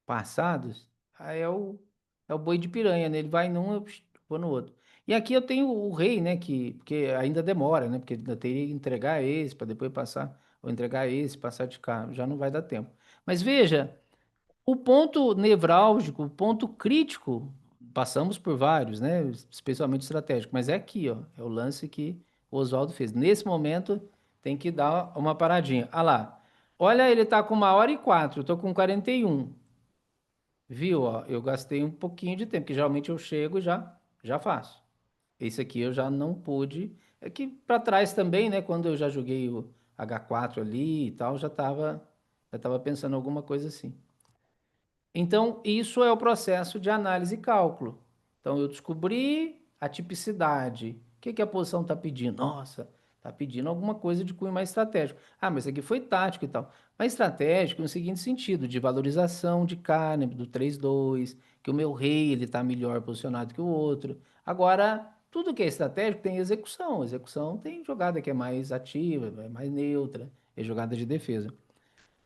passados, aí é o boi de piranha, né? Ele vai num, eu vou no outro. E aqui eu tenho o rei, né? Porque ainda demora, né? Porque ainda teria que entregar esse para depois passar, ou entregar esse, passar de cá. Já não vai dar tempo. Mas veja, o ponto nevrálgico, o ponto crítico, passamos por vários, né? Especialmente estratégico, mas é aqui, ó. É o lance que o Oswaldo fez. Nesse momento, tem que dar uma paradinha. Ah lá. Olha, ele tá com 1h04, eu tô com 41. Viu? Ó, eu gastei um pouquinho de tempo, que geralmente eu chego e já faço. Esse aqui eu já não pude. É que para trás também, né? Quando eu já joguei o H4 ali e tal, já tava pensando em alguma coisa assim. Então, isso é o processo de análise e cálculo. Então, eu descobri a tipicidade. O que que a posição está pedindo? Nossa, está pedindo alguma coisa de cunho mais estratégico. Ah, mas isso aqui foi tático e tal. Mas estratégico no seguinte sentido, de valorização de carne, do 3-2, que o meu rei ele está melhor posicionado que o outro. Agora, tudo que é estratégico tem execução. Execução tem jogada que é mais ativa, é mais neutra, é jogada de defesa.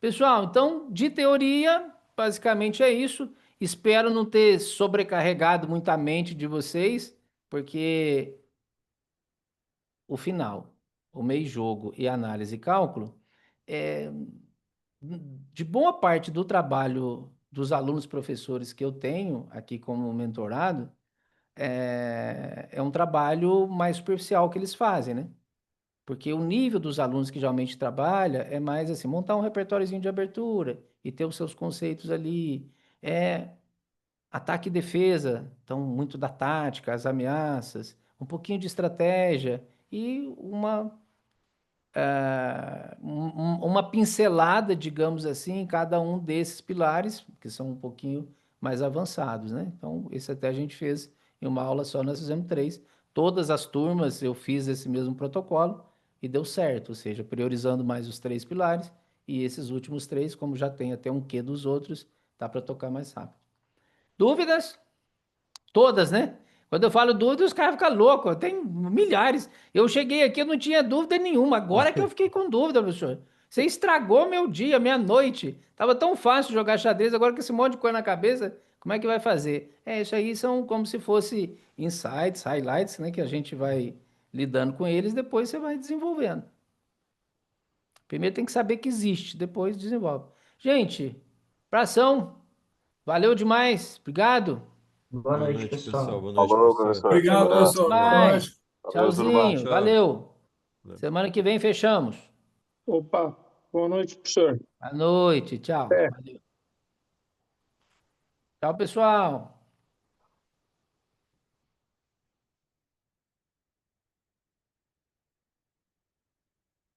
Pessoal, então, de teoria, basicamente é isso. Espero não ter sobrecarregado muita mente de vocês, porque o final, o meio jogo e análise e cálculo, é, de boa parte do trabalho dos alunos professores que eu tenho aqui como mentorado, é um trabalho mais superficial que eles fazem, né? Porque o nível dos alunos que geralmente trabalha é mais assim, montar um repertóriozinho de abertura e ter os seus conceitos ali. É ataque e defesa, então muito da tática, as ameaças, um pouquinho de estratégia e uma pincelada, digamos assim, em cada um desses pilares, que são um pouquinho mais avançados, né? Então, esse até a gente fez em uma aula só, nós fizemos 3. Todas as turmas eu fiz esse mesmo protocolo e deu certo, ou seja, priorizando mais os 3 pilares e esses últimos 3, como já tem até um quê dos outros, dá para tocar mais rápido. Dúvidas? Todas, né? Quando eu falo dúvida, os caras ficam loucos. Tem milhares. Eu cheguei aqui, eu não tinha dúvida nenhuma. Agora que eu fiquei com dúvida, professor. Você estragou meu dia, minha noite. Tava tão fácil jogar xadrez, agora com esse monte de coisa na cabeça, como é que vai fazer? Isso aí são como se fosse insights, highlights, né? Que a gente vai lidando com eles, depois você vai desenvolvendo. Primeiro tem que saber que existe, depois desenvolve. Gente, abração. Valeu demais. Obrigado. Boa Boa noite, noite, pessoal. pessoal. Boa noite, Falou, professor. professor. Obrigado, Abraço. professor. Boa Mais. noite. Valeu, turma. Tchauzinho. Tchau. Valeu. Valeu. Semana que vem fechamos. Opa, boa noite, professor. Boa noite. Tchau. Até. Valeu. Tchau, pessoal.